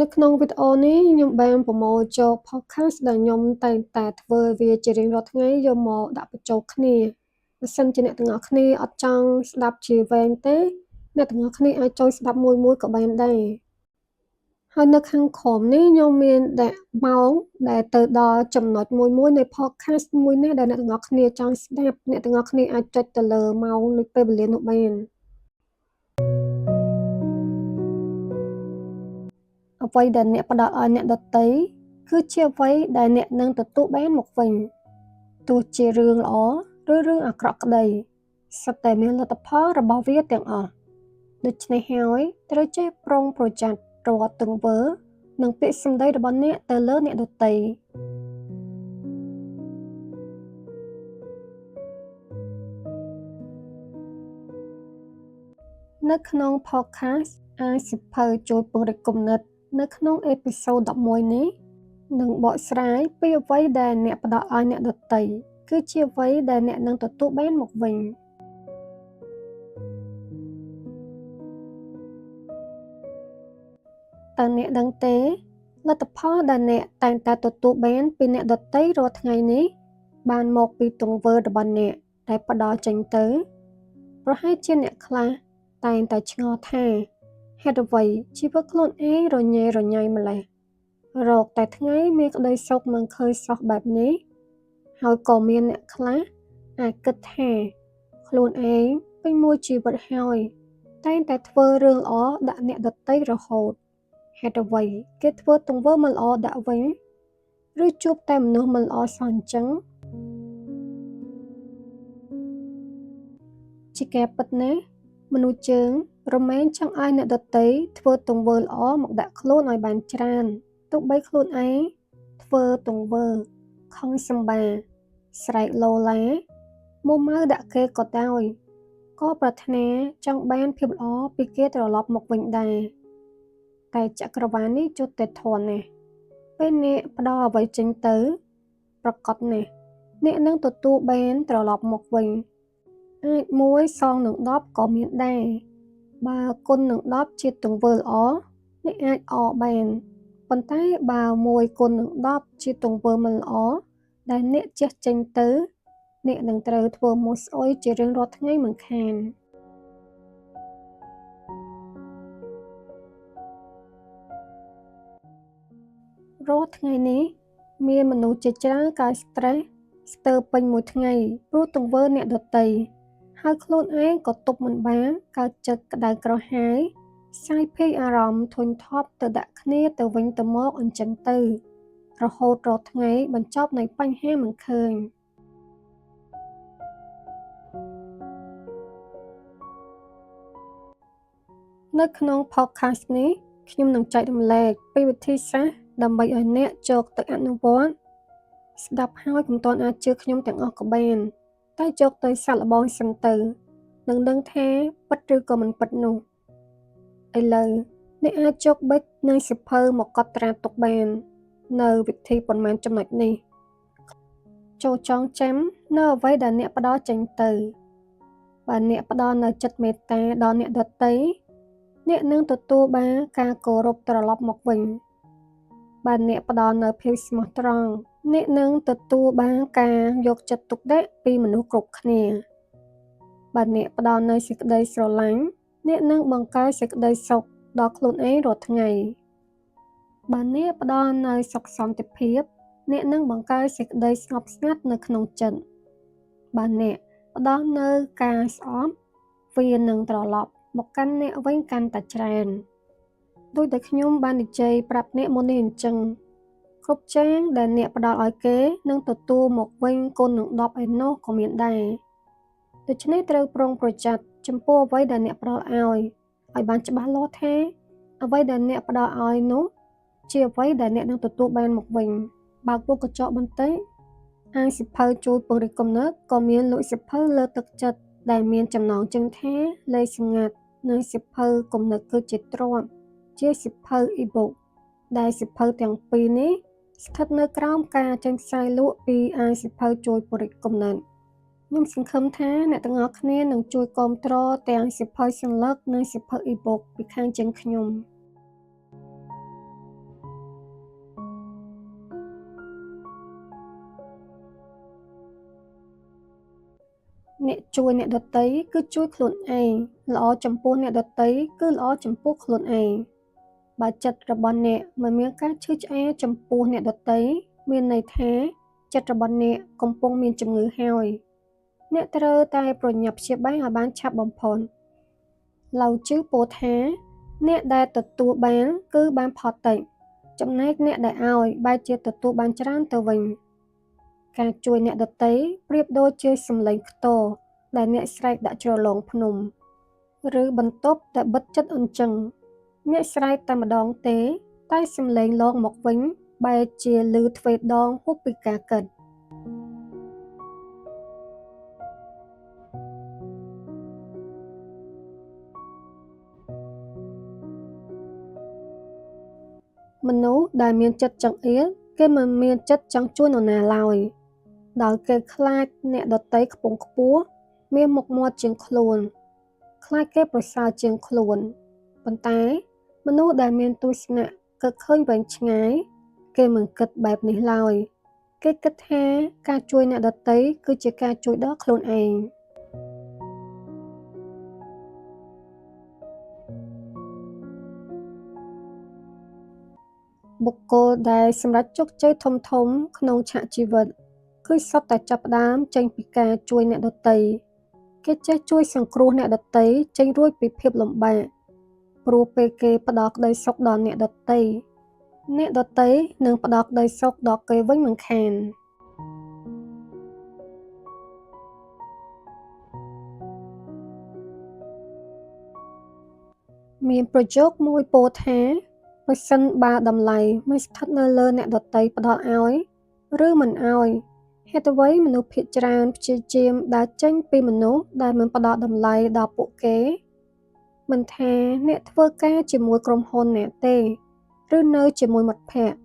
នៅក្នុងវីដេអូនេះខ្ញុំបានប្រមូលចូល podcast ដែលខ្ញុំតែងតែធ្វើវាជារៀងរាល់ថ្ងៃយកមកដាក់បញ្ចូលគ្នាបើសិនជាអ្នកទាំងអស់គ្នាអត់ចង់ស្ដាប់ជាវែងទេអ្នកទាំងអស់គ្នាអាចចូលស្ដាប់មួយក៏បានដែរហើយនៅខាងក្រោមនេះខ្ញុំមានដាក់ម៉ោងដែលទៅដល់ចំណុចមួយនៃ podcast មួយនេះដែលអ្នកទាំងអស់គ្នាចង់ស្ដាប់អ្នកទាំងអស់គ្នាអាចចុចទៅលើម៉ោងនៃពេលវេលានោះបានអ្វីដែលអ្នកផ្ដល់ឲ្យអ្នកដទៃគឺជាអ្វីដែលអ្នកនឹងទទួលបានមកវិញទោះជារឿងល្អឬរឿងអាក្រក់ក្តីសុទ្ធតែមានលទ្ធផលរបស់វាទាំងអស់ដូច្នេះហើយត្រូវចេះប្រុងប្រយ័ត្នរាល់ទង្វើនិងពាក្យសម្ដីរបស់អ្នកទៅលើអ្នកដទៃនៅក្នុង podcast អាចសិភៅជួយពង្រីកគំនិតនៅក្នុងអេពីសូត11នេះនឹងបកស្រាយពីអ្វីដែលអ្នកផ្ដល់ឲ្យអ្នកដទៃគឺជាអ្វីដែលអ្នកនឹងទទួលបានមកវិញតើអ្នកដឹងទេលទ្ធផលដែលអ្នកតែងតែទទួលបានពីអ្នកដទៃរាល់ថ្ងៃនេះបានមកពីទង្វើរបស់អ្នកដែលផ្ដល់ចេញទៅប្រហែលជាអ្នកខ្លះតែងតែឆ្ងល់ថាហេតុអ្វីជីវិតខ្លួនឯងរញ៉េរញ៉ៃម្ល៉េះរកតែថ្ងៃមានក្តីសុខមិនឃើញសោះបែបនេះហើយក៏មានអ្នកខ្លះអាចគិតថាខ្លួនឯងពេញមួយជីវិតហើយតែងតែធ្វើរឿងល្អដាក់អ្នកដទៃរហូតហេតុអ្វីគេធ្វើទង្វើមិនល្អដាក់វិញឬជួបតែមនុស្សមិនល្អសោះអញ្ចឹងជាការពិតណាស់មនុស្សយើងរមែងចង់ឲ្យអ្នកដទៃធ្វើទង្វើល្អមកដាក់ខ្លួនឲ្យបានច្រើនទោះបីខ្លួនឯងធ្វើទង្វើខឹងសម្បាស្រែកឡូឡាមុំម៉ៅដាក់គេក៏ដោយក៏ប្រាថ្នាចង់បានភាពល្អពីគេត្រឡប់មកវិញដែរតែចក្រវាឡនេះយុត្តិធម៌ណាស់ពេលអ្នកផ្ដល់អ្វីចេញទៅប្រកបណាស់អ្នកនឹងទទួលបានត្រឡប់មកវិញអាច1 សងនឹង10ក៏មានដែរបើគុណនឹង10ជាទង្វើល្អអ្នកអាចអរបានប៉ុន្តែបើ1 គុណនឹង10ជាទង្វើមិនល្អដែលអ្នកជះចេញទៅអ្នកនឹងត្រូវធ្វើមុខស្អុយជារៀងរាល់ថ្ងៃមិនខានរាល់ថ្ងៃនេះមានមនុស្សជាច្រើនកើត stress ស្ទើរពេញមួយថ្ងៃព្រោះទង្វើអ្នកដទៃហើយខ្លួនឯងក៏ទប់មិនបានកើតចិត្តក្តៅក្រហាយសាយភាយអារម្មណ៍ធុញថប់ទៅដាក់គ្នាទៅវិញទៅមកអញ្ចឹងទៅរហូតរាល់ថ្ងៃបញ្ចប់នៃបញ្ហាមិនឃើញនៅក្នុង podcast នេះខ្ញុំនឹងចែករំលែកពីវិធីសាស្ត្រដើម្បីឲ្យអ្នកចូលទៅអនុវត្តស្ដាប់ហើយកុំទាន់អាចជឿខ្ញុំទាំងអស់ក៏បានតែចូលទៅសាកល្បងសិនទៅនឹងដឹងថាពិតឬក៏មិនពិតនោះឥឡូវអ្នកអាចចុចប៊ិចនៃសៀវភៅមកកត់ត្រាទុកបាននៅវិធីប៉ុន្មានចំណុចនេះចូលចងចាំនៅអ្វីដែលអ្នកផ្ដល់ចេញទៅបើអ្នកផ្ដល់នៅចិត្តមេត្តាដល់អ្នកដទៃអ្នកនឹងទទួលបានការគោរពត្រឡប់មកវិញបើអ្នកផ្ដល់នៅភាពស្មោះត្រង់អ្នកនឹងទទួលបានការយកចិត្តទុកដាក់ពីមនុស្សគ្រប់គ្នាបើអ្នកផ្ដល់នៅសេចក្តីស្រឡាញ់អ្នកនឹងបង្កើតសេចក្តីសុខដល់ខ្លួនឯងរាល់ថ្ងៃបើអ្នកផ្ដល់នៅសុខសន្តិភាពអ្នកនឹងបង្កើតសេចក្តីស្ងប់ស្ងាត់នៅក្នុងចិត្តបើអ្នកផ្ដល់នៅការស្អប់វានឹងត្រឡប់មកកាន់អ្នកវិញកាន់តែច្រើនដោយដែលខ្ញុំបាននិយាយប្រាប់អ្នកមុននេះអញ្ចឹងគ្រប់ចាងដែលអ្នកផ្ដល់ឲ្យគេនឹងទទួលមកវិញគុណនឹង10ឯនោះក៏មានដែរដូច្នេះត្រូវប្រុងប្រយ័ត្នចំពោះអ្វីដែលអ្នកផ្ដល់ឲ្យបានច្បាស់លាស់ថាអ្វីដែលអ្នកផ្ដល់ឲ្យនោះជាអ្វីដែលអ្នកនឹងទទួលបានមកវិញបើកមុខកញ្ចក់បន្តិចអានសៀវភៅជួយពង្រីកគំនិតក៏មានលក់សៀវភៅលើទឹកចិត្តដែលមានចំណងជើងថាលេខសម្ងាត់និងសៀវភៅគំនិតគឺជាទ្រព្យជាសៀវភៅ e-book ដែលសៀវភៅទាំងពីរនេះស្ថិតនៅក្រោមការចេញផ្សាយលក់ពីអានសៀវភៅជួយពង្រីកគំនិតខ្ញុំសង្ឃឹមថាអ្នកទាំងអស់គ្នានឹងជួយគាំទ្រទាំងសៀវភៅសញ្ញានិងសៀវភៅ e-book ពីខាងជើងខ្ញុំ អ្នកជួយអ្នកដទៃគឺជួយខ្លួនឯងល្អចំពោះអ្នកដទៃគឺល្អចំពោះខ្លួនឯងបើចិត្តរបស់អ្នកមិនមានការឈឺឆ្អាលចំពោះអ្នកដទៃមានន័យថាចិត្តរបស់អ្នកកំពុងមានជំងឺហើយអ្នកត្រូវតែប្រញាប់ព្យាបាលឲ្យបានឆាប់បំផុតឡៅជឺពោលថាអ្នកដែលទទួលបានគឺបានផលតិចចំណែកអ្នកដែលឲ្យបែរជាទទួលបានច្រើនទៅវិញការជួយអ្នកដទៃប្រៀបដូចជាសំឡេងខ្ទរដែលអ្នកស្រែកដាក់ជ្រលងភ្នំឬបន្ទប់ដែលបិទជិតអញ្ចឹងអ្នកស្រែកតែម្ដងទេតែសំឡេងឡងមកវិញបែរជាឮទ្វេដងហួសពីការគិតមនុស្សដែលមានចិត្តចង្អៀតគេមិនមានចិត្តចង់ជួយនរណាឡើយដោយគេខ្លាចអ្នកដទៃខ្ពង់ខ្ពស់មានមុខមាត់ជាងខ្លួនខ្លាចគេប្រសើរជាងខ្លួនប៉ុន្តែមនុស្សដែលមានទស្សនៈគិតឃើញវែងឆ្ងាយគេមិនគិតបែបនេះឡើយគេគិតថាការជួយអ្នកដទៃគឺជាការជួយដល់ខ្លួនឯងបុគ្គលដែលសម្រេចជោគជ័យធំៗក្នុងឆាកជីវិតគឺសុទ្ធតែចាប់ផ្ដើមចេញពីការជួយអ្នកដទៃគេចេះជួយសង្គ្រោះអ្នកដទៃចេញរួចពីភាពលំបាកព្រោះពេលគេផ្ដល់ក្តីសុខដល់អ្នកដទៃអ្នកដទៃនឹងផ្ដល់ក្តីសុខដល់គេវិញមិនខានមានប្រយោគមួយពោលថាបើសិនបើតម្លៃមិនស្ថិតនៅលើអ្នកដទៃផ្ដល់ឲ្យឬមិនឲ្យហេតុអ្វីមនុស្សភាគច្រើនព្យាយាមដើរចេញពីមនុស្សដែលមិនផ្ដល់តម្លៃដល់ពួកគេមិនថាអ្នកធ្វើការជាមួយក្រុមហ៊ុនអ្នកទេឬនៅជាមួយមិត្តភក្តិ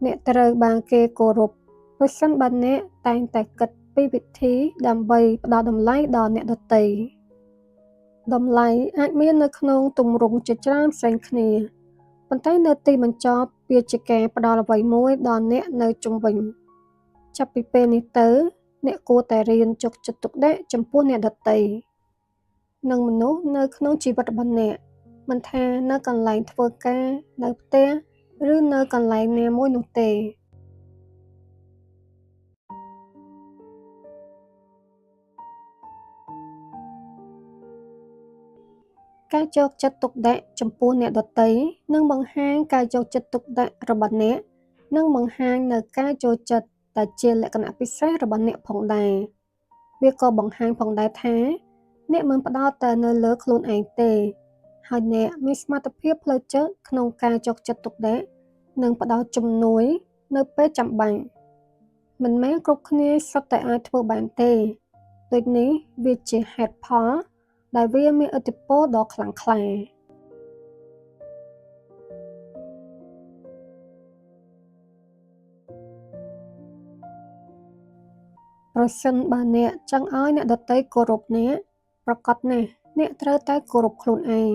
អ្នកត្រូវបានគេគោរពប្រសិនបើអ្នកតែងតែគិតពីវិធីដើម្បីផ្ដល់តម្លៃដល់អ្នកដទៃតម្លៃអាចមាននៅក្នុងទម្រង់ជាច្រើនផ្សេងគ្នាប៉ុន្តែនៅទីបញ្ចប់វាជាការផ្ដល់អ្វីមួយដល់អ្នកនៅជុំវិញចាប់ពីពេលនេះទៅអ្នកគួរតែរៀនយកចិត្តទុកដាក់ចំពោះអ្នកដទៃនិងមនុស្សនៅក្នុងជីវិតរបស់អ្នកមិនថានៅកន្លែងធ្វើការនៅផ្ទះឬនៅកន្លែងណាមួយនោះទេការយកចិត្តទុកដាក់ចំពោះអ្នកដទៃនឹងបង្ហាញការយកចិត្តទុកដាក់របស់អ្នកនិងបង្ហាញនៅការចូលចិត្តដែលជាលក្ខណៈពិសេសរបស់អ្នកផងដែរវាក៏បង្ហាញផងដែរថាអ្នកមិនផ្ដោតតែនៅលើខ្លួនឯងទេហើយអ្នកមានសមត្ថភាពផ្លូវចិត្តក្នុងការយកចិត្តទុកដាក់និងផ្ដល់ជំនួយនៅពេលចាំបាច់មិនមែនគ្រប់គ្នាសុទ្ធតែអាចធ្វើបានទេដូចនេះវាជាហេតុផលដែលវាមានឥទ្ធិពលដ៏ខ្លាំងក្លាប្រសិនបើអ្នកចង់ឲ្យអ្នកដទៃគោរពអ្នកប្រកបណាស់អ្នកត្រូវតែគោរពខ្លួនឯង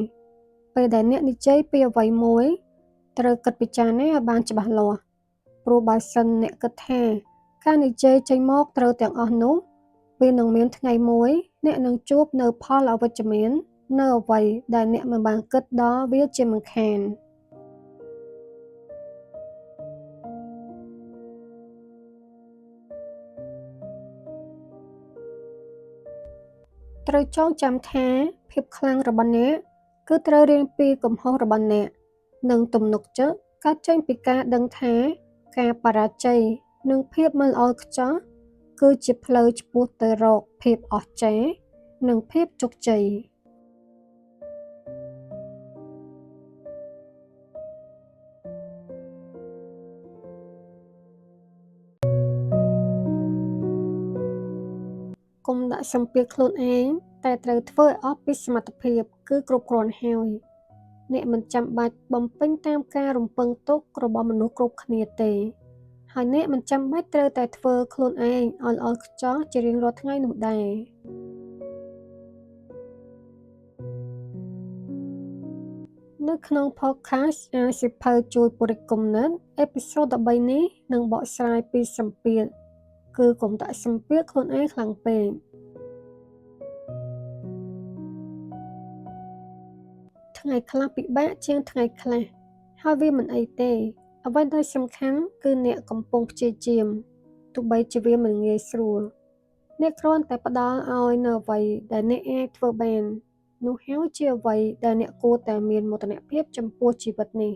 ពេលដែលអ្នកនិយាយពីអ្វីមួយត្រូវគិតពិចារណាឲ្យបានច្បាស់លាស់ព្រោះបើសិនអ្នកគិតថាការនិយាយចេញមកត្រូវទាំងអស់នោះពេលនឹងមានថ្ងៃមួយអ្នកនឹងជួបនៅផលអវិជ្ជមាននៅអ្វីដែលអ្នកមិនបានគិតដល់វាជាមិនខានត្រូវចងចាំថាភាពខ្លាំងរបស់អ្នកគឺត្រូវរៀនពីកំហុសរបស់អ្នកនិងទំនុកចិត្តកើតចេញពីការដឹងថាការបរាជ័យនិងភាពមិនល្អឥតខ្ចោះគឺជាផ្លូវឆ្ពោះទៅរកភាពអស្ចារ្យនិងភាពជោគជ័យកុំដាក់សម្ពាធខ្លួនឯងតែត្រូវធ្វើឲ្យអស់ពីសមត្ថភាពគឺគ្រប់គ្រាន់ហើយអ្នកមិនចាំបាច់បំពេញតាមការរំពឹងទុករបស់មនុស្សគ្រប់គ្នាទេហើយអ្នកមិនចាំបាច់ត្រូវតែធ្វើខ្លួនឯងឲ្យល្អឥតខ្ចោះជារៀងរាល់ថ្ងៃនោះដែរនៅក្នុង podcast អានសៀវភៅជួយពរិគំនិតអេពីសូត13នេះនឹងបកស្រាយពីសម្ពាធគឺកុំដាក់សម្ពាធខ្លួនឯងខ្លាំងពេក ថ្ងៃខ្លះពិបាកជាងថ្ងៃខ្លះហើយវាមិនអីទេអ្វីដែលសំខាន់គឺអ្នកកំពុងព្យាយាមទោះបីជាវាមិនងាយស្រួលអ្នកគ្រាន់តែផ្ដល់ឲ្យនៅអ្វីដែលអ្នកអាចធ្វើបាននោះហើយជាអ្វីដែលអ្នកគួរតែមានមោទនភាពចំពោះជីវិតនេះ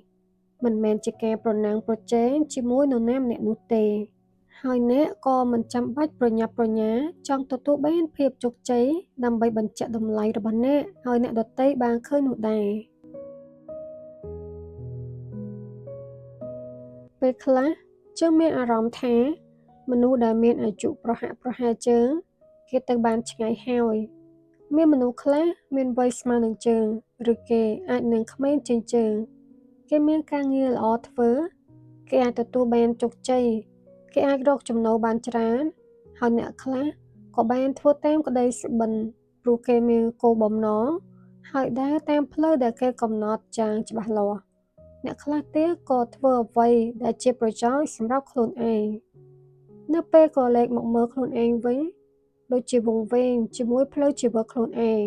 មិនមែនជាការប្រណាំងប្រជែងជាមួយនរណាម្នាក់នោះទេហើយអ្នកក៏មិនចាំបាច់ប្រញាប់ប្រញាល់ចង់ទទួលបានភាពជោគជ័យដើម្បីបញ្ជាក់តម្លៃរបស់អ្នកឲ្យអ្នកដទៃបានឃើញនោះដែរពេលខ្លះយើងមានអារម្មណ៍ថាមនុស្សដែលមានអាយុប្រហាក់ប្រហែលយើងគេទៅបានឆ្ងាយហើយមានមនុស្សខ្លះមានវ័យស្មើនឹងយើងឬគេអាចនឹងក្មេងជាងយើងគេមានការងារល្អធ្វើគេអាចទទួលបានជោគជ័យគេអាចរកចំណូលបានច្រើនហើយអ្នកខ្លះក៏បានធ្វើតាមក្តីសុបិនព្រោះគេមានគោលបំណងហើយដើរតាមផ្លូវដែលគេកំណត់យ៉ាងច្បាស់លាស់អ្នកខ្លះទៀតក៏ធ្វើអ្វីដែលជាប្រយោជន៍សម្រាប់ខ្លួនឯងនៅពេលក៏លេចមកមើលខ្លួនឯងវិញដូចជាវង្វេងជាមួយផ្លូវជីវិតខ្លួនឯង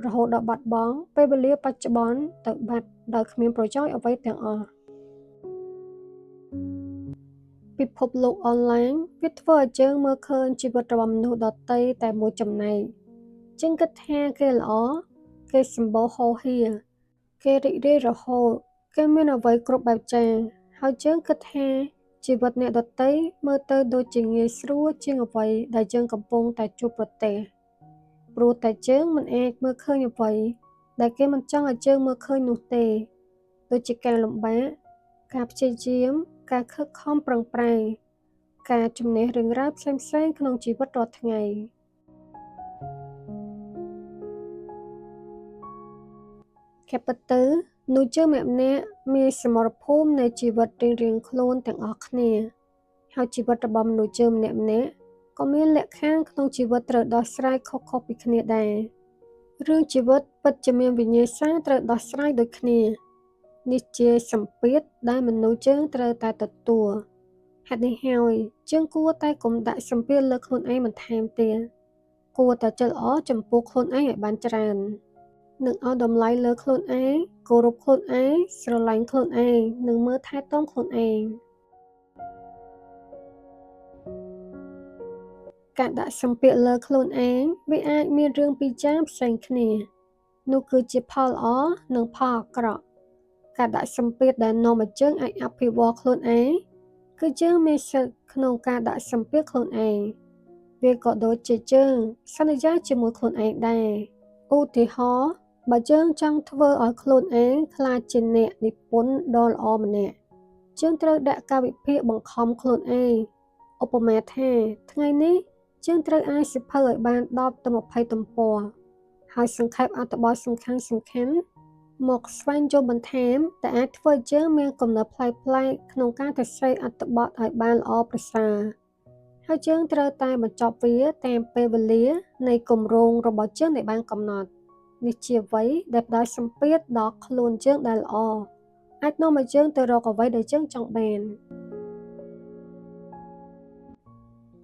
រហូតដល់បាត់បង់ពេលវេលាបច្ចុប្បន្នទៅបាត់ដោយគ្មានប្រយោជន៍អ្វីទាំងអស់ពិភពលោកអនឡាញវាធ្វើឲ្យយើងមើលឃើញជីវិតរបស់មនុស្សដទៃតែមួយចំណែកយើងគិតថាគេល្អគេសម្បូរហូរហៀគេរីករាយរហូតគេមានអ្វីគ្រប់បែបយ៉ាងហើយយើងគិតថាជីវិតអ្នកដទៃមើលទៅដូចជាងាយស្រួលជាងអ្វីដែលយើងកំពុងតែជួបប្រទះព្រោះតែយើងមិនអាចមើលឃើញអ្វីដែលគេមិនចង់ឲ្យយើងមើលឃើញនោះទេដូចជាការលំបាកការព្យាយាមការខិតខំប្រឹងប្រែងការជំនះរឿងរ៉ាវផ្សេងៗក្នុងជីវិតរាល់ថ្ងៃគេពិតទៅនោះយើងម្នាក់មានសមរភូមិនៃជីវិតរៀងៗខ្លួនទាំងអស់គ្នាហើយជីវិតរបស់មនុស្សយើងម្នាក់ក៏មានលក្ខខណ្ឌក្នុងជីវិតត្រូវដោះស្រាយខុសៗពីគ្នាដែររឿងជីវិតពិតជាមានវិញ្ញាសាត្រូវដោះស្រាយដូចគ្នានេះជាសម្ពាធដែលមនុស្សយើងត្រូវតែទទួលហេតុនេះហើយយើងគួរតែកុំដាក់សម្ពាធលើខ្លួនឯងបន្ថែមទៀតគួរតែចិត្តល្អចំពោះខ្លួនឯងឲ្យបានច្រើននឹងឲ្យតម្លៃលើខ្លួនឯងគោរពខ្លួនឯងស្រឡាញ់ខ្លួនឯងនិងមើលថែទាំខ្លួនឯងការដាក់សម្ពាធលើខ្លួនឯងវាអាចមានរឿងពីរយ៉ាងផ្សេងគ្នានោះគឺជាផលល្អនិងផលអាក្រក់ការដាក់សម្ពាធដែលនាំឲ្យយើងអាចអភិវឌ្ឍខ្លួនឯងគឺយើងមានសិទ្ធិក្នុងការដាក់សម្ពាធខ្លួនឯងវាក៏ដូចជាយើងសន្យាជាមួយខ្លួនឯងដែរឧទាហរណ៍បើយើងចង់ធ្វើឲ្យខ្លួនឯងក្លាយជាអ្នកនិពន្ធដ៏ល្អម្នាក់យើងត្រូវដាក់កាលវិភាគបង្ខំខ្លួនឯងឧបមាថាថ្ងៃនេះយើងត្រូវអានសៀវភៅឲ្យបាន10ទៅ20ទំព័រហើយសង្ខេបអត្ថបទសំខាន់ៗមកស្វែងយល់បន្ថែមដែលអាចធ្វើឲ្យយើងមានគំនិតប្លែកៗក្នុងការទៅស្វែងអត្ថបទឲ្យបានល្អប្រសើរហើយយើងត្រូវតែបញ្ចប់វាតាមពេលវេលានៃគម្រោងរបស់យើងដែលបានកំណត់នេះជាអ្វីដែលផ្ដល់សម្ពាធដល់ខ្លួនយើងដែលល្អអាចនាំឲ្យយើងទៅរកអ្វីដែលយើងចង់បាន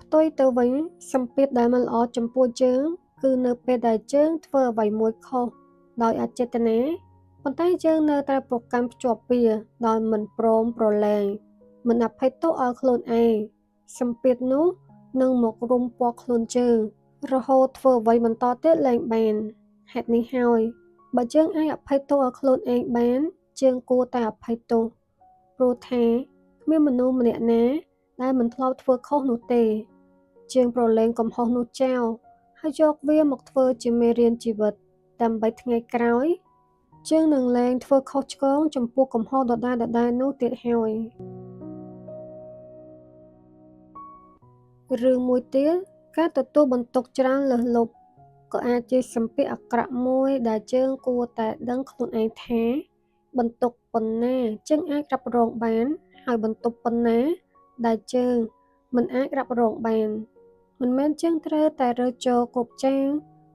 ផ្ទុយទៅវិញសម្ពាធដែលមិនល្អចំពោះយើងគឺនៅពេលដែលយើងធ្វើអ្វីមួយខុសដោយអចេតនាប៉ុន្តែយើងនៅតែប្រកាន់ភ្ជាប់វាដោយមិនព្រមប្រឡែងមិនអភ័យទោសឲ្យខ្លួនឯងសម្ពាធនោះនឹងមករុំព័ទ្ធខ្លួនយើងរហូតធ្វើអ្វីបន្តទៀតលែងបានហេតុនេះហើយបើយើងអាចអភ័យទោសឲ្យខ្លួនឯងបានយើងគួរតែអភ័យទោសព្រោះថាគ្មានមនុស្សម្នាក់ណាដែលមិនធ្លាប់ធ្វើខុសនោះទេយើងប្រឡែងកំហុសនោះចោលហើយយកវាមកធ្វើជាមេរៀនជីវិតដើម្បីថ្ងៃក្រោយយើងនឹងលែងធ្វើខុសឆ្គងចំពោះកំហុសដដែលនោះទៀតហើយរឿងមួយទៀតការទទួលបន្ទុកច្រើនលើសលប់ក៏អាចជាសម្ពាធអាក្រក់មួយដែលយើងគួរតែដឹងខ្លួនឯងថាបន្ទុកប៉ុណ្ណាយើងអាចរ៉ាប់រងបានហើយបន្ទុកប៉ុណ្ណាដែលយើងមិនអាចរ៉ាប់រងបានមិនមែនយើងត្រូវតែរើចូលគ្រប់ចាង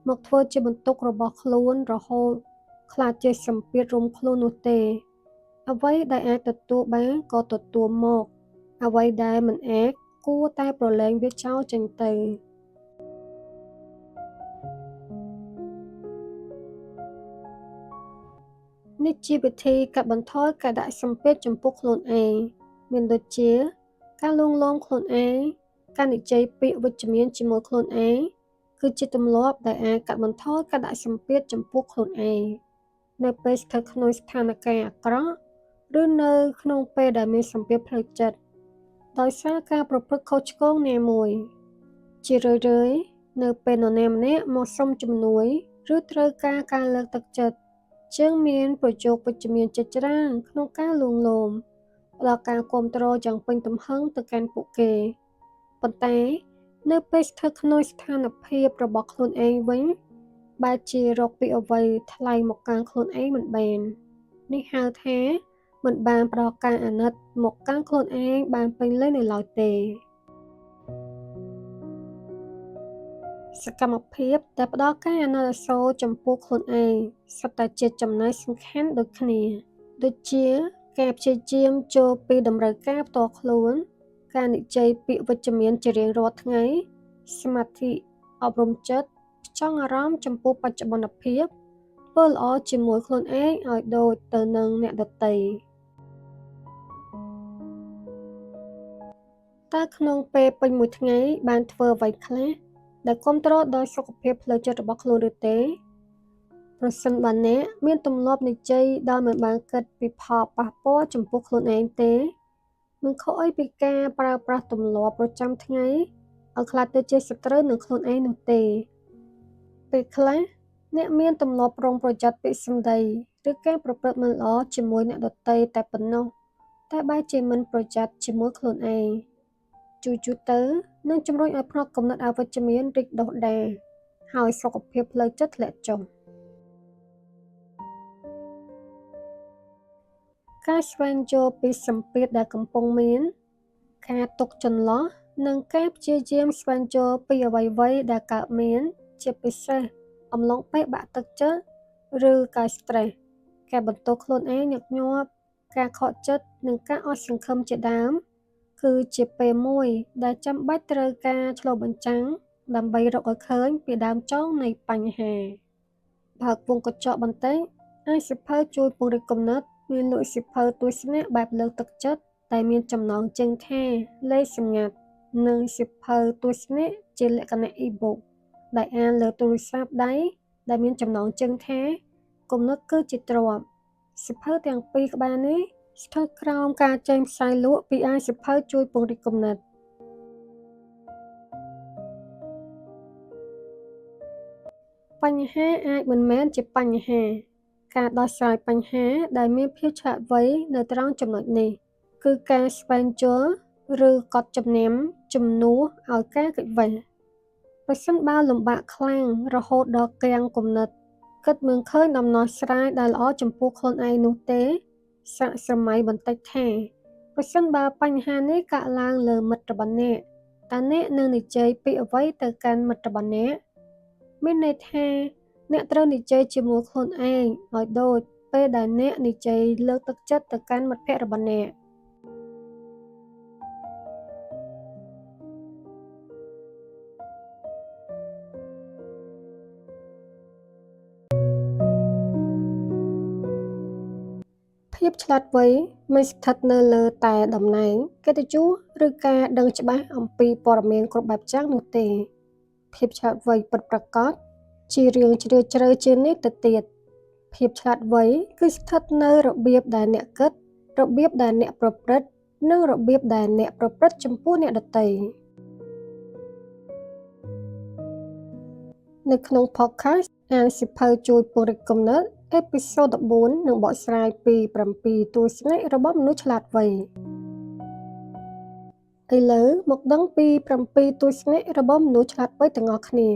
មកធ្វើជាបន្ទុករបស់ខ្លួនរហូតខ្លាចជាសម្ពាធរុំខ្លួននោះទេអ្វីដែលអាចទទួលបានក៏ទទួលមកអ្វីដែលមិនអាចគួរតែប្រឡែងវាចោលចេញទៅ នេះជាវិធីកាត់បន្ថយការដាក់សម្ពាធចំពោះខ្លួនឯងមានដូចជាការលួងលោមខ្លួនឯងការនិយាយពាក្យវិជ្ជមានជាមួយខ្លួនឯងគឺជាទម្លាប់ដែលអាចកាត់បន្ថយការដាក់សម្ពាធចំពោះខ្លួនឯងនៅពេលស្ថិតក្នុងស្ថានភាពអាក្រក់ឬនៅក្នុងពេលដែលមានសម្ពាធផ្លូវចិត្តដោយសារការប្រព្រឹត្តខុសឆ្គងណាមួយជារឿយៗនៅពេលនរណាម្នាក់មកសុំជំនួយឬត្រូវការលើកទឹកចិត្តជាងមានប្រយោគវិជ្ជមានជាច្រើនក្នុងការលួងលោមផ្ដល់ការគាំទ្រយ៉ាងពេញទំហឹងទៅកាន់ពួកគេប៉ុន្តែនៅពេលស្ថិតក្នុងស្ថានភាពរបស់ខ្លួនឯងវិញបែរជារកពីអ្វីថ្លៃមកកាន់ខ្លួនឯងមិនបាននេះហៅថាមិនបានផ្ដល់ការអាណិតមកកាន់ខ្លួនឯងបានពេញលេញនៅឡើយទេសកម្មភាពដែលផ្ដល់ការអាណិតអាសូរចំពោះខ្លួនឯងសុទ្ធតែជាចំណែកសំខាន់ដូចគ្នាដូចជាការព្យាយាមចូលពីតម្រូវការផ្ទាល់ខ្លួនការនិយាយពាក្យវិជ្ជមានជារៀងរាល់ថ្ងៃសមាធិអប់រំចិត្តផ្ចង់អារម្មណ៍ចំពោះបច្ចុប្បន្នភាពធ្វើល្អជាមួយខ្លួនឯងឲ្យដូចទៅនឹងអ្នកដទៃតើក្នុងពេលពេញមួយថ្ងៃបានធ្វើអ្វីខ្លះដែលគាំទ្រដល់សុខភាពផ្លូវចិត្តរបស់ខ្លួនឬទេប្រសិនបើអ្នកមានទម្លាប់និយាយដោយមិនបានគិតពីផលប៉ះពាល់ចំពោះខ្លួនឯងទេមិនខុសអីពីការប្រើប្រាស់ទម្លាប់ប្រចាំថ្ងៃឲ្យខ្លាចទៅជាសត្រូវនឹងខ្លួនឯងនោះទេពេលខ្លះអ្នកមានទម្លាប់ប្រុងប្រយ័ត្នពាក្យសម្ដីឬការប្រព្រឹត្តមិនល្អជាមួយអ្នកដទៃតែប៉ុណ្ណោះតែបែរជាមិនប្រយ័ត្នជាមួយខ្លួនឯងយូរៗទៅនឹងជំរុញឲ្យផ្នត់គំនិតអវិជ្ជមានរីកដុះដាលហើយសុខភាពផ្លូវចិត្តធ្លាក់ចុះការស្វែងយល់ពីសម្ពាធដែលកំពុងមានការទុកចន្លោះនិងការព្យាយាមស្វែងយល់ពីអ្វីៗដែលកើតមានជាពិសេសអំឡុងពេលបាក់ទឹកចិត្តឬការ stress ការបន្ទោសខ្លួនឯងញឹកញាប់ការខកចិត្តនិងការអស់សង្ឃឹមជាដើមគឺជាពេលមួយដែលចាំបាច់ត្រូវការឆ្លុះបញ្ចាំងដើម្បីរកឲ្យឃើញពីដើមចុងនៃបញ្ហាបើកវងកញ្ចក់បន្តិចអាចសៀវភៅជួយពង្រីកគំនិតមានលក់សៀវភៅទស្សនៈបែបលើកទឹកចិត្តតែមានចំណងជើងថាលេខសម្ងាត់និងសៀវភៅទស្សនៈជាលក្ខណៈ e-book ដែលអានលើទូរស័ព្ទដៃដែលមានចំណងជើងថាគំនិតគឺជាទ្រព្យសៀវភៅទាំងពីរក្បាលនេះស្ថិតក្រោមការចែងផ្សាយលក់ពីអាយសៀវភៅជួយពង្រីកគំនិតបញ្ហាអាចមិនមែនជាបញ្ហាការដោះស្រាយបញ្ហាដែលមានភាពឆ្លាតវៃនៅត្រង់ចំណុចនេះគឺការស្វែងយល់ឬកត់ចំណាំជំនួសឲ្យការគេចវេះប្រសិនបើលំបាកខ្លាំងរហូតដល់គាំងគំនិតគិតមិនឃើញដំណោះស្រាយដែលល្អចំពោះខ្លួនឯងនោះទេសាកសម័យបន្តិចថាប្រសិនបើបញ្ហានេះកើតឡើងលើមិត្តរបស់អ្នកតើអ្នកនឹងនិយាយពីអ្វីទៅកាន់មិត្តរបស់អ្នកមានន័យថាអ្នកត្រូវនិយាយជាមួយខ្លួនឯងឲ្យដូចពេលដែលអ្នកនិយាយលើកទឹកចិត្តទៅកាន់មិត្តភក្តិរបស់អ្នកភាពឆ្លាតវៃមិនស្ថិតនៅលើតែតំណែងកិត្តិយសឬការដឹងច្បាស់អំពីព័ត៌មានគ្រប់បែបយ៉ាងនោះទេភាពឆ្លាតវៃពិតប្រាកដជារឿងជ្រាលជ្រៅជាងនេះទៅទៀតភាពឆ្លាតវៃគឺស្ថិតនៅរបៀបដែលអ្នកគិតរបៀបដែលអ្នកប្រព្រឹត្តនិងរបៀបដែលអ្នកប្រព្រឹត្តចំពោះអ្នកដទៃនៅក្នុង podcast អានសៀវភៅជួយពង្រីកគំនិតអេពីសូត14នឹងបកស្រាយពី7ទស្សនៈរបស់មនុស្សឆ្លាតវៃឥឡូវមកដឹងពី7ទស្សនៈរបស់មនុស្សឆ្លាតវៃទាំងអស់គ្នា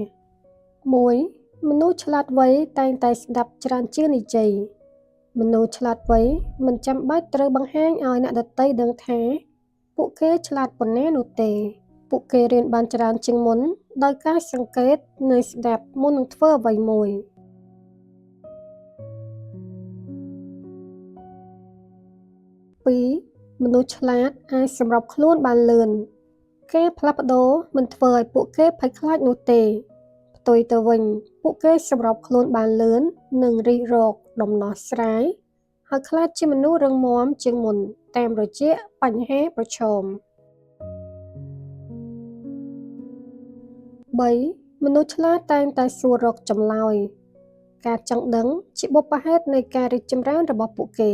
1. មនុស្សឆ្លាតវៃតែងតែស្ដាប់ច្រើនជាងនិយាយមនុស្សឆ្លាតវៃមិនចាំបាច់ត្រូវបង្ហាញឲ្យអ្នកដទៃដឹងថាពួកគេឆ្លាតប៉ុណ្ណានោះទេពួកគេរៀនបានច្រើនជាងមុនដោយការសង្កេតនិងស្ដាប់មុននឹងធ្វើអ្វីមួយ2. មនុស្សឆ្លាតអាចសម្របខ្លួនបានលឿនការផ្លាស់ប្ដូរមិនធ្វើឲ្យពួកគេភ័យខ្លាចនោះទេផ្ទុយទៅវិញពួកគេសម្របខ្លួនបានលឿននិងរិះរកដំណោះស្រាយ ហើយក្លាយជាមនុស្សរឹងមាំជាងមុនតាមរយៈបញ្ហាប្រឈម 3. មនុស្សឆ្លាតតែងតែសួររកចម្លើយ ការចង់ដឹងជាបុព្វហេតុនៃការរីកចម្រើនរបស់ពួកគេ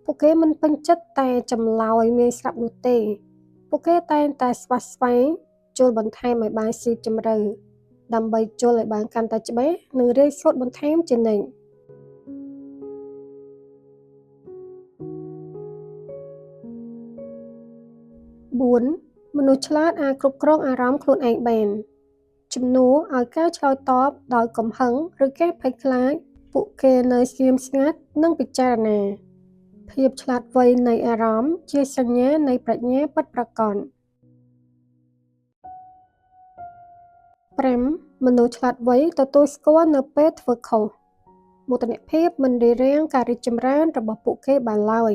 ពួកគេមិនពេញចិត្តតែចម្លើយមានស្រាប់នោះទេ ពួកគេតែងតែស្វះស្វែងចូលបន្ថែមឲ្យបានស៊ីជម្រៅ ដើម្បីចូលឲ្យបានកាន់តែច្បាស់និងរៀនសូត្របន្ថែមជានិច្ច 4. មនុស្សឆ្លាតអាចគ្រប់គ្រងអារម្មណ៍ខ្លួនឯងបាន ជំនួសឲ្យការឆ្លើយតបដោយកំហឹងឬការភ័យខ្លាច ពួកគេនៅស្ងៀមស្ងាត់និងពិចារណា ភាពឆ្លាតវៃនៃអារម្មណ៍ជាសញ្ញានៃប្រាជ្ញាពិតប្រាកដ 5. មនុស្សឆ្លាតវៃទទួលស្គាល់នៅពេលធ្វើខុស មោទនភាពមិនរារាំងការរីកចម្រើនរបស់ពួកគេបានឡើយ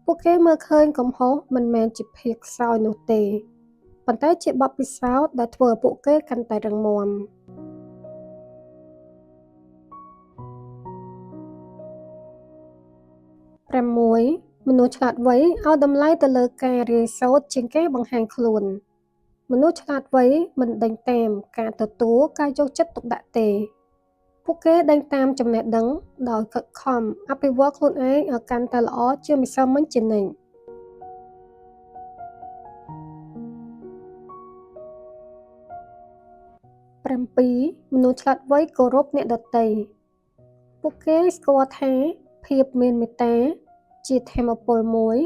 ពួកគេមើលឃើញកំហុសមិនមែនជាភាពខ្សោយនោះទេ ប៉ុន្តែជាបទពិសោធន៍ដែលធ្វើឲ្យពួកគេកាន់តែរឹងមាំ 6. មនុស្សឆ្លាតវៃឲ្យតម្លៃទៅលើការរៀនសូត្រជាងការបង្ហាញខ្លួន មនុស្សឆ្លាតវៃមិនដេញតាមការទទួលការយកចិត្តទុកដាក់ទេ ពួកគេដេញតាមចំណេះដឹងដោយខិតខំអភិវឌ្ឍខ្លួនឯងឲ្យកាន់តែល្អជាងម្សិលមិញជានិច្ច 7. មនុស្សឆ្លាតវៃគោរពអ្នកដទៃ ពួកគេស្គាល់ថាភាពមានមេត្តាជាថាមពលមួយ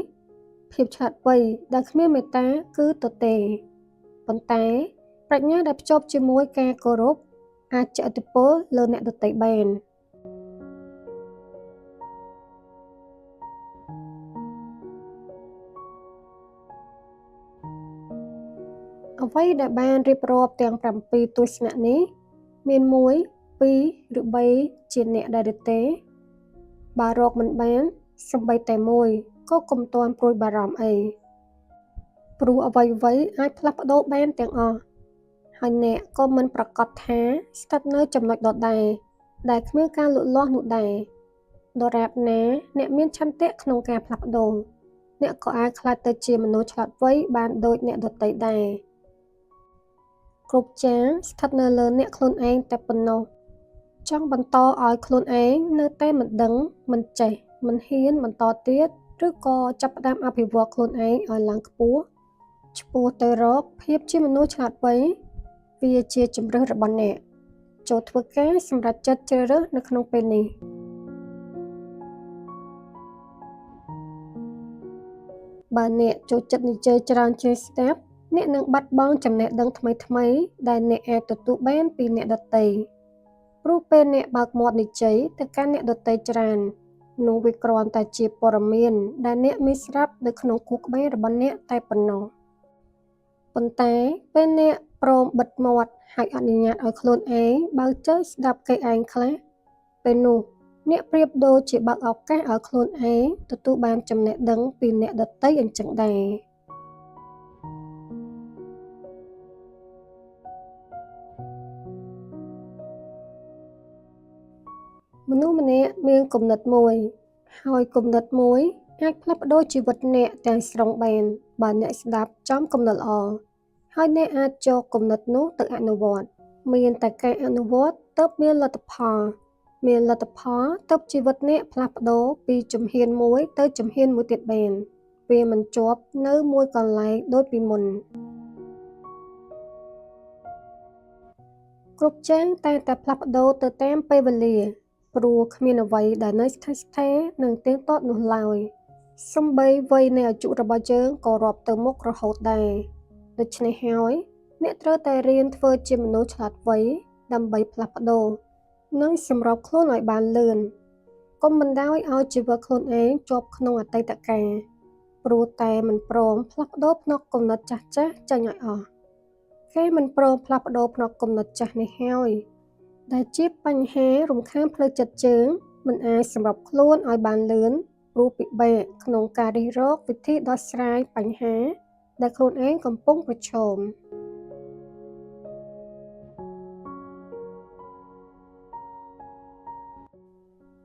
ភាពឆ្លាតវៃដែលគ្មានមេត្តាគឺទទេ ប៉ុន្តែប្រាជ្ញាដែលភ្ជាប់ជាមួយការគោរពអាចជះឥទ្ធិពលលើអ្នកដទៃបាន អ្វីដែលបានរៀបរាប់ទាំង 7 ទស្សនៈនេះ មាន 1, 2 ឬ 3 ជាអ្នកដែលរទេ បើរកមិនបានសូម្បីតែមួយក៏កុំទាន់ព្រួយបារម្ភអី ព្រោះអ្វីៗអាចផ្លាស់ប្ដូរបានទាំងអស់ ហើយអ្នកក៏មិនប្រាកដថាស្ថិតនៅចំណុចដដែលដែលគ្មានការលូតលាស់នោះដែរ ដរាបណាអ្នកមានឆន្ទៈក្នុងការផ្លាស់ប្ដូរ អ្នកក៏អាចក្លាយទៅជាមនុស្សឆ្លាតវៃបានដូចអ្នកដទៃដែរ គ្រប់យ៉ាងស្ថិតនៅលើអ្នកខ្លួនឯងតែប៉ុណ្ណោះ ចង់បន្តឲ្យខ្លួនឯងនៅតែមិនដឹង មិនចេះ មិនហ៊ានបន្តទៀត ឬក៏ចាប់ផ្ដើមអភិវឌ្ឍខ្លួនឯងឲ្យឡើងខ្ពស់ ឆ្ពោះទៅរកភាពជាមនុស្សឆ្លាតវៃ វាជាជម្រើសរបស់អ្នក ចូលធ្វើការសម្រេចចិត្តជ្រើសរើសនៅក្នុងពេលនេះ បើអ្នកចូលចិត្តនិយាយច្រើនជាងស្ដាប់ អ្នកនឹងបាត់បង់ចំណេះដឹងថ្មីៗដែលអ្នកអាចទទួលបានពីអ្នកដទៃ ព្រោះពេលអ្នកបើកមាត់និយាយទៅកាន់អ្នកដទៃច្រើន នោះវាគ្រាន់តែជាព័ត៌មានដែលអ្នកមានស្រាប់នៅក្នុងខួរក្បាលរបស់អ្នកតែប៉ុណ្ណោះ ប៉ុន្តែពេលអ្នកព្រមបិទមាត់ហើយអនុញ្ញាតឲ្យខ្លួនឯងបើកចេះស្ដាប់គេឯងខ្លះ ពេលនោះអ្នកប្រៀបដូចជាបើកឱកាសឲ្យខ្លួនឯងទទួលបានចំណេះដឹងពីអ្នកដទៃអញ្ចឹងដែរ មនុស្សម្នាក់មានគំនិតមួយ ហើយគំនិតមួយអាចផ្លាស់ប្ដូរជីវិតអ្នកទាំងស្រុងបាន បើអ្នកស្ដាប់ចំគំនិតល្អ ហើយអ្នកអាចយកគំនិតនោះទៅអនុវត្ត មានតែការអនុវត្តទើបមានលទ្ធផល មានលទ្ធផលទើបជីវិតអ្នកផ្លាស់ប្ដូរពីជំហានមួយទៅជំហានមួយទៀតបាន វាមិនជាប់នៅមួយកន្លែងដូចពីមុន គ្រប់យ៉ាងតែងតែផ្លាស់ប្ដូរទៅតាមពេលវេលា ព្រោះគ្មានអ្វីដែលនៅស្ថិតស្ថេរនិងទៀងទាត់នោះឡើយ សូម្បីវ័យនៃអាយុរបស់យើងក៏រាប់ទៅមុខរហូតដែរ ដូច្នេះហើយ អ្នកត្រូវតែរៀនធ្វើជាមនុស្សឆ្លាតវៃ ដើម្បីផ្លាស់ប្ដូរ និងសម្របខ្លួនឲ្យបានលឿន កុំបណ្ដោយឲ្យជីវិតខ្លួនឯងជាប់ក្នុងអតីតកាល ព្រោះតែមិនព្រមផ្លាស់ប្ដូរផ្នត់គំនិតចាស់ៗចេញឲ្យអស់ គេមិនព្រមផ្លាស់ប្ដូរផ្នត់គំនិតចាស់នេះហើយ ដែលជាបញ្ហារំខានផ្លូវចិត្តជើង មិនអាចសម្របខ្លួនឲ្យបានលឿន ព្រោះពិបាកក្នុងការរិះរកវិធីដោះស្រាយបញ្ហាដែលខ្លួនឯងកំពុងប្រឈម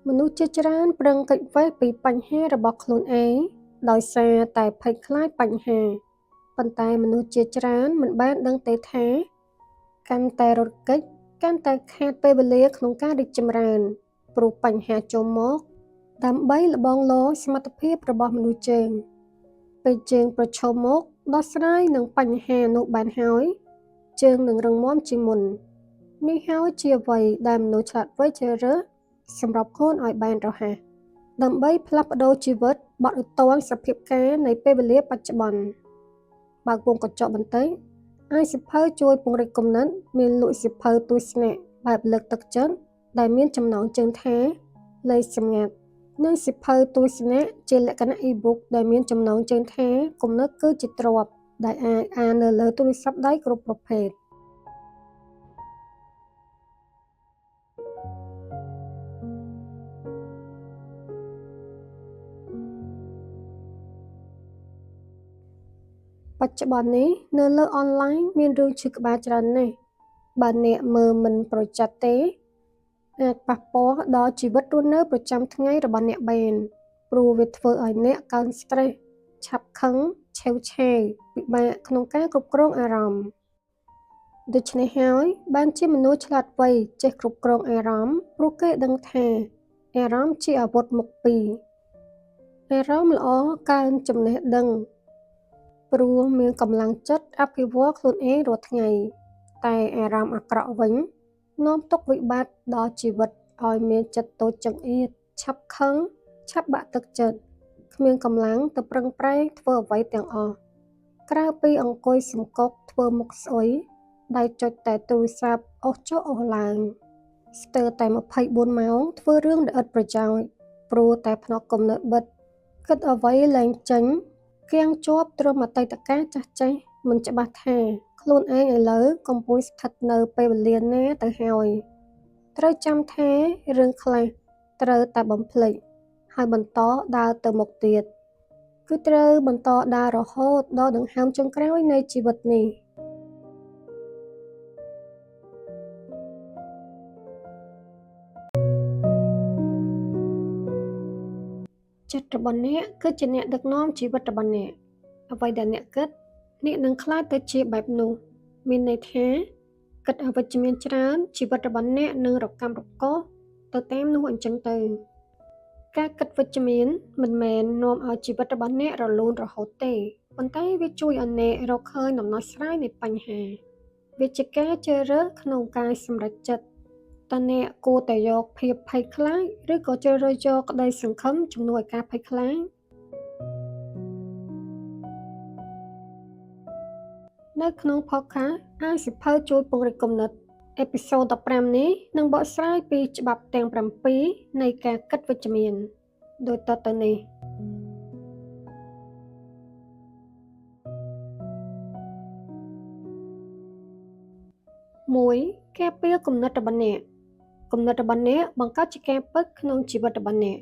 ម មនុស្សជាច្រើនប្រឹងគេចវេសពីបញ្ហារបស់ខ្លួនឯងដោយសារតែភ័យខ្លាចបញ្ហាប៉ុន្តែមនុស្សជាច្រើនមិនបានដឹងទេថាកាន់តែរត់គេចកាន់តែខាតពេលវេលាក្នុងការរីកចម្រើនព្រោះបញ្ហាចូលមកដើម្បីលបងលសមត្ថភាពរបស់មនុស្សយើងពេលយើងប្រឈមមុខដោះស្រាយនឹងបញ្ហានោះបានហើយយើងនឹងរឹងមាំជាងមុននេះហើយជាអ្វីដែលមនុស្សឆ្លាតវៃជ្រើសរើសសម្រាប់ខ្លួនឲ្យបានរហ័សដើម្បីផ្លាស់ប្ដូរជីវិតបត់ឲ្យទាន់សភាពការណ៍នៃពេលវេលាបច្ចុប្បន្នបើកវងកញ្ចក់បន្តិចអាយសិភៅជួយពង្រីកគំនិតមានលក់សិភៅទស្សនៈបែបលើកទឹកចិត្តដែលមានចំណងជើងថាលេខសម្ងាត់និងសិភៅទស្សនៈជាលក្ខណៈ e-book ដែលមានចំណងជើងថាគំនិតគឺជាទ្រព្យដែលអាចអាននៅលើទូរស័ព្ទដៃគ្រប់ប្រភេទបច្ចុប្បន្ននេះនៅលើអនឡាញមានរឿងឈឺក្បាលច្រើនណាស់បើអ្នកមើលមិនប្រយ័ត្នទេអាចប៉ះពាល់ដល់ជីវិតរស់នៅប្រចាំថ្ងៃរបស់អ្នកបានព្រោះវាធ្វើឲ្យអ្នកកើនស្ត្រេសឆាប់ខឹងឆេវឆាវពិបាកក្នុងការគ្រប់គ្រងអារម្មណ៍ដូច្នេះហើយបានជាមនុស្សឆ្លាតវៃចេះគ្រប់គ្រងអារម្មណ៍ព្រោះគេដឹងថាអារម្មណ៍ជាអាវុធមុខពីរអារម្មណ៍ល្អកើនចំណេះដឹងព្រោះមានកម្លាំងចិត្តអភិវឌ្ឍខ្លួនឯងរាល់ថ្ងៃតែអារម្មណ៍អាក្រក់វិញនាំទុក្ខវិបត្តិដល់ជីវិតឲ្យមានចិត្តតូចចង្អៀតឆាប់ខឹងឆាប់បាក់ទឹកចិត្តគ្មានកម្លាំងទៅប្រឹងប្រែងធ្វើអ្វីទាំងអស់ក្រៅពីអង្គុយសង្កត់ធ្វើមុខស្អុយដៃចុចតែទូរស័ព្ទអូសចុះអូសឡើងស្ទើរតែ24ម៉ោងធ្វើរឿងដែលឥតប្រយោជន៍ព្រោះតែភ្នក់គំនិតបិទគិតអ្វីលែងចេញគៀងជាប់ត្រឹមអតីតកាលចាស់ៗមិនច្បាស់ថាខ្លួនឯងឥឡូវកំពុងស្ថិតនៅពេលវេលាណាទៅហើយត្រូវចាំថារឿងខ្លះត្រូវតែបំភ្លេចហើយបន្តដើរទៅមុខទៀតគឺត្រូវបន្តដើររហូតដល់ដង្ហើមចុងក្រោយនៃជីវិតនេះចិត្តរបស់អ្នកគឺជាអ្នកដឹកនាំជីវិតរបស់អ្នកអ្វីដែលអ្នកគិតអ្នកនឹងក្លាយទៅជាបែបនោះមានន័យថាគិតអវិជ្ជមានច្រើនជីវិតរបស់អ្នកនឹងរកាំរកូសទៅតាមនោះអញ្ចឹងទៅការគិតវិជ្ជមានមិនមែននាំឲ្យជីវិតរបស់អ្នករលូនរហូតទេប៉ុន្តែវាជួយឲ្យអ្នករកឃើញដំណោះស្រាយនៃបញ្ហាវាជាការជ្រើសរើសក្នុងការសម្រេចចិត្តតើអ្នកគួរតែយកភាពភ័យខ្លាចឬក៏ជ្រើសរើសយកក្តីសង្ឃឹមជំនួសឲ្យការភ័យខ្លាចនៅក្នុង podcast អានសៀវភៅជួយពង្រីកគំនិតអេពីសូត15នេះនឹងបកស្រាយពីច្បាប់ទាំង7នៃការគិតវិជ្ជមានដូចតទៅនេះ1ការពារគំនិតរបស់អ្នកគំនិតរបស់អ្នកបង្កើតជាការពិតក្នុងជីវិតរបស់អ្នក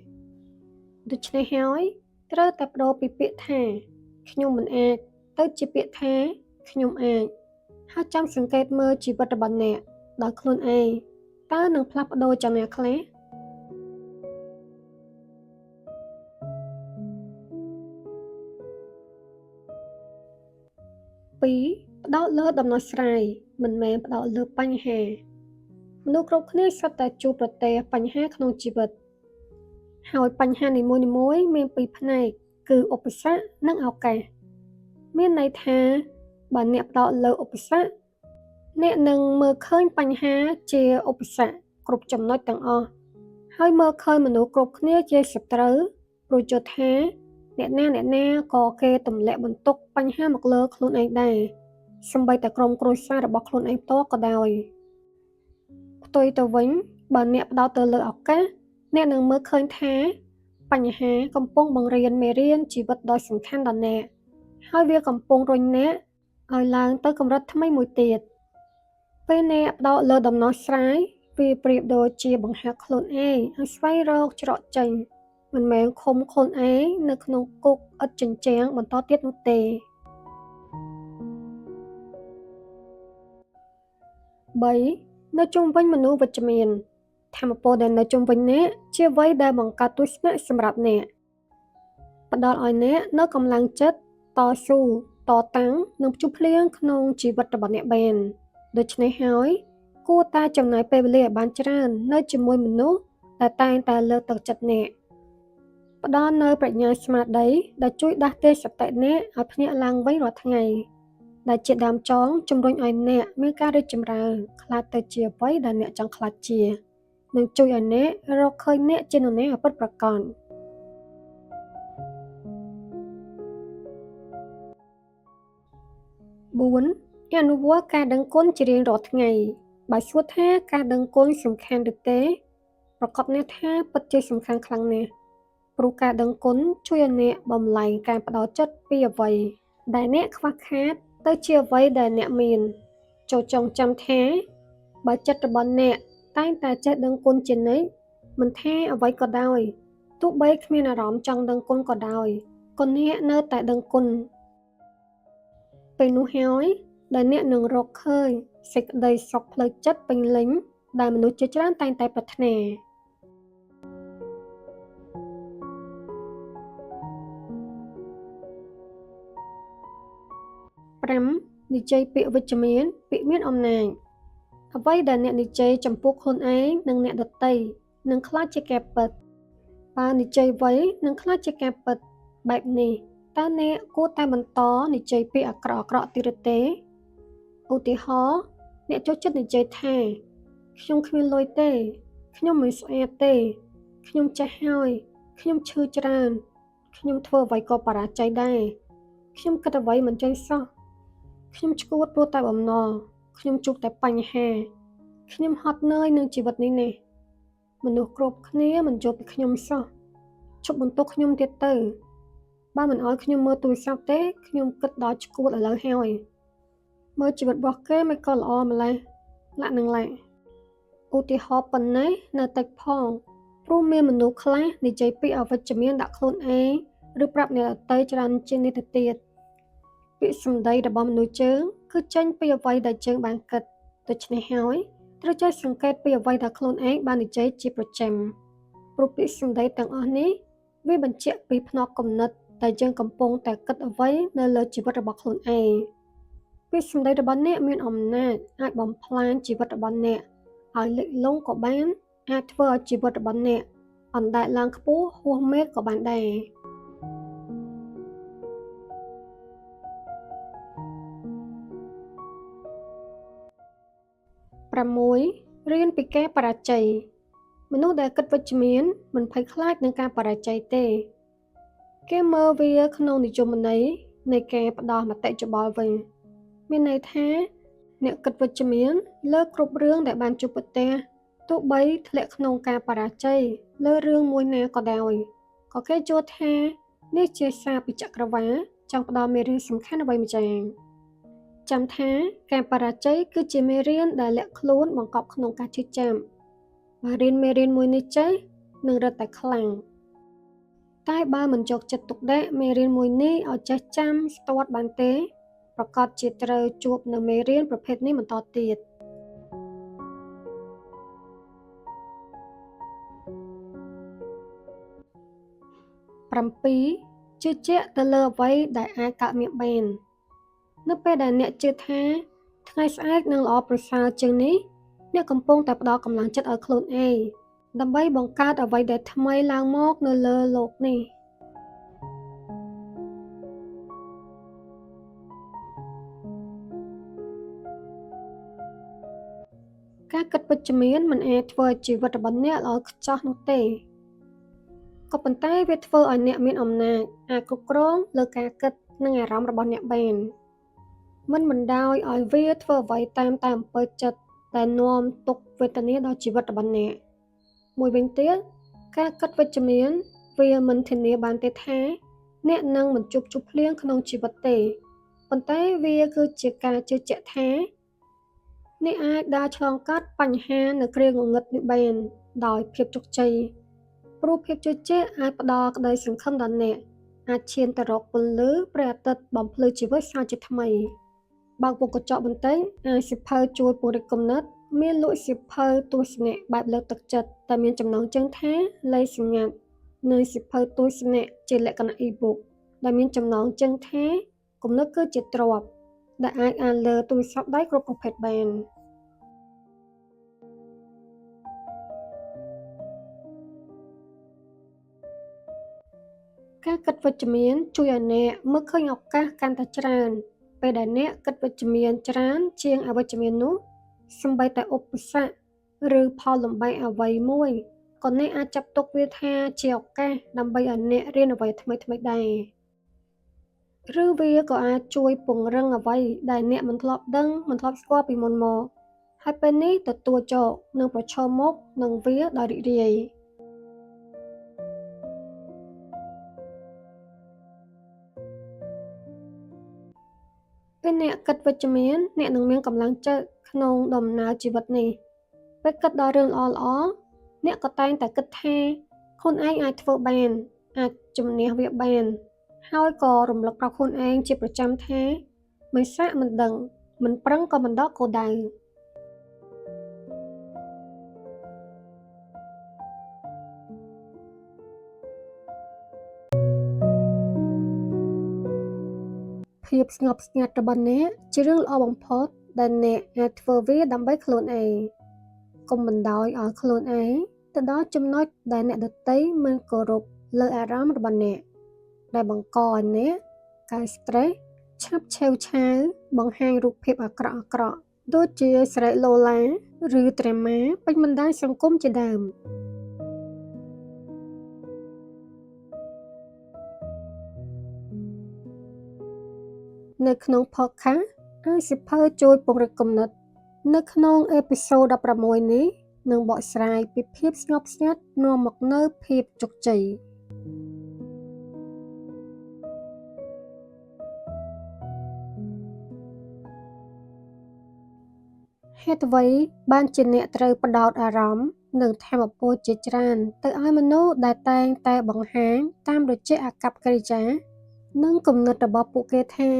ដូច្នេះហើយត្រូវតែបដូរពីពាក្យថាខ្ញុំមិនអាចទៅជាពាក្យថាខ្ញុំអាចហើយចាំសង្កេតមើលជីវិតរបស់អ្នកដោយខ្លួនឯងតើនឹងផ្លាស់ប្ដូរយ៉ាងណាខ្លះ2ផ្ដោតលើដំណោះស្រាយមិនមែនផ្ដោតលើបញ្ហាមនុស្សគ្រប់គ្នាសុទ្ធតែជួបប្រទះបញ្ហាក្នុងជីវិតហើយបញ្ហានីមួយៗមានពីរផ្នែកគឺឧបសគ្គនិងឱកាសមានន័យថាបើអ្នកផ្ដោតលើឧបសគ្គអ្នកនឹងមើលឃើញបញ្ហាជាឧបសគ្គគ្រប់ចំណុចទាំងអស់ហើយមើលឃើញមនុស្សគ្រប់គ្នាជាសត្រូវព្រោះយល់ថាអ្នកណាក៏គេទម្លាក់បន្ទុកបញ្ហាមកលើខ្លួនឯងដែរសូម្បីតែក្រុមគ្រួសាររបស់ខ្លួនឯងផ្ទាល់ក៏ដោយផ្ទុយទៅវិញបើអ្នកផ្ដោតទៅលើឱកាសអ្នកនឹងមើលឃើញថាបញ្ហាកំពុងបង្រៀនមេរៀនជីវិតដ៏សំខាន់ដល់អ្នកហើយវាកំពុងរុញអ្នកឲ្យឡើងទៅកម្រិតថ្មីមួយទៀតពេលអ្នកផ្ដោតលើដំណោះស្រាយវាប្រៀបដូចជាបង្ហាត់ខ្លួនឯងឲ្យស្វែងរកច្រកចេញមិនមែនឃុំខ្លួនឯងនៅក្នុងគុកឥតជញ្ជាំងបន្តទៀតនោះទេ3នៅជុំវិញមនុស្សវិជ្ជមាន ថាមពលដែលនៅជុំវិញអ្នកជាអ្វីដែលបង្កើតទស្សនៈសម្រាប់អ្នកផ្ដល់ឲ្យអ្នកនូវកម្លាំងចិត្តតស៊ូតតាំងនិងភ្ជុំភ្លៀងក្នុងជីវិតរបស់អ្នកបានដូច្នេះហើយគួរតែចំណាយពេលវេលាឲ្យបានច្រើននៅជាមួយមនុស្សដែលតែងតែលើកទឹកចិត្តអ្នកផ្ដល់នូវប្រាជ្ញាស្មារតីដែលជួយដាស់តឿនសតិអ្នកឲ្យភ្ញាក់ឡើងវិញរាល់ថ្ងៃដែលជាដើមចងជំរុញឲ្យអ្នកមានការរីកចម្រើនខ្លាចទៅជាអ្វីដែលអ្នកចង់ខ្លាចជានិងជួយឲ្យអ្នករកឃើញអ្នកជានរណាឲ្យពិតប្រាកដ4. អនុវត្តការដឹងគុណជារៀងរាល់ថ្ងៃបើសួរថាការដឹងគុណសំខាន់ឬទេប្រកបនេះថាពិតជាសំខាន់ខ្លាំងណាស់ព្រោះការដឹងគុណជួយឲ្យអ្នកបំលែងការផ្ដោតចិត្តពីអ្វីដែលអ្នកខ្វះខាតទៅជាអ្វីដែលអ្នកមានចូលចងចាំថាបើចិត្តរបស់អ្នកតែងតែចេះដឹងគុណជានិច្ចមិនថាអ្វីក៏ដោយទោះបីគ្មានអារម្មណ៍ចង់ដឹងគុណក៏ដោយក៏អ្នកនៅតែដឹងគុណពេលនោះហើយដែលអ្នកនឹងរកឃើញសេចក្តីសុខផ្លូវចិត្តពេញលេញដែលមនុស្សជាច្រើនតែងតែប្រាថ្នា 5. និយាយពាក្យវិជ្ជមានពាក្យមានអំណាចអ្វីដែលអ្នកនិយាយចំពោះខ្លួនឯងនិងអ្នកដទៃនឹងក្លាយជាការពិតបើនិយាយអ្វីនឹងក្លាយជាការពិតបែបនេះតើអ្នកគួរតែបន្តនិយាយពាក្យអាក្រក់ៗទៀតឬទេឧទាហរណ៍អ្នកចូលចិត្តនិយាយថាខ្ញុំគ្មានលុយទេខ្ញុំមិនស្អាតទេខ្ញុំចាស់ហើយខ្ញុំឈឺច្រើនខ្ញុំធ្វើអ្វីក៏បរាជ័យដែរខ្ញុំគិតអ្វីមិនចេញសោះខ្ញុំឈួតព្រោះតែបំណុលខ្ញុំជួបតែបញ្ហាខ្ញុំហត់នឿយនឹងជីវិតនេះណាស់មនុស្សគ្រប់គ្នាមិនយល់ពីខ្ញុំសោះឈប់បន្ទោសខ្ញុំទៀតទៅបើមិនអោយខ្ញុំមើលទូរស័ព្ទទេខ្ញុំគិតដល់ឈួតឥឡូវហើយមើលជីវិតរបស់គេមិនក៏ល្អម្ល៉េះលាក់នឹងលាក់ឧទាហរណ៍ប៉ុណ្ណេះនៅតិចផងព្រោះមានមនុស្សខ្លះនិយាយពាក្យអវិជ្ជមានដាក់ខ្លួនឯងឬប្រាប់អ្នកដទៃច្រើនជាងនេះទៅទៀតពាក្យសម្ដីរបស់មនុស្សជើងគឺចេញពីអ្វីដែលជើងបានគិតដូច្នេះហើយត្រូវចេះសង្កេតពីអ្វីដែលខ្លួនឯងបាននិយាយជាប្រចាំព្រោះពាក្យសម្ដីទាំងអស់នេះវាបញ្ជាក់ពីផ្នត់គំនិតដែលយើងកំពុងតែគិតអ្វីនៅលើជីវិតរបស់ខ្លួនឯងពាក្យសម្ដីរបស់អ្នកមានអំណាចអាចបំផ្លាញជីវិតរបស់អ្នកឲ្យលិចលង់ក៏បានអាចធ្វើឲ្យជីវិតរបស់អ្នកអណ្ដែតឡើងខ្ពស់ហួសមេឃក៏បានដែរ6. រៀនពីការបរាជ័យមនុស្សដែលគិតវិជ្ជមានមិនភ័យខ្លាចនឹងការបរាជ័យទេគេមើលវាក្នុងនិយមន័យនៃការផ្ដោតមតិយោបល់វិញមានន័យថាអ្នកគិតវិជ្ជមានលើគ្រប់រឿងដែលបានជួបប្រទះទោះបីធ្លាក់ក្នុងការបរាជ័យលើរឿងមួយណាក៏ដោយក៏គេជឿថានេះជាសារពីចក្រវាឡចង់ផ្ដល់មេរៀនសំខាន់អ្វីម្យ៉ាងចាំថាការបរាជ័យគឺជាមេរៀនដែលលាក់ខ្លួនបង្កប់ក្នុងការជឿចាំបើរៀនមេរៀនមួយនេះចេះនឹងរឹតតែខ្លាំងតែបើមិនយកចិត្តទុកដាក់មេរៀនមួយនេះឲ្យចេះចាំស្ទាត់បានទេប្រកាសជាត្រូវជួបនៅមេរៀនប្រភេទនេះបន្តទៀត7. ជឿជាក់ទៅលើអ្វីដែលអាចកើតមានបាននៅពេលដែលអ្នកជឿថាថ្ងៃស្អែកនឹងល្អប្រសើរជាងនេះអ្នកកំពុងតែផ្ដល់កម្លាំងចិត្តឲ្យខ្លួនឯងដើម្បីបង្កើតអ្វីដែលថ្មីឡើងមកនៅលើโลกនេះការគិតវិជ្ជមានមិនអាចធ្វើឲ្យជីវិតរបស់អ្នកល្អខ្ចោះនោះទេក៏ប៉ុន្តែវាធ្វើឲ្យអ្នកមានអំណាចអាចគ្រប់គ្រងលើការគិតនិងអារម្មណ៍របស់អ្នកបានមិនបណ្ដោយឲ្យវាធ្វើអ្វីតាមតែអំពើចិត្តដែលនាំទុក្ខវេទនាដល់ជីវិតរបស់អ្នកមួយវិញទៀតការគិតវិជ្ជមានវាមិនធានាបានទេថាអ្នកនឹងមិនជួបភ្លៀងក្នុងជីវិតទេប៉ុន្តែវាគឺជាការជឿជាក់ថាអ្នកអាចដើរឆ្លងកាត់បញ្ហានៅគ្រាងងឹតនេះបានដោយភាពជោគជ័យព្រោះភាពជឿជាក់អាចផ្ដល់ក្តីសង្ឃឹមដល់អ្នកអាចឈានទៅរកពន្លឺព្រះអាទិត្យបំភ្លឺជីវិតសាជាថ្មីបើកមុខកញ្ចក់បន្តិចអាចសិភៅជួយពង្រីកគំនិត មានលក់សៀវភៅទស្សនៈបែបលើកទឹកចិត្តតែមានចំណងជើងថាលេខសម្ងាត់និងសៀវភៅទស្សនៈជាលក្ខណៈ e-book ដែលមានចំណងជើងថាគំនិតគឺជាទ្រព្យដែលអាចអានលើទូរស័ព្ទដៃគ្រប់ប្រភេទបានការគិតវិជ្ជមានជួយឲ្យអ្នកមើលឃើញឱកាសកាន់តែច្រើនពេលដែលអ្នកគិតវិជ្ជមានច្រើនជាងអវិជ្ជមាននោះសូម្បីតែឧបសគ្គឬផលលំបាកអ្វីមួយក៏អ្នកអាចចាត់ទុកវាថាជាឱកាសដើម្បីឲ្យអ្នករៀនអ្វីថ្មីៗដែរឬវាក៏អាចជួយពង្រឹងអ្វីដែលអ្នកមិនធ្លាប់ដឹងមិនធ្លាប់ស្គាល់ពីមុនមកហើយពេលនេះទទួលយកនិងប្រឈមមុខនឹងវាដោយរីករាយពេលអ្នកគិតវិជ្ជមានអ្នកនឹងមានកម្លាំងចិត្តក្នុងដំណើរជីវិតនេះពេលគិតដល់រឿងល្អៗអ្នកក៏តែងតែគិតថាខ្លួនឯងអាចធ្វើបានអាចជំនះវាបានហើយក៏រំលឹកប្រាប់ខ្លួនឯងជាប្រចាំថាមិនសាកមិនដឹងមិនប្រឹងក៏មិនដកគោលដៅភាពស្ងប់ស្ងាត់របស់អ្នកជារឿងល្អបំផុតដែលអ្នកអាចធ្វើវាដើម្បីខ្លួនឯងកុំបណ្ដោយឲ្យខ្លួនឯងទៅដល់ចំណុចដែលអ្នកដទៃមិនគោរពលើអារម្មណ៍របស់អ្នកដែលបង្កឲ្យអ្នកកើត stress ឆាប់ឆេវឆាវបង្ហាញរូបភាពអាក្រក់ៗដូចជាស្រែកឡូឡាឬដ្រាម៉ាពេញបណ្ដាញសង្គមជាដើមនៅក្នុង podcast អានសៀវភៅជួយពង្រឹងគំនិតនៅក្នុងអេពីសូត16នេះនឹងបកស្រាយពីភាពស្ងប់ស្ងាត់នាំមកនូវភាពជោគជ័យហេតុអ្វីបានជាអ្នកត្រូវផ្ដោតអារម្មណ៍និងថាមពលជាច្រើនទៅឲ្យមនុស្សដែលតែងតែបង្ហាញតាមរយៈអាកប្បកិរិយានិងគំនិតរបស់ពួកគេថា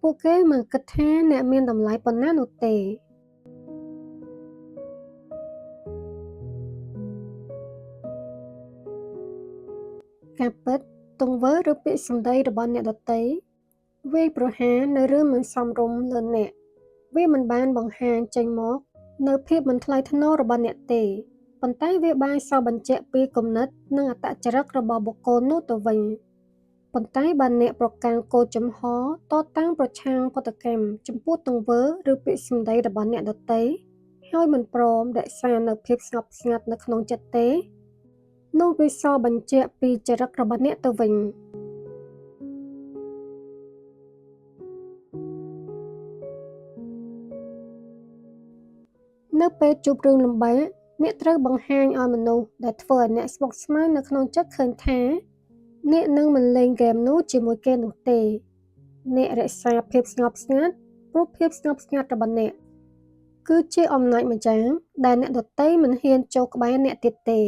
ពួកគេមិនគិតថាអ្នកមានតម្លៃប៉ុណ្ណានោះទេការពិតទង្វើឬពាក្យសម្ដីរបស់អ្នកដទៃវាយប្រហារនៅរឿងមិនសមរម្យលើអ្នកវាមិនបានបង្ហាញចេញមកនៅភាពមិនថ្លៃថ្នូររបស់អ្នកទេប៉ុន្តែវាបានសរបញ្ជាក់ពីគំនិតនិងអត្តចរិតរបស់បុគ្គលនោះទៅវិញប៉ុន្តែបើអ្នកប្រកាន់គោលចំហតតាំងប្រឆាំងប្រតិកម្មចំពោះទង្វើឬពាក្យសម្ដីរបស់អ្នកដទៃហើយមិនព្រមរក្សានូវភាពស្ងប់ស្ងាត់នៅក្នុងចិត្តទេនោះវាសរបញ្ជាក់ពីចរិតរបស់អ្នកទៅវិញនៅពេលជួបរឿងលំបាកអ្នកត្រូវបង្ហាញឲ្យមនុស្សដែលធ្វើឲ្យអ្នកស្មុគស្មាញនៅក្នុងចិត្តឃើញថាអ្នកនឹងមិនលេងហ្គេមនោះជាមួយគេនោះទេអ្នករក្សាភាពស្ងប់ស្ងាត់ព្រោះភាពស្ងប់ស្ងាត់របស់អ្នកគឺជាអំណាចម្ចាស់ដែលអ្នកដទៃមិនហ៊ានចូលក្បែរអ្នកទៀតទេ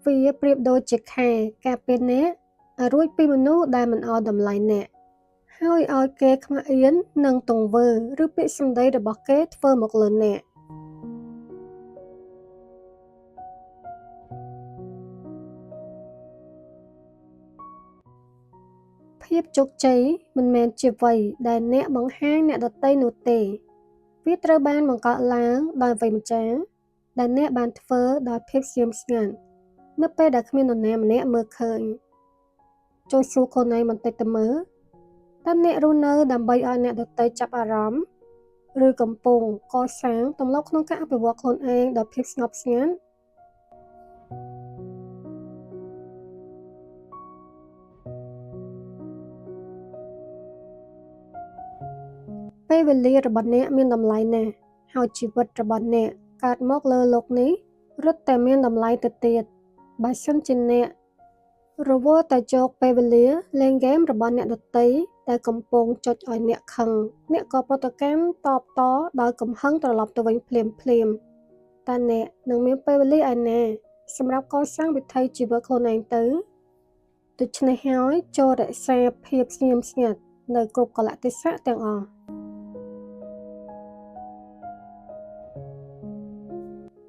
វាប្រៀបដូចជាខែការពារអ្នកឲ្យរួចពីមនុស្សដែលមិនឲ្យតម្លៃអ្នកហើយឲ្យគេខ្មាស់អៀននឹងទង្វើឬពាក្យសម្ដីរបស់គេធ្វើមកលើអ្នកភាពជោគជ័យមិនមែនជាអ្វីដែលអ្នកបង្ហាញអ្នកដទៃនោះទេវាត្រូវបានបង្កើតឡើងដោយអ្វីម្ចាស់ដែលអ្នកបានធ្វើដោយភាពស្ងៀមស្ងាត់នៅពេលដែលគ្មាននរណាម្នាក់មើលឃើញចូលសួរខ្លួនឯងបន្តិចទៅមើលតើអ្នករស់នៅដើម្បីឲ្យអ្នកដទៃចាប់អារម្មណ៍ឬកំពុងកសាងទម្លាប់ក្នុងការអភិវឌ្ឍខ្លួនឯងដោយភាពស្ងប់ស្ងាត់ពេលវេលារបស់អ្នកមានតម្លៃណាស់ហើយជីវិតរបស់អ្នកកើតមកលើโลกនេះរឹតតែមានតម្លៃទៅទៀតបើសិនជាអ្នករវល់តែយកពេលវេលាលេងហ្គេមរបស់អ្នកដទៃដែលកំពុងចុចឲ្យអ្នកខឹងអ្នកក៏ប្រតិកម្មតបតដោយកំហឹងត្រឡប់ទៅវិញភ្លាមតើអ្នកនឹងមានពេលវេលាឯណាសម្រាប់កសាងវិថីជីវិតខ្លួនឯងទៅដូច្នេះហើយចូលរក្សាភាពស្ងៀមស្ងាត់នៅគ្រប់កលៈទេសៈទាំងអស់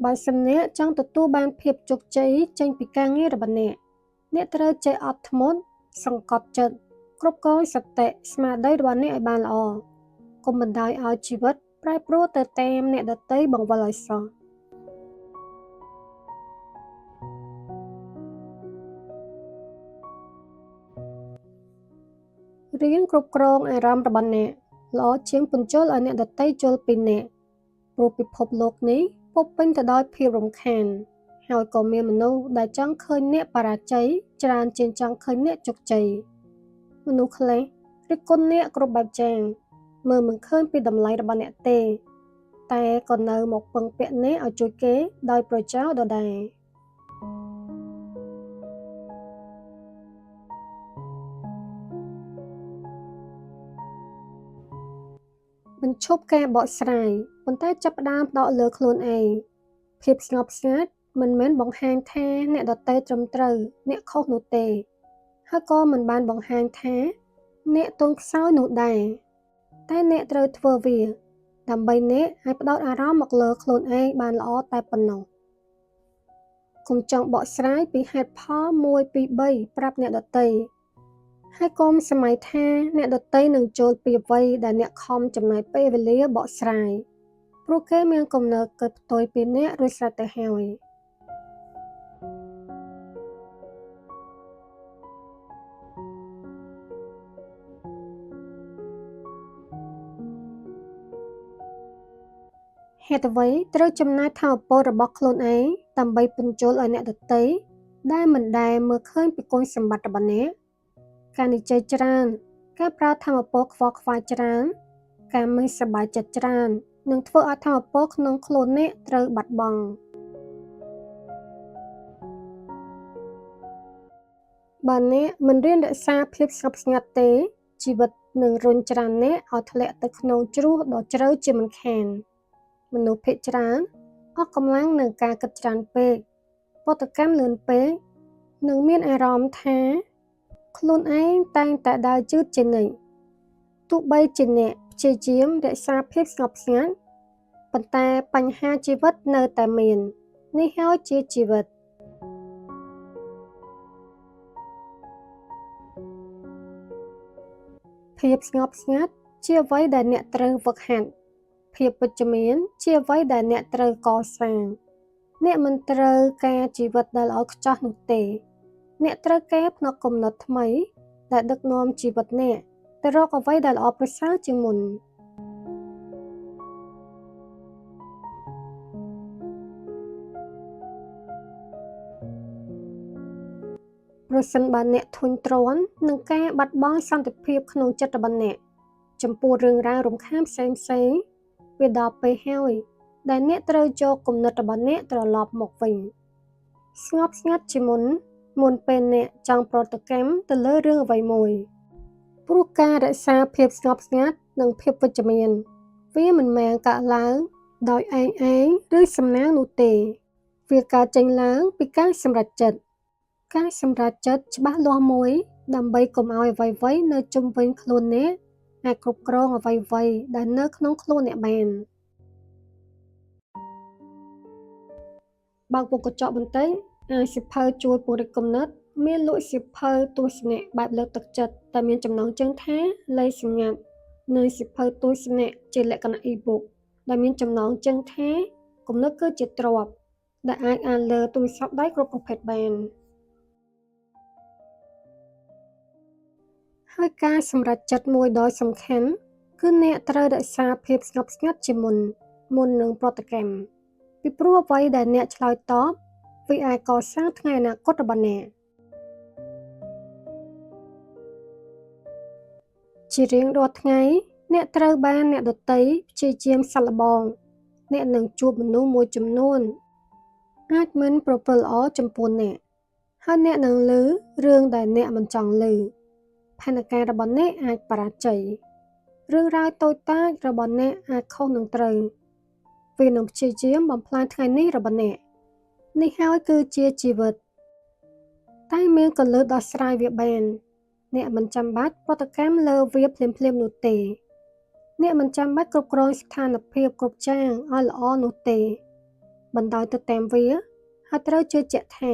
បើសិនអ្នកចង់ទទួលបានភាពជោគជ័យចេញពីការងាររបស់អ្នកត្រូវចេះអត់ធ្មត់សង្កត់ចិត្តគ្រប់គ្រងសតិស្មារតីរបស់អ្នកឲ្យបានល្អកុំបណ្តោយឲ្យជីវិតប្រែប្រួលទៅតាមអ្នកដទៃបង្វិលឲ្យសោះរៀនគ្រប់គ្រងអារម្មណ៍របស់អ្នកល្អជាងពន្យល់ឲ្យអ្នកដទៃយល់ពីអ្នកព្រោះពិភពលោកនេះពោរពេញទៅដោយភាពរំខានហើយក៏មានមនុស្សដែលចង់ឃើញអ្នកបរាជ័យច្រើនជាងចង់ឃើញអ្នកជោគជ័យមនុស្សខ្លះរិះគន់អ្នកគ្រប់បែបយ៉ាងមើលមិនឃើញពីតម្លៃរបស់អ្នកទេតែក៏នៅមកពឹងពាក់អ្នកឲ្យជួយគេដោយប្រយោជន៍ដដែលបញ្ឈប់ការបកស្រាយប៉ុន្តែចាប់ផ្ដើមផ្ដោតលើខ្លួនឯងភាពស្ងប់ស្ងាត់មិនមែនបង្ហាញថាអ្នកដទៃត្រឹមត្រូវអ្នកខុសនោះទេហើយក៏មិនបានបង្ហាញថាអ្នកទន់ខ្សោយនោះដែរតែអ្នកត្រូវធ្វើវាដើម្បីអ្នកឲ្យផ្ដោតអារម្មណ៍មកលើខ្លួនឯងបានល្អតែប៉ុណ្ណោះកុំចង់បកស្រាយពីហេតុផល1 2 3ប្រាប់អ្នកដទៃហើយកុំសម័យថាអ្នកដទៃនឹងចូលពីអ្វីដែលអ្នកខំចំណាយពេលវេលាបកស្រាយព្រោះគេមានគំនិតគិតផ្ទុយពីអ្នករួចស្រេចទៅហើយហេតុអ្វីត្រូវចំណាយថាមពលរបស់ខ្លួនឯងដើម្បីពន្យល់ឲ្យអ្នកដទៃដែលមិនដែលមើលឃើញពីគុណសម្បត្តិរបស់អ្នកការនិយាយច្រើនការប្រើថាមពលខ្វល់ខ្វាយច្រើនការមិនសប្បាយចិត្តច្រើននឹងធ្វើឲ្យថាមពលក្នុងខ្លួនអ្នកត្រូវបាត់បង់បើអ្នកមិនរៀនរក្សាភាពស្ងប់ស្ងាត់ទេជីវិតនឹងរុញច្រានអ្នកឲ្យធ្លាក់ទៅក្នុងជ្រោះដ៏ជ្រៅជាមិនខានមនុស្សភាគច្រើនអស់កម្លាំងនឹងការគិតច្រើនពេកបទកម្មលឿនពេកនិងមានអារម្មណ៍ថាខ្លួនឯងតែងតែដើរយឺតជានិច្ចទោះបីជាអ្នកព្យាយាមរក្សាភាពស្ងប់ស្ងាត់ប៉ុន្តែបញ្ហាជីវិតនៅតែមាននេះហើយជាជីវិតភាពស្ងប់ស្ងាត់ជាអ្វីដែលអ្នកត្រូវហ្វឹកហាត់ភាពវិជ្ជមានជាអ្វីដែលអ្នកត្រូវកសាងអ្នកមិនត្រូវការជីវិតដែលល្អខ្ចោះនោះទេអ្នកត្រូវការផ្នត់គំនិតថ្មីដែលដឹកនាំជីវិតអ្នកទៅរកអ្វីដែលល្អប្រសើរជាងមុនប្រសិនបើអ្នកធុញទ្រាន់នឹងការបាត់បង់សន្តិភាពក្នុងចិត្តរបស់អ្នកចំពោះរឿងរ៉ាវរំខានផ្សេងវាដល់ពេលហើយដែលអ្នកត្រូវយកគំនិតរបស់អ្នកត្រឡប់មកវិញស្ងប់ស្ងាត់ជាមុនពេលអ្នកចង់ប្រតិកម្មទៅលើរឿងអ្វីមួយព្រោះការរក្សាភាពស្ងប់ស្ងាត់និងភាពវិជ្ជមានវាមិនមែនកើតឡើងដោយឯងឬសំណាងនោះទេវាកើតចេញឡើងពីការសម្រេចចិត្តច្បាស់លាស់មួយដើម្បីកុំឲ្យអ្វីៗនៅជុំវិញខ្លួនអ្នកអាចគ្រប់គ្រងអ្វីៗដែលនៅក្នុងខ្លួនអ្នកបានបើកមុខកញ្ចក់បន្តិចអាយសៀវភៅជួយពង្រីកគំនិតមានលក់សៀវភៅទស្សនៈបែបលើកទឹកចិត្តតែមានចំណងជើងថាលេខសម្ងាត់និងសៀវភៅទស្សនៈជាលក្ខណៈ e-book ដែលមានចំណងជើងថាគំនិតគឺជាទ្រព្យដែលអាចអានលើទូរស័ព្ទដៃគ្រប់ប្រភេទបានហើយការសម្រេចចិត្តមួយដ៏សំខាន់គឺអ្នកត្រូវរក្សាភាពស្ងប់ស្ងាត់ជាមុននឹងប្រតិកម្មពីព្រោះអ្វីដែលអ្នកឆ្លើយតបវាអាចកសាងថ្ងៃអនាគតរបស់អ្នកជារៀងរាល់ថ្ងៃអ្នកត្រូវបានអ្នកដទៃព្យាយាមសាកល្បងអ្នកនឹងជួបមនុស្សមួយចំនួនអាចមិនប្រព្រឹត្តល្អចំពោះអ្នកហើយអ្នកនឹងឮរឿងដែលអ្នកមិនចង់ឮផែនការរបស់អ្នកអាចបរាជ័យរឿងរ៉ាវតូចតាចរបស់អ្នកអាចខុសនឹងត្រូវវានឹងព្យាយាមបំផ្លាញថ្ងៃនេះរបស់អ្នកនេះហើយគឺជាជីវិតតែមានគន្លឹះដោះស្រាយវាបានអ្នកមិនចាំបាច់ប្រតិកម្មលើវាភ្លាមៗនោះទេអ្នកមិនចាំបាច់គ្រប់គ្រងស្ថានភាពគ្រប់យ៉ាងឲ្យល្អនោះទេ បណ្ដោយទៅតាមវាហើយត្រូវជឿជាក់ថា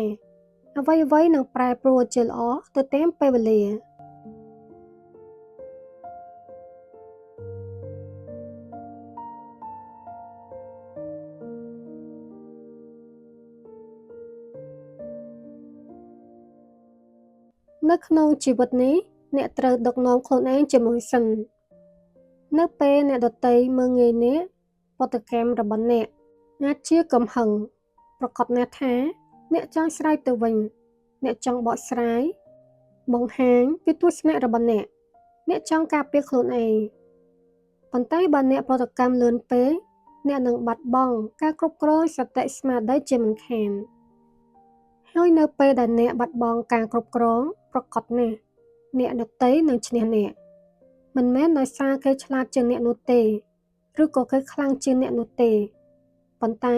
អ្វីៗនឹងប្រែប្រួលជាល្អទៅតាមពេលវេលានៅក្នុងជីវិតនេះអ្នកត្រូវដឹកនាំខ្លួនឯងជាមុនសិននៅពេលអ្នកដទៃមើលងាយអ្នកប្រតិកម្មរបស់អ្នកអាចជាកំហឹងប្រកបណាស់ថាអ្នកចង់ស្រែកទៅវិញអ្នកចង់បកស្រាយបង្ហាញពីទស្សនៈរបស់អ្នកចង់ការពារខ្លួនឯងប៉ុន្តែបើអ្នកប្រតិកម្មលឿនពេកអ្នកនឹងបាត់បង់ការគ្រប់គ្រងសតិស្មារតីជាមិនខានហើយនៅពេលដែលអ្នកបាត់បង់ការគ្រប់គ្រងប្រកបណាស់អ្នកដទៃនឹងឈ្នះអ្នកមិនមែនដោយសារគេឆ្លាតជាងអ្នកនោះទេឬក៏គេខ្លាំងជាងអ្នកនោះទេប៉ុន្តែ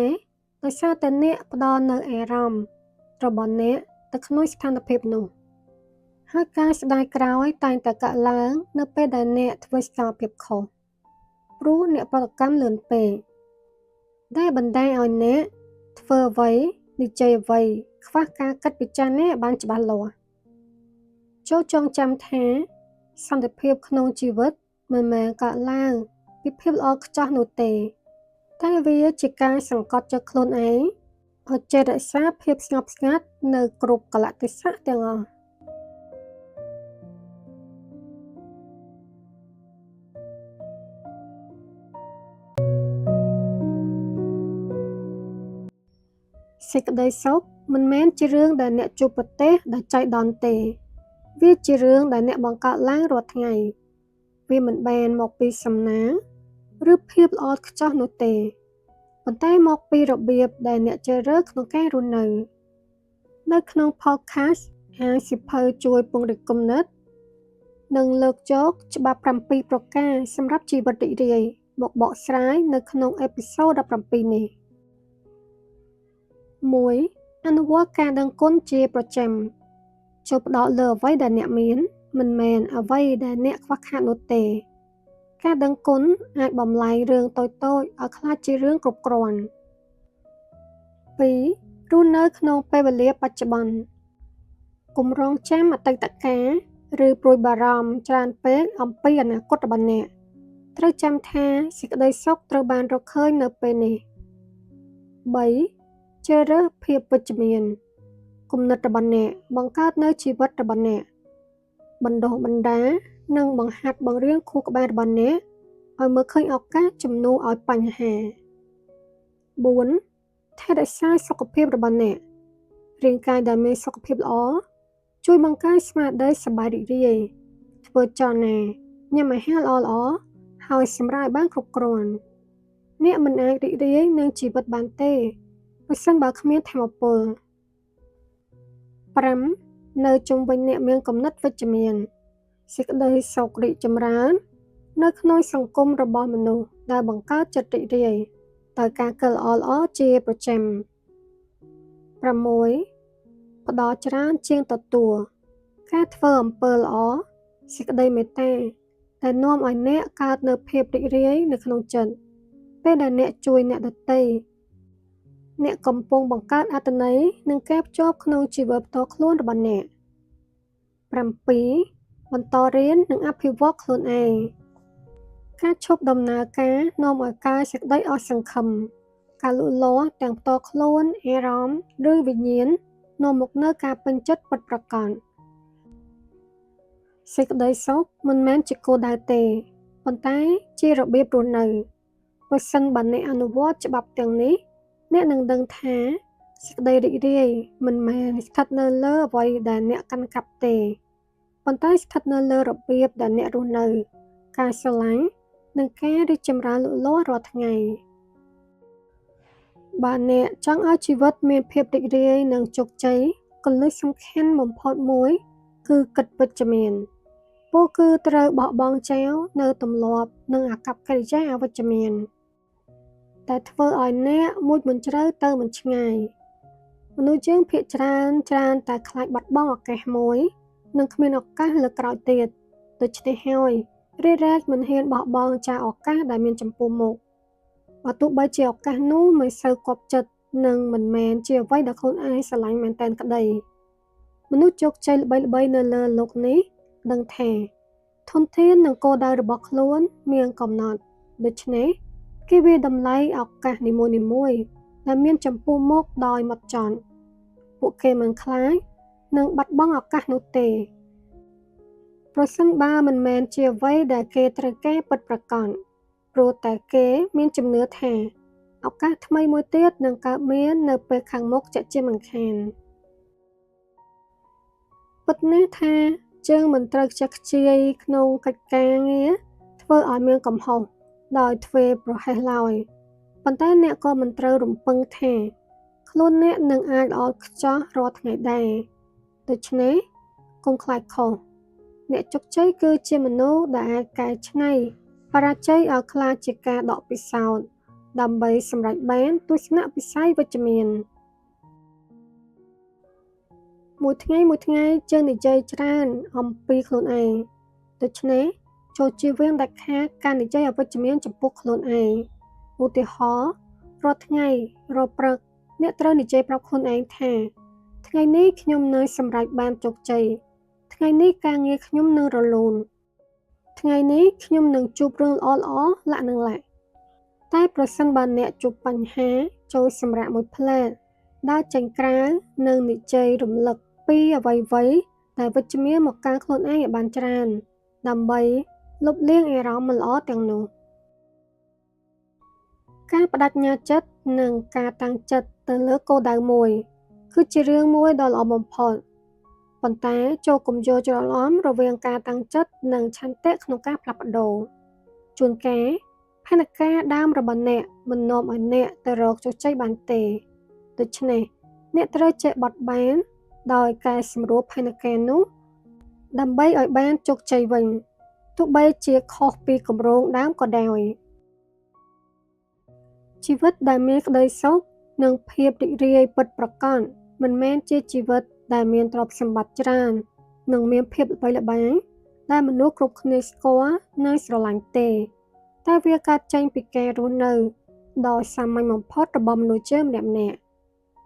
ដោយសារតែអ្នកផ្ដល់នូវអារម្មណ៍របស់អ្នកទៅក្នុងស្ថានភាពនោះហើយការស្ដាយក្រោយតែងតែកើតឡើងនៅពេលដែលអ្នកធ្វើសកម្មភាពខុសព្រោះអ្នកប្រតិកម្មលឿនពេកដែលបណ្ដាលឲ្យអ្នកធ្វើអ្វីនិយាយអ្វីខ្វះការគិតពិចារណាបានច្បាស់លាស់ចូលចងចាំថាសន្តិភាពក្នុងជីវិតមិនមែនកើតឡើងពីភាពល្អខ្ចោះនោះទេតែវាជាការសង្កត់ចិត្តខ្លួនឯងឲ្យចេះរក្សាភាពស្ងប់ស្ងាត់នៅគ្រប់កលៈទេសៈទាំងអស់សេចក្តីសុខមិនមែនជារឿងដែលអ្នកជួបប្រទះដោយចៃដន្យទេវាជារឿងដែលអ្នកបង្កើតឡើងរាល់ថ្ងៃវាមិនបានមកពីសំណាងឬភាពល្អខ្ចោះនោះទេប៉ុន្តែមកពីរបៀបដែលអ្នកជ្រើសរើសក្នុងការរស់នៅក្នុង podcast អានសៀវភៅជួយពង្រីកគំនិតនិងលើកយកច្បាប់7ប្រការសម្រាប់ជីវិតរីករាយមកបកស្រាយនៅក្នុងអេពីសូត17នេះ1. អនុវត្តការដឹងគុណជាប្រចាំចូលផ្ដោតលើអ្វីដែលអ្នកមានមិនមែនអ្វីដែលអ្នកខ្វះខាតនោះទេការដឹងគុណអាចបំលែងរឿងតូចៗឲ្យក្លាយជារឿងគ្រប់គ្រាន់ 2. រស់នៅក្នុងពេលវេលាបច្ចុប្បន្នកុំរងចាំអតីតកាលឬព្រួយបារម្ភច្រើនពេកអំពីអនាគតរបស់អ្នកត្រូវចាំថាសេចក្តីសុខត្រូវបានរកឃើញនៅពេលនេះ 3. ជ្រើសរើសភាពវិជ្ជមានគំនិតរបស់អ្នកបង្កើតនៅជីវិតរបស់អ្នកបណ្ដុះបណ្ដាលនិងបង្ហាត់បង្រៀនខួរក្បាលរបស់អ្នកឲ្យមើលឃើញឱកាសជំនួសឲ្យបញ្ហា 4. ថែរក្សាសុខភាពរបស់អ្នករាងកាយដែលមានសុខភាពល្អជួយបង្កើនស្មារតីសប្បាយរីករាយធ្វើចលនាញ៉ាំអាហារល្អៗហើយសម្រាកឲ្យបានគ្រប់គ្រាន់អ្នកមិនអាចរីករាយនឹងជីវិតបានទេបើសិនបើគ្មានថាមពល 5. នៅជុំវិញអ្នកមានគំនិតវិជ្ជមានសេចក្តីសុខរីកចម្រើននៅក្នុងសង្គមរបស់មនុស្សដែលបង្កើតចិត្តរីករាយដោយការគិតល្អៗជាប្រចាំ 6. ផ្ដល់ច្រើនជាងទទួលការធ្វើអំពើល្អសេចក្តីមេត្តាដែលនាំឲ្យអ្នកកើតនូវភាពរីករាយនៅក្នុងចិត្តពេលដែលអ្នកជួយអ្នកដទៃអ្នកកំពុងបង្កើតអត្ថន័យនិងការភ្ជាប់ក្នុងជីវិតផ្ទាល់ខ្លួនរបស់អ្នក 7. បន្តរៀននិងអភិវឌ្ឍខ្លួនឯងការឈប់ដំណើរការនាំឲ្យកើតសេចក្តីអស់សង្ឃឹមការលូតលាស់ទាំងផ្ទាល់ខ្លួនអារម្មណ៍ឬវិញ្ញាណនាំមកនូវការពេញចិត្តពិតប្រាកដសេចក្តីសុខមិនមែនជាគោលដៅទេប៉ុន្តែជារបៀបរស់នៅបើសិនបើអ្នកអនុវត្តច្បាប់ទាំងនេះអ្នកនឹងដឹងថាសេចក្តីរីករាយមិនមែនស្ថិតនៅលើអ្វីដែលអ្នកកាន់កាប់ទេប៉ុន្តែស្ថិតនៅលើរបៀបដែលអ្នករស់នៅការស្រឡាញ់និងការរីកចម្រើនលូតលាស់រាល់ថ្ងៃបើអ្នកចង់ឲ្យជីវិតមានភាពរីករាយនិងជោគជ័យគន្លឹះសំខាន់បំផុតមួយគឺគិតវិជ្ជមានពោលគឺត្រូវបោះបង់ចោលនៅទម្លាប់និងអាកប្បកិរិយាអវិជ្ជមានតែធ្វើឲ្យអ្នកមុជមិនជ្រៅទៅមិនឆ្ងាយមនុស្សយើងភាគច្រើនតែខ្លាចបាត់បង់ឱកាសមួយនិងគ្មានឱកាសលើកក្រោយទៀតដូច្នេះហើយរាយរែកមិនហ៊ានបោះបង់ចោលឱកាសដែលមានចំពោះមុខបើទោះបីជាឱកាសនោះមិនសូវគប់ចិត្ត និងមិនមែនជាអ្វីដែលខ្លួនឯងស្រឡាញ់មែនទែនក្តីមនុស្សជោគជ័យល្បីៗនៅលើលោកនេះដឹងថាធនធាននិងគោលដៅរបស់ខ្លួនមានកំណត់ដូច្នេះគេវាយតម្លៃឱកាសនីមួយៗដែលមានចំពោះមុខដោយហ្មត់ចត់ពួកគេមិនខ្លាចនឹងបាត់បង់ឱកាសនោះទេប្រសិនបើមិនមែនជាអ្វីដែលគេត្រូវការពិតប្រាកដព្រោះតែគេមានជំនឿថាឱកាសថ្មីមួយទៀតនឹងកើតមាននៅពេលខាងមុខជាក់ជាមិនខានពិតណាស់ថាយើងមិនត្រូវខ្ជះខ្ជាយក្នុងកិច្ចការងារធ្វើឲ្យមានកំហុសដោយធ្វេសប្រហែសឡើយប៉ុន្តែអ្នកក៏មិនត្រូវរំពឹងថាខ្លួនអ្នកនឹងអាចល្អឥតខ្ចោះរាល់ថ្ងៃដែរដូច្នេះកុំខ្លាចខុសអ្នកជោគជ័យគឺជាមនុស្សដែលអាចកែច្នៃបរាជ័យឲ្យក្លាយជាការដកពិសោធន៍ដើម្បីសម្រេចបានទស្សនវិស័យវិជ្ជមានមួយថ្ងៃយើងនិយាយច្រើនអំពីខ្លួនឯងដូច្នេះចូលជៀសវាងដាច់ខាតការនិយាយអវិជ្ជមានចំពោះខ្លួនឯងឧទាហរណ៍រាល់ថ្ងៃរាល់ព្រឹកអ្នកត្រូវនិយាយប្រាប់ខ្លួនឯងថាថ្ងៃនេះខ្ញុំនឹងសម្រេចបានជោគជ័យថ្ងៃនេះការងារខ្ញុំនឹងរលូនថ្ងៃនេះខ្ញុំនឹងជួបរឿងល្អៗលាក់នឹងលាក់តែប្រសិនបើអ្នកជួបបញ្ហាចូលសម្រាកមួយភ្លែតដើរចេញក្រៅនិងនិយាយរំលឹកពីអ្វីៗដែលវិជ្ជមានមកកាន់ខ្លួនឯងឲ្យបានច្រើនដើម្បីលុបលាងអារម្មណ៍មិនល្អទាំងនោះការបដិញ្ញាចិត្តនិងការតាំងចិត្តទៅលើគោលដៅមួយគឺជារឿងមួយដ៏ល្អបំផុតប៉ុន្តែចូលកុំយល់ច្រឡំរវាងការតាំងចិត្តនិងឆន្ទៈក្នុងការផ្លាស់ប្ដូរជួនកាលផែនការដើមរបស់អ្នកមិននាំឲ្យអ្នកទៅរកជោគជ័យបានទេដូច្នេះអ្នកត្រូវចេះបត់បែនដោយកែសម្រួលផែនការនោះដើម្បីឲ្យបានជោគជ័យវិញទោះបីជាខុសពីគម្រោងដើមក៏ដោយជីវិតដែលមានក្តីសុខនិងភាពរីករាយពិតប្រាកដមិនមែនជាជីវិតដែលមានទ្រព្យសម្បត្តិច្រើននិងមានភាពល្បីល្បាញដែលមនុស្សគ្រប់គ្នាស្គាល់និងស្រឡាញ់ទេតែវាកើតចេញពីការរស់នៅដ៏សាមញ្ញបំផុតរបស់មនុស្សយើងម្នាក់ៗ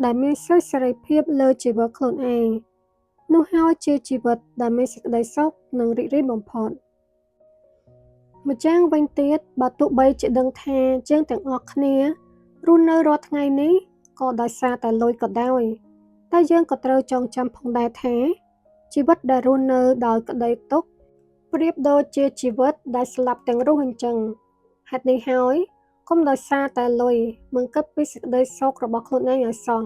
ដែលមានសិទ្ធិសេរីភាពលើជីវិតខ្លួនឯងនោះហើយជាជីវិតដែលមានសេចក្តីសុខនិងរីករាយបំផុតម្យ៉ាងវិញទៀតបើទោះបីជាដឹងថាយើងទាំងអស់គ្នារស់នៅរាល់ថ្ងៃនេះក៏ដោយសារតែលុយក៏ដោយតែយើងក៏ត្រូវចងចាំផងដែរថាជីវិតដែលរស់នៅដោយក្តីទុក្ខប្រៀបដូចជាជីវិតដែលស្លាប់ទាំងរស់អញ្ចឹងហេតុនេះហើយកុំដោយសារតែលុយមិនគិតពីសេចក្តីសុខរបស់ខ្លួនឯងឲ្យសោះ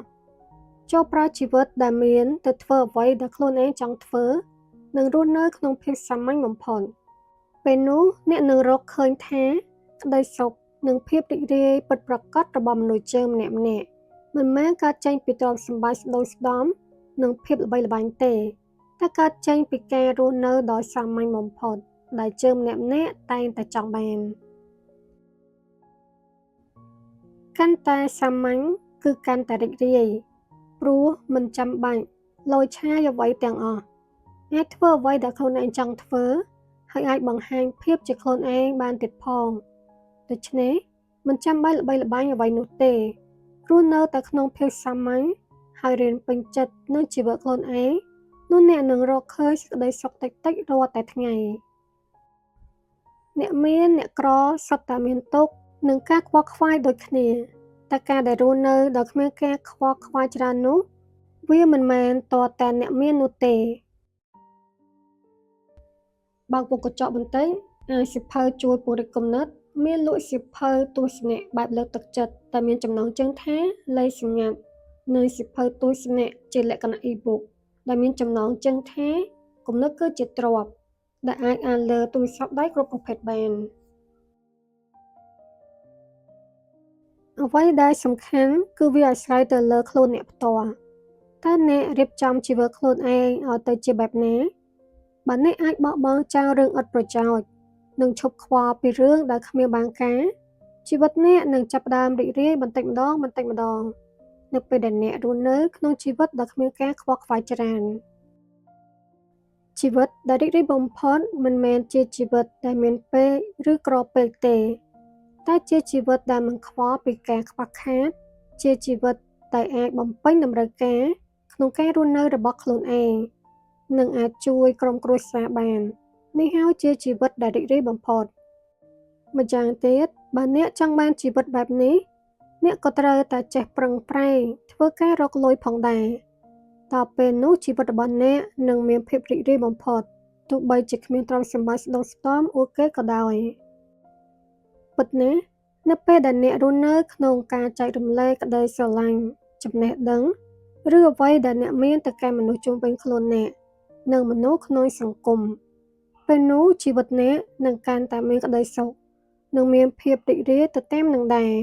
ចូលប្រើជីវិតដែលមានទៅធ្វើអ្វីដែលខ្លួនឯងចង់ធ្វើនិងរស់នៅក្នុងភាពសាមញ្ញបំផុតពេលនោះអ្នកនឹងរកឃើញថាក្តីសុខនិងភាពរីករាយពិតប្រាកដរបស់មនុស្សយើងម្នាក់ៗមិនមែនកើតចេញពីទ្រព្យសម្បត្តិស្ដុយស្ដំនិងភាពល្បីល្បាញទេតែកើតចេញពីការរស់នៅដោយសាមញ្ញបំផុតដែលយើងម្នាក់ៗតែងតែចង់បានកាន់តែសាមញ្ញគឺកាន់តែរីករាយព្រោះមិនចាំបាច់លយឆាយអ្វីទាំងអស់អាចធ្វើអ្វីដែលខ្លួនឯងចង់ធ្វើហើយអាចបង្ហាញភាពជាខ្លួនឯងបានទៀតផងដូច្នេះមិនចាំបាច់ល្បីល្បាញអ្វីនោះទេរស់នៅតែក្នុងភាពសាមញ្ញហើយរៀនពេញចិត្តនឹងជីវិតខ្លួនឯងនោះអ្នកនឹងរកឃើញសេចក្តីសុខតិចៗរាល់តែថ្ងៃអ្នកមានអ្នកក្រសុទ្ធតែមានទុក្ខនិងការខ្វល់ខ្វាយដូចគ្នាតែការដែលរស់នៅដោយគ្មានការខ្វល់ខ្វាយច្រើននោះវាមិនមែនតតែអ្នកមាននោះទេបើកមុខកញ្ចក់បន្តិចសៀវភៅជួយពង្រីកគំនិតមានលក់សៀវភៅទស្សនៈបែបលើកទឹកចិត្តតែមានចំណងជើងថាលេខសម្ងាត់និងសៀវភៅទស្សនៈជាលក្ខណៈ e-book ដែលមានចំណងជើងថាគំនិតគឺជាទ្រព្យដែលអាចអានលើទូរស័ព្ទដៃគ្រប់ប្រភេទបានអ្វីដែលសំខាន់គឺវាអាស្រ័យទៅលើខ្លួនអ្នកផ្ទាល់តើអ្នករៀបចំជីវិតខ្លួនឯងឲ្យទៅជាបែបណាបើអ្នកអាចបោះបង់ចោលរឿងឥតប្រយោជន៍និងឈប់ខ្វល់ពីរឿងដែលគ្មានបានការជីវិតអ្នកនឹងចាប់ផ្ដើមរីករាយបន្តិចម្ដងនៅពេលដែលអ្នករស់នៅក្នុងជីវិតដែលគ្មានការខ្វល់ខ្វាយច្រើនជីវិតដែលរីករាយបំផុតមិនមែនជាជីវិតដែលមានពេកឬក្រពេកទេតែជាជីវិតដែលមិនខ្វល់ពីការខ្វះខាតជាជីវិត តែអាចបំពេញតម្រូវការក្នុងការរស់នៅរបស់ខ្លួនឯងនិងអាចជួយក្រុមគ្រួសារបាននេះហើយជាជីវិតដែលរីករាយបំផុតម្យ៉ាងទៀតបើអ្នកចង់បានជីវិតបែបនេះអ្នកក៏ត្រូវតែចេះប្រឹងប្រែងធ្វើការរកលុយផងដែរដល់ពេលនោះជីវិតរបស់អ្នកនឹងមានភាពរីករាយបំផុតទោះបីជាគ្មានទ្រព្យសម្បត្តិស្ដុកស្ដំអួតគេក៏ដោយពិតណាស់នៅពេលដែលអ្នករស់នៅក្នុងការចែករំលែកក្តីស្រឡាញ់ចំណេះដឹងឬអ្វីដែលអ្នកមានទៅកាន់មនុស្សជុំវិញខ្លួនអ្នកនិងមនុស្សក្នុងសង្គមពេលនោះជីវិតអ្នកនឹងកាន់តែមានក្តីសុខនិងមានភាពរីករាយទៅតាមនឹងដែរ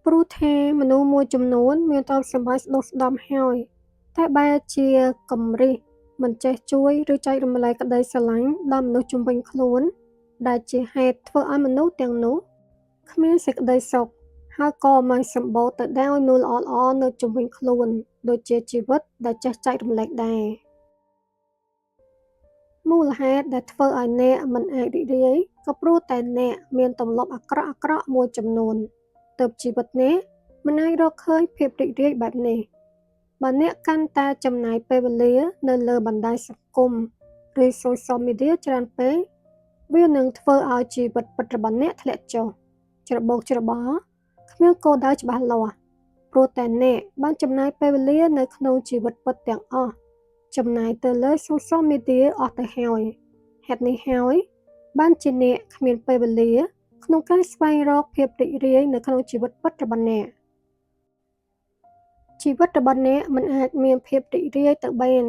ព្រោះថាមនុស្សមួយចំនួនមានទ្រព្យសម្បត្តិស្ដុកស្ដំហើយតែបែរជាកម្រិះមិនចេះជួយឬចែករំលែកក្តីស្រឡាញ់ដល់មនុស្សជុំវិញខ្លួនដែលជាហេតុធ្វើឲ្យមនុស្សទាំងនោះគ្មានសេចក្តីសុខហើយក៏មិនសម្បូរទៅដោយនូវល្អៗនៅជុំវិញខ្លួនដូចជាជីវិតដែលចេះចែករំលែកដែរមូលហេតុដែលធ្វើឲ្យអ្នកមិនអាចរីករាយក៏ព្រោះតែអ្នកមានទម្លាប់អាក្រក់មួយចំនួនទើបជីវិតអ្នកមិនអាចរកឃើញភាពរីករាយបែបនេះបើអ្នកកាន់តែចំណាយពេលវេលានៅលើបណ្ដាញសង្គមឬ social media ច្រើនពេកវានឹងធ្វើឲ្យជីវិតពិតរបស់អ្នកធ្លាក់ចុះច្របូកច្របល់គ្មានគោលដៅច្បាស់លាស់ព្រោះតែអ្នកបានចំណាយពេលវេលានៅក្នុងជីវិតពិតទាំងអស់ចំណាយទៅលើ social media អស់ទៅហើយហេតុនេះហើយបានជាអ្នកគ្មានពេលវេលាក្នុងការស្វែងរកភាពរីករាយនៅក្នុងជីវិតពិតរបស់អ្នកជីវិតរបស់អ្នកមិនអាចមានភាពរីករាយទៅបាន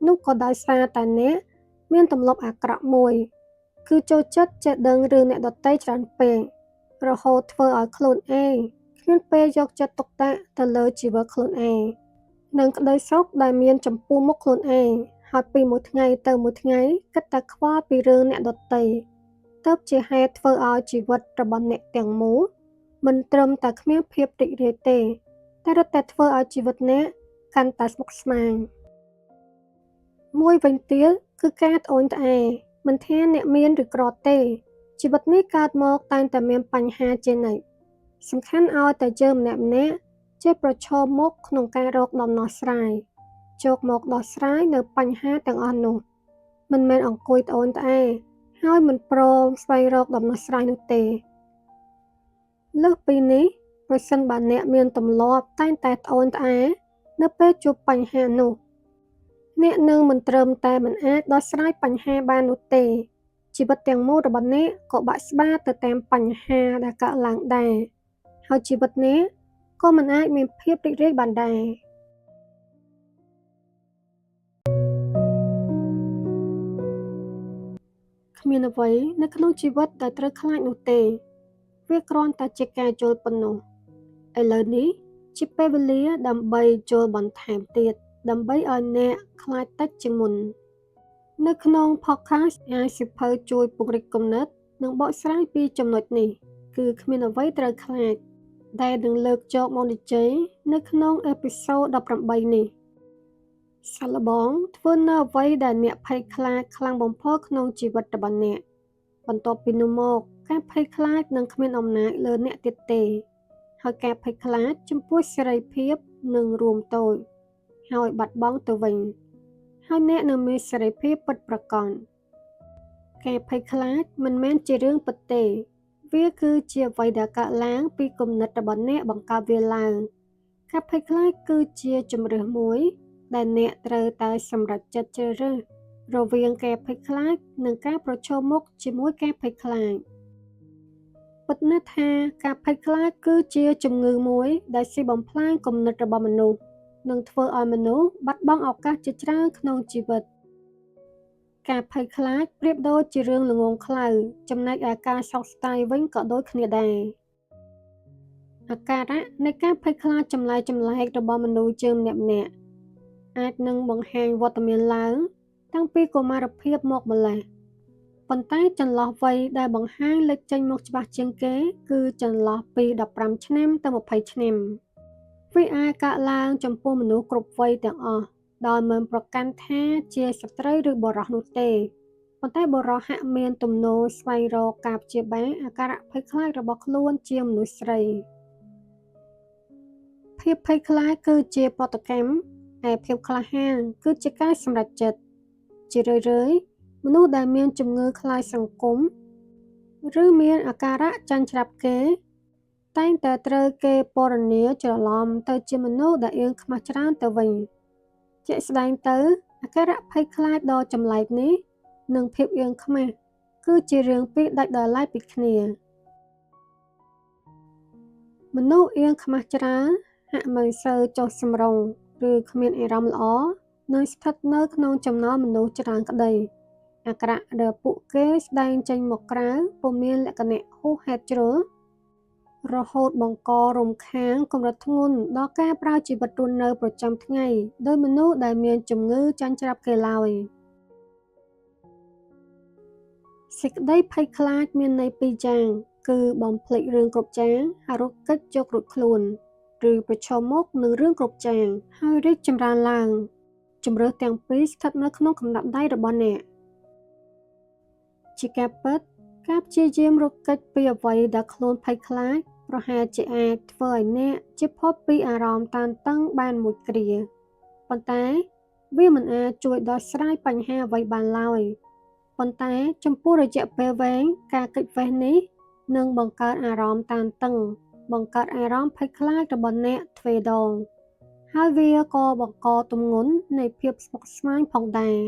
នោះក៏ដោយសារតែអ្នកមានទម្លាប់អាក្រក់មួយគឺចូលចិត្តចេះដឹងរឿងអ្នកដទៃច្រើនពេករហូតធ្វើឲ្យខ្លួនឯងគ្មានពេលយកចិត្តទុកដាក់ទៅលើជីវិតខ្លួនឯងនិងក្តីសុខដែលមានចំពោះមុខខ្លួនឯងហើយពីមួយថ្ងៃទៅមួយថ្ងៃគិតតែខ្វល់ពីរឿងអ្នកដទៃទើបជាហេតុធ្វើឲ្យជីវិតរបស់អ្នកទាំងមូលមិនត្រឹមតែគ្មានភាពរីករាយទេតែរឹតតែធ្វើឲ្យជីវិតអ្នកកាន់តែស្មុគស្មាញមួយវិញទៀតគឺការត្អូញត្អែរមិនថាអ្នកមានឬក្រទេជីវិតនេះកើតមកតែងតែមានបញ្ហាជានិច្ចសំខាន់ឲ្យតែយើងម្នាក់ចេះប្រឈមមុខក្នុងការរកដំណោះស្រាយចូលមកដោះស្រាយនៅបញ្ហាទាំងអស់នោះមិនមែនអង្គុយត្អូញត្អែរហើយមិនព្រមស្វែងរកដំណោះស្រាយនោះទេលើសពីនេះប្រសិនបើអ្នកមានទម្លាប់តែងតែត្អូញត្អែរនៅពេលជួបបញ្ហានោះអ្នកនឹងមិនត្រឹមតែមិនអាចដោះស្រាយបញ្ហាបាននោះទេជីវិតទាំងមូលរបស់អ្នកក៏បាក់ស្បាទៅតាមបញ្ហាដែលកើតឡើងដែរហើយជីវិតអ្នកក៏មិនអាចមានភាពរីករាយបានដែរគ្មានអ្វីនៅក្នុងជីវិតដែលត្រូវខ្លាចនោះទេវាគ្រាន់តែជាការយល់ប៉ុណ្ណោះឥឡូវនេះជាពេលវេលាដើម្បីយល់បន្ថែមទៀតដើម្បីឲ្យអ្នកខ្លាចតិចជាងមុននៅក្នុង podcast អាយសិភៅជួយពង្រីកគំនិតនិងបកស្រាយពីចំណុចនេះគឺគ្មានអ្វីត្រូវខ្លាចដែលនឹងលើកយកមកនិយាយនៅក្នុងអេពីសូត18នេះសាឡបងធ្វើនៅអ្វីដែលអ្នកភ័យខ្លាចខ្លាំងបំផុតក្នុងជីវិតរបស់អ្នកបន្ទាប់ពីនោះមកការភ័យខ្លាចនឹងគ្មានអំណាចលើអ្នកទៀតទេហើយការភ័យខ្លាចចំពោះសេរីភាពនឹងរួមតូចហើយបាត់បង់ទៅវិញហើយអ្នកនឹងមានសេរីភាពពិតប្រាកដការភ័យខ្លាចមិនមែនជារឿងពិតទេវាគឺជាអ្វីដែលកើតឡើងពីគំនិតរបស់អ្នកបង្កើតវាឡើងការភ័យខ្លាចគឺជាជម្រើសមួយដែលអ្នកត្រូវតែសម្រេចចិត្តជ្រើសរើសរវាងការភ័យខ្លាចនិងការប្រឈមមុខជាមួយការភ័យខ្លាចពិតណាស់ថាការភ័យខ្លាចគឺជាជំងឺមួយដែលស៊ីបំផ្លាញគំនិតរបស់មនុស្សនិងធ្វើឲ្យមនុស្សបាត់បង់ឱកាសជាច្រើនក្នុងជីវិតការភ័យខ្លាចប្រៀបដូចជារឿងល្ងង់ខ្លៅចំណែកឯការសោកស្ដាយវិញក៏ដូចគ្នាដែរអាការៈនៃការភ័យខ្លាចចម្លែករបស់មនុស្សយើងម្នាក់អាចនឹងបង្ហាញវត្តមានឡើងតាំងពីកុមារភាពមកម្ល៉េះប៉ុន្តែចន្លោះវ័យដែលបង្ហាញលេចចេញមកច្បាស់ជាងគេគឺចន្លោះពី15ឆ្នាំទៅ20ឆ្នាំវាអាចកើតឡើងចំពោះមនុស្សគ្រប់វ័យទាំងអស់ដោយមិនប្រកាន់ថាជាស្ត្រីឬបុរសនោះទេប៉ុន្តែបុរសហាក់មានទំនោរស្វែងរកការព្យាបាលអាការៈភ័យខ្លាចរបស់ខ្លួនជាមនុស្សស្រីភ ភាពភ័យខ្លាចគឺជាប្រតិកម្មឯភាពក្លាហានគឺជាការសម្រេចចិត្តជារឿយៗមនុស្សដែលមានជំងឺខ្លាចសង្គមឬមានអាការៈចាញ់ច្រាប់គេតែងតែត្រូវគេពណ៌នាច្រឡំទៅជាមនុស្សដែលអៀនខ្មាសច្រើនទៅវិញជាក់ស្ដែងទៅអាការៈភ័យខ្លាចដ៏ចម្លែកនេះនិងភាពអៀនខ្មាសគឺជារឿងពីរដាច់ដោយឡែកពីគ្នាមនុស្សអៀនខ្មាសច្រើនហាក់មិនសូវចុះសម្រុងឬគ្មានអារម្មណ៍ល្អនឹងស្ថិតនៅក្នុងចំណោមមនុស្សច្រើនក្តីអាការៈដែលពួកគេស្ដែងចេញមកក្រៅពុំមានលក្ខណៈហួសហេតុជ្រុលរហូតបង្ករំខានកម្រិតធ្ងន់ដល់ការប្រើជីវិតរស់នៅប្រចាំថ្ងៃដោយមនុស្សដែលមានជំងឺចាញ់ច្រាប់គេឡើយសេចក្តីភ័យខ្លាចមានន័យពីរយ៉ាងគឺបំភ្លេចរឿងគ្រប់យ៉ាងហើយរត់គេចយករួចខ្លួនឬប្រឈមមុខនឹងរឿងគ្រប់យ៉ាងហើយរីកចម្រើនឡើងជម្រើសទាំងពីរស្ថិតនៅក្នុងកំណាប់ដៃរបស់អ្នកជាការពិតការព្យាយាមរត់គេចពីអ្វីដែលខ្លួនភ័យខ្លាចប្រហែលជាអាចធ្វើឲ្យអ្នកជៀសផុតពីអារម្មណ៍តានតឹងបានមួយគ្រាប៉ុន្តែវាមិនអាចជួយដោះស្រាយបញ្ហាអ្វីបានឡើយប៉ុន្តែចំពោះរយៈពេលវែងការគេចវេះនេះនឹងបង្កើតអារម្មណ៍តានតឹងបង្កើតអារម្មណ៍ភ័យខ្លាចរបស់អ្នកទ្វេដងហើយវាក៏បង្កទម្ងន់នៃភាពស្មុគស្មាញផងដែរ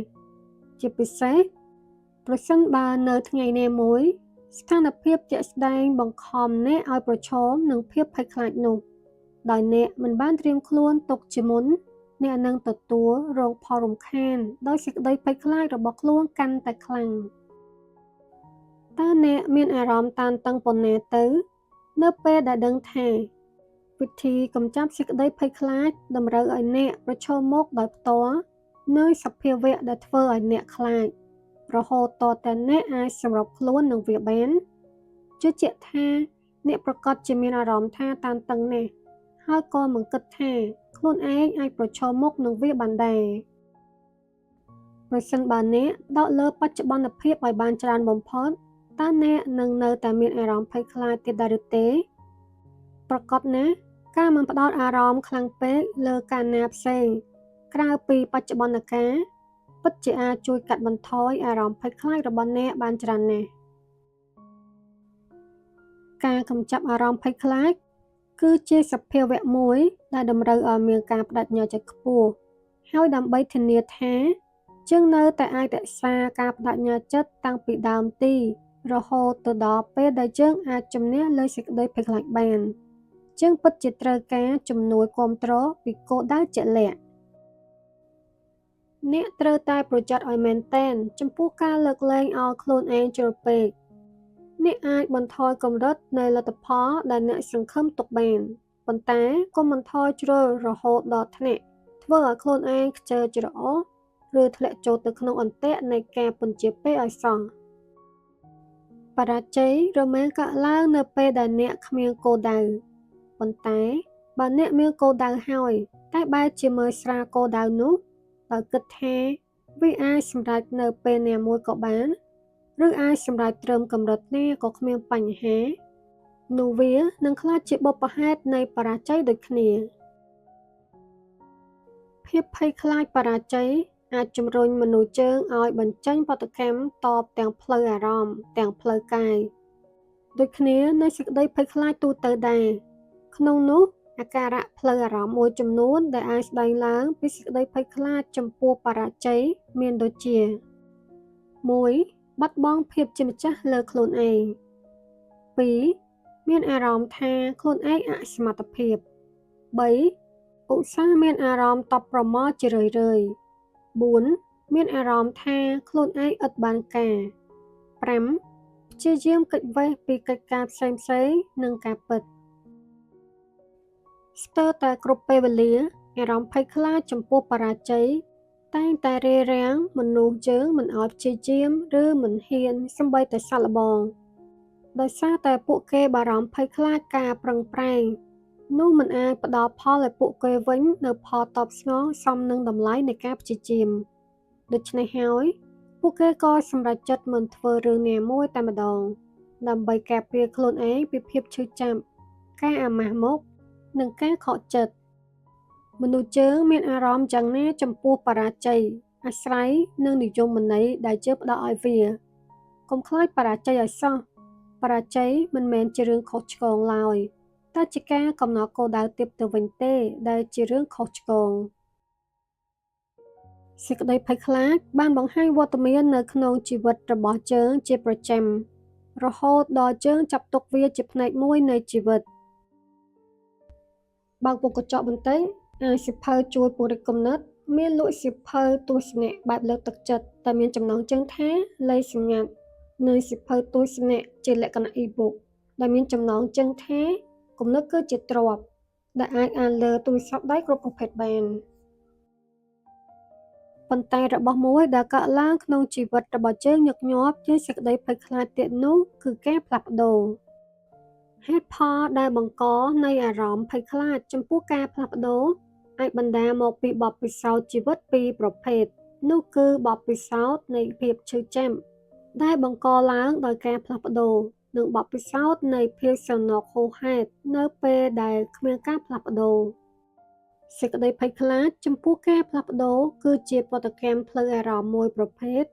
ជាពិសេសប្រសិនបើនៅថ្ងៃណាមួយស្ថានភាពជាក់ស្ដែងបង្ខំអ្នកឲ្យប្រឈមនឹងភាពភ័យខ្លាចនោះដោយអ្នកមិនបានត្រៀមខ្លួនទុកជាមុនអ្នកនឹងទទួលរងផលរំខានដោយសេចក្តីភ័យខ្លាចរបស់ខ្លួនកាន់តែខ្លាំងតើអ្នកមានអារម្មណ៍តានតឹងប៉ុណ្ណាទៅនៅពេលដែលដឹងថាវិធីកម្ចាត់សេចក្តីភ័យខ្លាចតម្រូវឲ្យអ្នកប្រឈមមុខដោយផ្ទាល់នៅសភាវៈដែលធ្វើឲ្យអ្នកខ្លាចរហូតតតែអ្នកអាចសម្របខ្លួននឹងវាបានជឿជាក់ថាអ្នកប្រកាសជាមានអារម្មណ៍ថាតានតឹងណាស់ហើយក៏មិនគិតថាខ្លួនឯងអាចប្រឈមមុខនឹងវាបានដែរប្រសិនបើអ្នកផ្ដោតលើបច្ចុប្បន្នភាពឲ្យបានច្រើនបំផុតតើអ្នកនឹងនៅតែមានអារម្មណ៍ភ័យខ្លាចទៀតដែរឬទេប្រកបណាស់ការមិនផ្ដោតអារម្មណ៍ខ្លាំងពេកលើការណាផ្សេងក្រៅពីបច្ចុប្បន្នកាលពិតជាអាចជួយកាត់បន្ថយអារម្មណ៍ភ័យខ្លាចរបស់អ្នកបានច្រើនណាស់ការកម្ចាត់អារម្មណ៍ភ័យខ្លាចគឺជាសភាវៈមួយដែលតម្រូវឲ្យមានការបដិញ្ញាចិត្តខ្ពស់ហើយដើម្បីធានាថាយើងនៅតែអាចរក្សាការបដិញ្ញាចិត្តតាំងពីដើមទីរហូតទៅដល់ពេលដែលយើងអាចជំនះលើសេចក្តីភ័យខ្លាចបានយើងពិតជាត្រូវការជំនួយគាំទ្រពីគោលដៅជាក់លាក់អ្នកត្រូវតែប្រយ័ត្នឲ្យមែនទែនចំពោះការលើកលែងឲ្យខ្លួនឯងជ្រុលពេកអ្នកអាចបន្ថយកម្រិតនៃលទ្ធផលដែលអ្នកសង្ឃឹមទុកបានប៉ុន្តែកុំបន្ថយជ្រុលរហូតដល់ថ្នាក់ធ្វើឲ្យខ្លួនឯងខ្ជិលច្រអូសឬធ្លាក់ចូលទៅក្នុងអន្ទាក់នៃការពន្យាពេកឲ្យសោះបរាជ័យរមែងកើតឡើងនៅពេលដែលអ្នកគ្មានគោលដៅប៉ុន្តែបើអ្នកមានគោលដៅហើយតែបែរជាមើលស្រាលគោលដៅនោះដោយគិតថាវាអាចសម្រេចនៅពេលណាមួយក៏បានឬអាចសម្រេចត្រឹមកម្រិតណាក៏គ្មានបញ្ហានោះវានឹងក្លាយជាបុព្វហេតុនៃបរាជ័យដូចគ្នាភាពភ័យខ្លាចបរាជ័យអាចជំរុញមនុស្សយើងឲ្យបញ្ចេញប្រតិកម្មតបទាំងផ្លូវអារម្មណ៍ទាំងផ្លូវកាយដូចគ្នានៃសេចក្តីភ័យខ្លាចទូទៅដែរក្នុងនោះអាការៈផ្លូវអារម្មណ៍មួយចំនួនដែលអាចស្ដែងឡើងពីសេចក្តីភ័យខ្លាចចំពោះបរាជ័យមានដូចជា 1. បាត់បង់ភាពជាម្ចាស់លើខ្លួនឯង 2. មានអារម្មណ៍ថាខ្លួនឯងអសមត្ថភាព 3. ឧស្សាហ៍មានអារម្មណ៍តប់ប្រមល់ជារឿយៗ 4. មានអារម្មណ៍ថាខ្លួនឯងឥតបានការ 5. ព្យាយាមគេចវេះពីកិច្ចការផ្សេងៗនិងការពិតស្ទើរតែគ្រប់ពេលវេលាអារម្មណ៍ភ័យខ្លាចចំពោះបរាជ័យតែងតែរារាំងមនុស្សយើងមិនឲ្យព្យាយាមឬមិនហ៊ានសូម្បីតែសាកល្បងដោយសារតែពួកគេបារម្ភភ័យខ្លាចការប្រឹងប្រែងនោះមិនអាចផ្ដល់ផលឲ្យពួកគេវិញនៅផលតបស្នងសមនឹងតម្លៃនៃការព្យាយាមដូច្នេះហើយពួកគេក៏សម្រេចចិត្តមិនធ្វើរឿងណាមួយតែម្ដងដើម្បីការពារខ្លួនឯងពីភាពឈឺចាប់ការអាម៉ាស់មុខនិងការខកចិត្ត មនុស្សយើងមានអារម្មណ៍យ៉ាងណាចំពោះបរាជ័យអាស្រ័យនឹងនិយមន័យដែលយើងផ្ដល់ឲ្យវាកុំខ្លាចបរាជ័យឲ្យសោះបរាជ័យមិនមែនជារឿងខុសឆ្គងឡើយតែជាការកំណត់គោលដៅទៀតទៅវិញទេដែលជារឿងខុសឆ្គងសេចក្តីភ័យខ្លាចបានបង្ហាញវត្តមាននៅក្នុងជីវិតរបស់យើងជាប្រចាំរហូតដល់យើងចាប់ទុកវាជាផ្នែកមួយនៃជីវិតបើកមុខកញ្ចក់បន្តិចអានសៀវភៅជួយពង្រីកគំនិតមានលក់សៀវភៅទស្សនៈបែបលើកទឹកចិត្តតែមានចំណងជើងថាលេខសម្ងាត់និងសៀវភៅទស្សនៈជាលក្ខណៈ e-book ដែលមានចំណងជើងថាគំនិតគឺជាទ្រព្យដែលអាចអានលើទូរស័ព្ទដៃគ្រប់ប្រភេទបានប៉ុន្តែរបស់មួយដែលកើតឡើងក្នុងជីវិតរបស់យើងញឹកញាប់ជាសេចក្តីភ័យខ្លាចទៀតនោះគឺការផ្លាស់ប្ដូរហេតុផលដែលបង្កនៃអារម្មណ៍ភ័យខ្លាចចំពោះការផ្លាស់ប្ដូរអាចបណ្ដាលមកពីបទពិសោធន៍ជីវិតពីរប្រភេទនោះគឺបទពិសោធន៍នៃភាពឈឺចាប់ដែលបង្កឡើងដោយការផ្លាស់ប្ដូរនិងបទពិសោធន៍នៃភាពសំណោកហួសហេតុនៅពេលដែលគ្មានការផ្លាស់ប្ដូរសេចក្តីភ័យខ្លាចចំពោះការផ្លាស់ប្ដូរគឺជាប្រតិកម្មផ្លូវអារម្មណ៍មួយប្រភេទ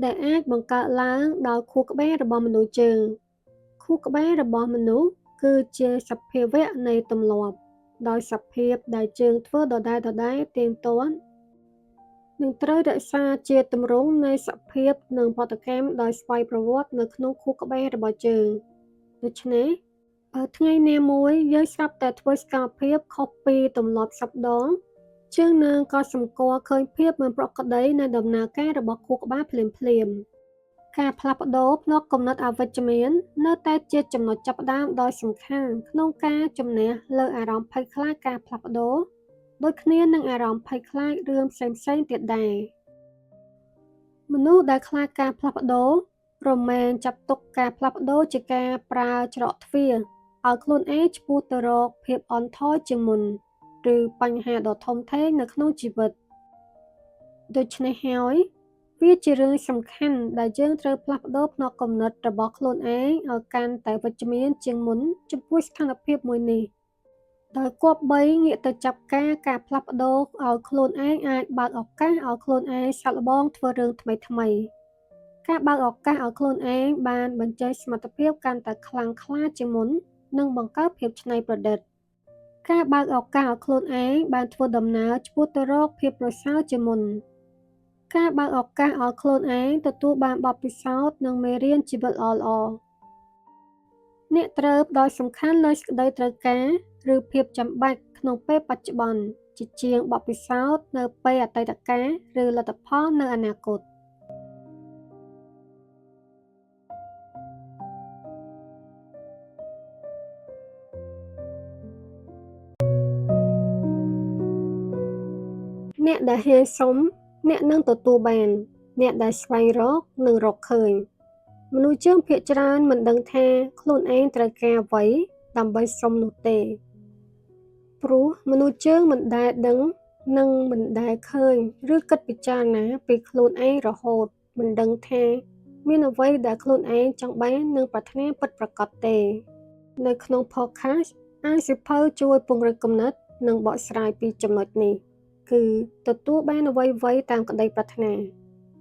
ដែលអាចបង្កើតឡើងដោយខួរក្បាលរបស់មនុស្សយើងខួរក្បាលរបស់មនុស្សគឺជាសភាវៈនៃទម្លាប់ដោយសភាពដែលជើងធ្វើដដែលទៀងទាត់នឹងត្រូវរក្សាជាទម្រង់នៃសភាពនិងប្រតិកម្មដោយស្វ័យប្រវត្តិនៅក្នុងខួរក្បាលរបស់ជើងដូច្នេះបើថ្ងៃណាមួយយើងស្រាប់តែធ្វើសកម្មភាពខុសពីទម្លាប់សពដងជើងនឹងក៏សម្គាល់ឃើញភាពមិនប្រក្រតីនៃដំណើរការរបស់ខួរក្បាលភ្លាមការផ្លាស់ប្ដូរផ្នត់គំនិតអវិជ្ជមាននៅតែជាចំណុចចាប់ផ្ដើមដ៏សំខាន់ក្នុងការជំនះលើអារម្មណ៍ភ័យខ្លាចការផ្លាស់ប្ដូរដូចគ្នានឹងអារម្មណ៍ភ័យខ្លាចរឿងផ្សេងៗទៀតដែរមនុស្សដែលខ្លាចការផ្លាស់ប្ដូររមែងចាត់ទុកការផ្លាស់ប្ដូរជាការប្រើច្រកទ្វារឲ្យខ្លួនឯងឆ្ពោះទៅរកភាពអន់ថយជាងមុនឬបញ្ហាដ៏ធំធេងនៅក្នុងជីវិតដូច្នេះហើយវាជារឿងសំខាន់ដែលយើងត្រូវផ្លាស់ប្ដូរផ្នត់គំនិតរបស់ខ្លួនឯងឲ្យកាន់តែវិជ្ជមានជាងមុនចំពោះស្ថានភាពមួយនេះដោយគប្បីងាកទៅចាប់ការផ្លាស់ប្ដូរឲ្យខ្លួនឯងអាចបើកឱកាសឲ្យខ្លួនឯងសាកល្បងធ្វើរឿងថ្មីការបើកឱកាសឲ្យខ្លួនឯងបានបញ្ចេញសមត្ថភាពកាន់តែខ្លាំងក្លាជាងមុននិងបង្កើតភាពច្នៃប្រឌិតការបើកឱកាសឲ្យខ្លួនឯងបានធ្វើដំណើរឆ្ពោះទៅរកភាពប្រសើរជាងមុនការបើកឱកាសឲ្យខ្លួនឯងទទួលបានបទពិសោធន៍និងមេរៀនជីវិតល្អៗអ្នកត្រូវផ្ដោតសំខាន់លើសេចក្តីត្រូវការឬភាពចាំបាច់ក្នុងពេលបច្ចុប្បន្នជាងបទពិសោធន៍នៅពេលអតីតកាលឬលទ្ធផលនៅអនាគតអ្នកដែលហ៊ានសុំអ្នកនឹងទទួលបានអ្នកដែលស្វែងរកនឹងរកឃើញមនុស្សយើងភាគច្រើនមិនដឹងថាខ្លួនឯងត្រូវការអ្វីដើម្បីសុំនោះទេព្រោះមនុស្សយើងមិនដែលដឹងនិងមិនដែលឃើញឬគិតពិចារណាពីខ្លួនឯងរហូតមិនដឹងថាមានអ្វីដែលខ្លួនឯងចង់បាននិងប្រាថ្នាពិតប្រាកដទេនៅក្នុង podcast អានសៀវភៅជួយពង្រឹងគំនិតនិងបកស្រាយពីចំណុចនេះគឺទទួលបានអ្វីៗតាមក្តីប្រាថ្នា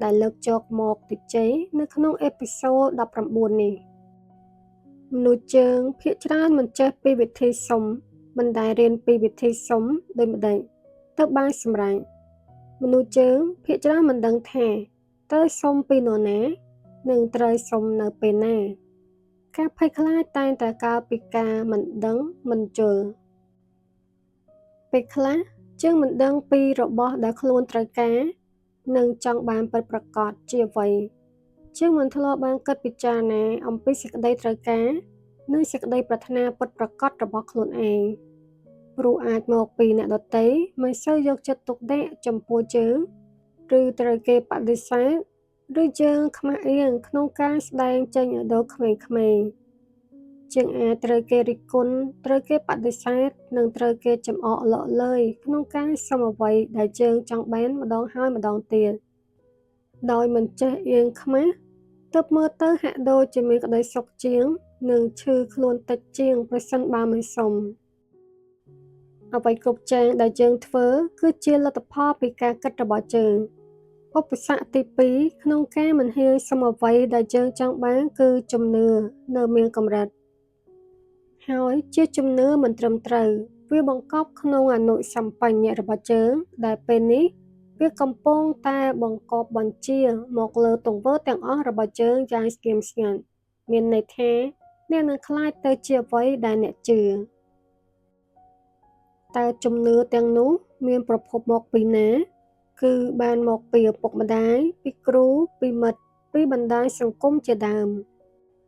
ដែលលើកយកមកជជែកនៅក្នុងអេពីសូត19នេះមនុស្សយើងភាគច្រើនមិនចេះពីវិធីសុំមិនដែលរៀនពីវិធីសុំដូចម្ដេចទៅបានសម្រេចមនុស្សយើងភាគច្រើនមិនដឹងថាត្រូវសុំពីនរណានិងត្រូវសុំនៅពេលណាការភ័យខ្លាចតែងតែកើតពីការមិនដឹងមិនយល់ពេលខ្លះយើងមិនដឹងពីរបស់ដែលខ្លួនត្រូវការនិងចង់បានពិតប្រាកដជាអ្វីយើងមិនធ្លាប់បានគិតពិចារណាអំពីសេចក្តីត្រូវការនិងសេចក្តីប្រាថ្នាពិតប្រាកដរបស់ខ្លួនឯងព្រោះអាចមកពីអ្នកដទៃមិនសូវយកចិត្តទុកដាក់ចំពោះយើងឬត្រូវគេបដិសេធឬយើងខ្មាស់អៀនក្នុងការស្ដែងចេញឲ្យដល់ក្មេងៗជាងអាចត្រូវគេរិះគន់ត្រូវគេបដិសេធនិងត្រូវគេចំអកឡកឡើយក្នុងការសុំអ្វីដែលយើងចង់បានម្ដងហើយម្ដងទៀតដោយមិនចេះអៀនខ្មាស់ទើបមើលទៅហាក់ដូចជាមានក្តីសុខជាងនិងឈឺខ្លួនតិចជាងប្រសិនបើមិនសុំ អ្វីគ្រប់យ៉ាងដែលយើងធ្វើគឺជាលទ្ធផលពីការគិតរបស់យើងឧបសគ្គទី2ក្នុងការមិនហ៊ានសុំអ្វីដែលយើងចង់បានគឺជំនឿនៅមានកម្រិតហើយជាជំនឿមិនត្រឹមត្រូវវាបង្កប់ក្នុងអនុសម្បញ្ញៈរបស់យើងដែលពេលនេះវាកំពុងតែបង្កប់បញ្ជាមកលើទង្វើទាំងអស់របស់យើងយ៉ាងស្ងៀមស្ងាត់មានន័យថាអ្នកនឹងខ្លាចទៅជាអ្វីដែលអ្នកជឿតើជំនឿទាំងនោះមានប្រភពមកពីណាគឺបានមកពីឪពុកម្ដាយពីគ្រូពីមិត្តពីបណ្ដាញសង្គមជាដើម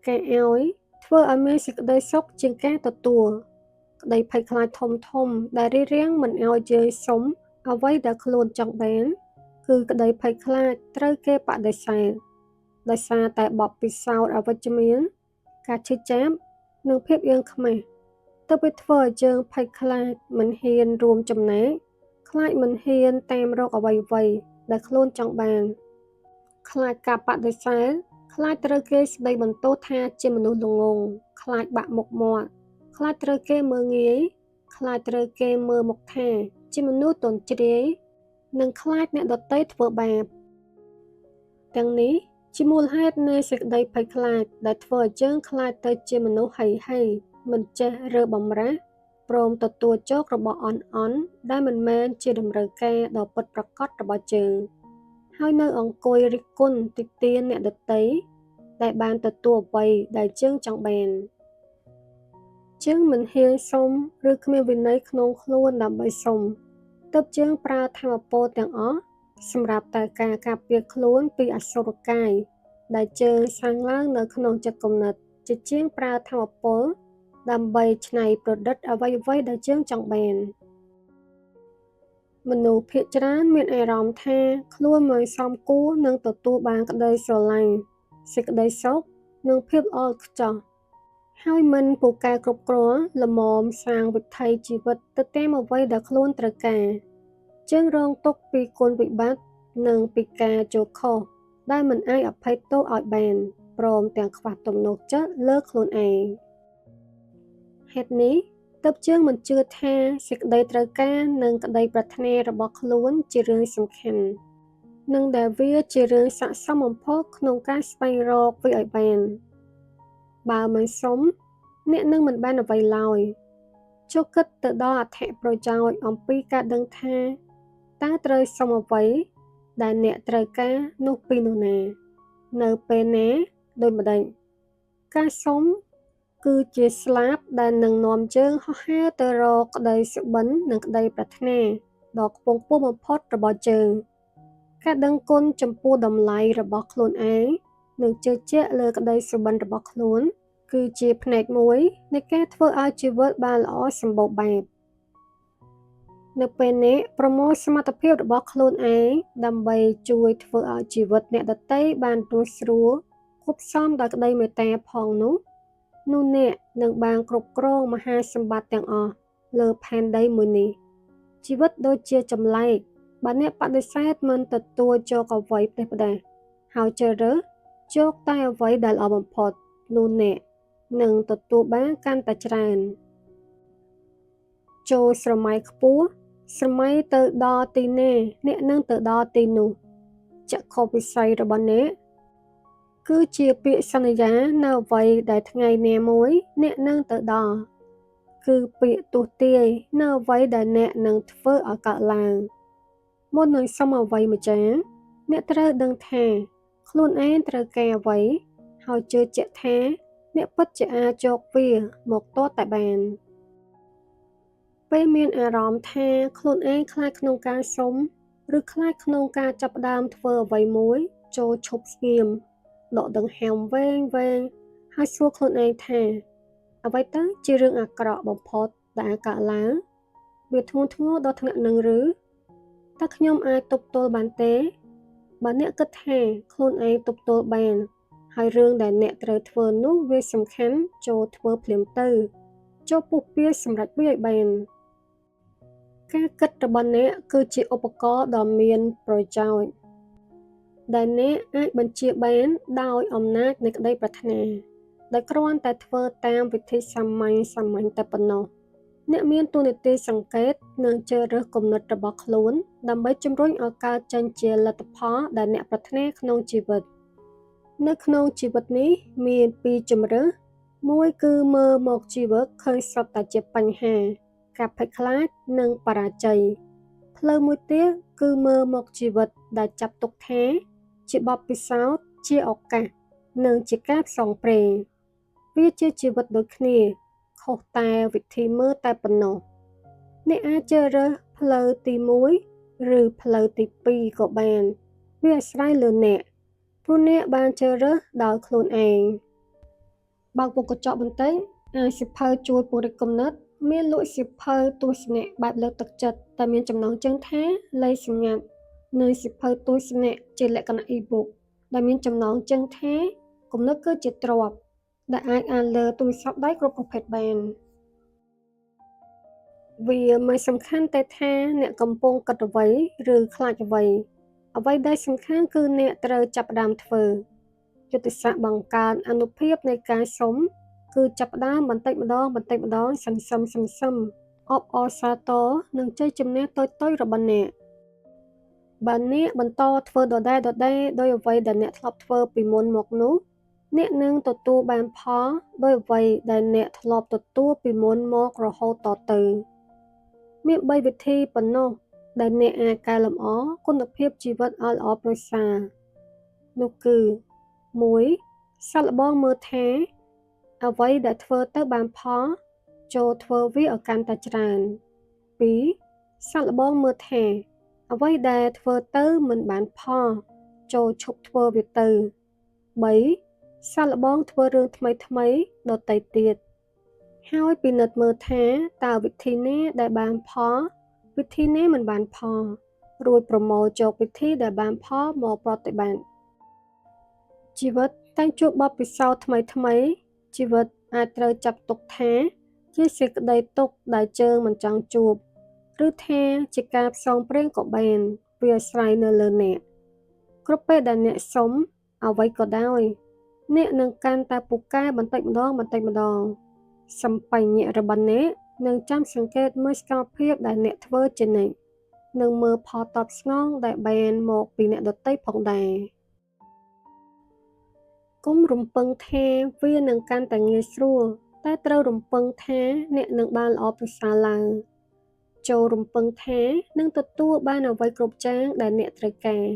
ការឲ្យធ្វើឲ្យមានសេចក្តីសុខជាងការទទួលក្តីភ័យខ្លាចធំដែលរារាំងមិនឲ្យយើងសុំអ្វីដែលខ្លួនចង់បានគឺក្តីភ័យខ្លាចត្រូវគេបដិសេធដោយសារតែបទពិសោធន៍អវិជ្ជមានការឈឺចាប់និងភាពអៀនខ្មាសទើបវាធ្វើឲ្យយើងភ័យខ្លាចមិនហ៊ានរួមចំណែកខ្លាចមិនហ៊ានតាមរកអ្វីដែលខ្លួនចង់បានខ្លាចការបដិសេធខ្លាចត្រូវគេស្ដីបន្ទោសថាជាមនុស្សល្ងង់ខ្លាចបាក់មុខមាត់ខ្លាចត្រូវគេមើលងាយខ្លាចត្រូវគេមើលមុខថាជាមនុស្សទន់ជ្រាយនិងខ្លាចអ្នកដទៃធ្វើបាបទាំងនេះជាមូលហេតុនៃសេចក្តីភ័យខ្លាចដែលធ្វើឲ្យយើងខ្លាចទៅជាមនុស្សហីមិនចេះរើបំរាស់ព្រមទទួលជោគរបស់អន់ដែលមិនមែនជាតម្រូវការដ៏ពិតប្រាកដរបស់យើងហើយនៅអង្គុយរិះគន់តិទៀនអ្នកដទៃដែលបានទទួលអ្វីដែលយើងចង់បានយើងមិនហ៊ានសុំឬគ្មានវិន័យក្នុងខ្លួនដើម្បីសុំទើបយើងប្រើធម៌ពលទាំងអស់សម្រាប់តែការការពារខ្លួនពីអសុរកាយដែលយើងសាងឡើងនៅក្នុងចិត្តគំនិតជាជាងប្រើធម៌ពលដើម្បីច្នៃប្រឌិតអ្វីដែលយើងចង់បានមនុស្សភាគច្រើនមានអារម្មណ៍ថាខ្លួនមិនសមគួរនឹងទទួលបានក្តីស្រឡាញ់សេចក្តីសុខនិងភាពល្អឥតខ្ចោះហើយមិនពូកែគ្រប់គ្រាន់ល្មមសាងវិថីជីវិតទៅតាមអ្វីដែលខ្លួនត្រូវការជើងរងទុក្ខពីគុណវិបត្តិនិងពីការចូលខុសដែលមិនអាចអភ័យទោសឲ្យបានព្រមទាំងខ្វះទំនុកចិត្តលើខ្លួនឯងហេតុនេះទើបយើងមិនជឿថាសេចក្តីត្រូវការនិងក្តីប្រាថ្នារបស់ខ្លួនជារឿងសំខាន់និងដែលវាជារឿងស័ក្តិសមបំផុតក្នុងការស្វែងរកវាឲ្យបានបើមិនសុំអ្នកនឹងមិនបានអ្វីឡើយចូលគិតទៅដល់អត្ថប្រយោជន៍អំពីការដឹងថាតើត្រូវសុំអ្វីដែលអ្នកត្រូវការនោះពីនោះណានៅពេលណាដូចម្ដេចការសុំគឺជាស្លាបដែលនឹងនាំយើងហោះហើរទៅរកក្តីសុបិននិងក្តីប្រាថ្នាដ៏ខ្ពង់ខ្ពស់បំផុតរបស់យើងការដឹងគុណចំពោះតម្លៃរបស់ខ្លួនឯងនិងជឿជាក់លើក្តីសុបិនរបស់ខ្លួនគឺជាផ្នែកមួយនៃការធ្វើឲ្យជីវិតបានល្អសម្បូរបែបនៅពេលនេះប្រមូលសមត្ថភាពរបស់ខ្លួនឯងដើម្បីជួយធ្វើឲ្យជីវិតអ្នកដទៃបានរស់ស្រួលគប់សំដោយក្តីមេត្តាផងនោះអ្នកនឹងបានគ្រប់គ្រងមហាសម្បត្តិទាំងអស់លើផែនដីមួយនេះជីវិតដូចជាចម្លែកបើអ្នកបដិសេធមិនទទួលយកអ្វីផ្ដេសផ្ដាសហើយជ្រើសរើសយកតែអ្វីដែលល្អបំផុតនោះអ្នកនឹងទទួលបានកាន់តែច្រើនចូលស្រមៃខ្ពស់ស្រមៃទៅដល់ទីណាអ្នកនឹងទៅដល់ទីនោះចក្ខុវិស័យរបស់អ្នកគឺជាពាក្យសន្យានៅអ្វីដែលថ្ងៃណាមួយអ្នកនឹងទៅដល់គឺពាក្យទស្សន៍ទាយនៅអ្វីដែលអ្នកនឹងធ្វើឲ្យកើតឡើងមុននឹងសុំអ្វីម្ចាស់អ្នកត្រូវដឹងថាខ្លួនឯងត្រូវការអ្វីហើយជឿជាក់ថាអ្នកពិតជាអាចយកវាមកទាល់តែបានពេលមានអារម្មណ៍ថាខ្លួនឯងខ្លាចក្នុងការសុំឬខ្លាចក្នុងការចាប់ផ្ដើមធ្វើអ្វីមួយចូលឈប់ស្ងៀមដកដង្ហើមវែងហើយសួរខ្លួនឯងថាអ្វីទៅជារឿងអាក្រក់បំផុតដែលកើតឡើងវាធ្ងន់ធ្ងរដល់ថ្នាក់នឹងឬតើខ្ញុំអាចទប់ទល់បានទេបើអ្នកគិតថាខ្លួនឯងទប់ទល់បានហើយរឿងដែលអ្នកត្រូវធ្វើនោះវាសំខាន់ចូលធ្វើភ្លាមទៅចូលពុះពៀសម្រាប់វាឲ្យបានការគិតរបស់អ្នកគឺជាឧបករណ៍ដ៏មានប្រយោជន៍ដែលអ្នកអាចបញ្ជាបានដោយអំណាចនៃក្តីប្រាថ្នាដែលគ្រាន់តែធ្វើតាមវិធីសាមញ្ញតែប៉ុណ្ណោះ អ្នកមានតួនាទីសង្កេតនិងជ្រើសរើសគំនិតរបស់ខ្លួនដើម្បីជំរុញឲ្យកើតចេញជាលទ្ធផលដែលអ្នកប្រាថ្នាក្នុងជីវិតនៅក្នុងជីវិតនេះមានពីរជម្រើសមួយគឺមើលមកជីវិតឃើញសុទ្ធតែជាបញ្ហាការភ័យខ្លាចនិងបរាជ័យផ្លូវមួយទៀតគឺមើលមកជីវិតដែលចាប់ទុកថាជាបទពិសោធន៍ជាឱកាសនិងជាការផ្សងព្រេងវាជាជីវិតដូចគ្នាខុសតែវិធីមើលតែប៉ុណ្ណោះអ្នកអាចជ្រើសរើសផ្លូវទី1ឬផ្លូវទី2ក៏បានវាអាស្រ័យលើអ្នកព្រោះអ្នកបានជ្រើសរើសដោយខ្លួនឯងបើកមុខកញ្ចក់បន្តិចអានសៀវភៅជួយពង្រីកគំនិតមានលក់សៀវភៅទស្សនៈបែបលើកទឹកចិត្តតែមានចំណងជើងថាលេខសម្ងាត់និងសៀវភៅទស្សនៈជាលក្ខណៈ e-book ដែលមានចំណងជើងថាគំនិតគឺជាទ្រព្យដែលអាចអានលើទូរស័ព្ទដៃគ្រប់ប្រភេទបានវាមិនសំខាន់តែថាអ្នកកំពុងគិតអ្វីឬខ្លាចអ្វីដែលសំខាន់គឺអ្នកត្រូវចាប់ផ្ដើមធ្វើយុទ្ធសាស្ត្របង្កើនអានុភាពនៃការសុំគឺចាប់ផ្ដើមបន្តិចម្ដងសន្សឹមអបអរសាទរនឹងជ័យជំនះតូចៗរបស់អ្នកបើអ្នកបន្តធ្វើដដែលដោយអ្វីដែលអ្នកធ្លាប់ធ្វើពីមុនមកនោះអ្នកនឹងទទួលបានផលដោយអ្វីដែលអ្នកធ្លាប់ទទួលពីមុនមករហូតតទៅមាន3វិធីប៉ុណ្ណោះដែលអ្នកអាចកែលម្អគុណភាពជីវិតឲ្យល្អប្រសើរនោះគឺ1សាកល្បងមើលថាអ្វីដែលធ្វើទៅបានផលចូលធ្វើវាឲ្យកាន់តែច្រើន2សាកល្បងមើលថាអ្វីដែលធ្វើទៅមិនបានផលចូលឈប់ធ្វើវាទៅ3សាកល្បងធ្វើរឿងថ្មីដទៃទៀតហើយពិនិត្យមើលថាតើវិធីណាដែលបានផលវិធីណាមិនបានផលរួចប្រមូលយកវិធីដែលបានផលមកប្រតិបត្តិជីវិតតែងជួបបទពិសោធន៍ថ្មីជីវិតអាចត្រូវចាត់ទុកថាជាសេចក្តីទុក្ខដែលជើងមិនចង់ជួបឬថាជាការផ្សងព្រេងក៏បានវាអាស្រ័យនៅលើអ្នកគ្រប់ពេលដែលអ្នកសុំអ្វីក៏ដោយអ្នកនឹងកាន់តែពូកែបន្តិចម្ដងសម្បញ្ញៈរបស់អ្នកនឹងចាំសង្កេតមើលសកម្មភាពដែលអ្នកធ្វើជានិច្ចនិងមើលផលតបស្នងដែលបានមកពីអ្នកដទៃផងដែរកុំរំពឹងថាវានឹងកាន់តែងាយស្រួលតែត្រូវរំពឹងថាអ្នកនឹងបានល្អប្រសើរឡើងចូលរំពឹងថានឹងទទួលបានអ្វីគ្រប់យ៉ាងដែលអ្នកត្រូវការ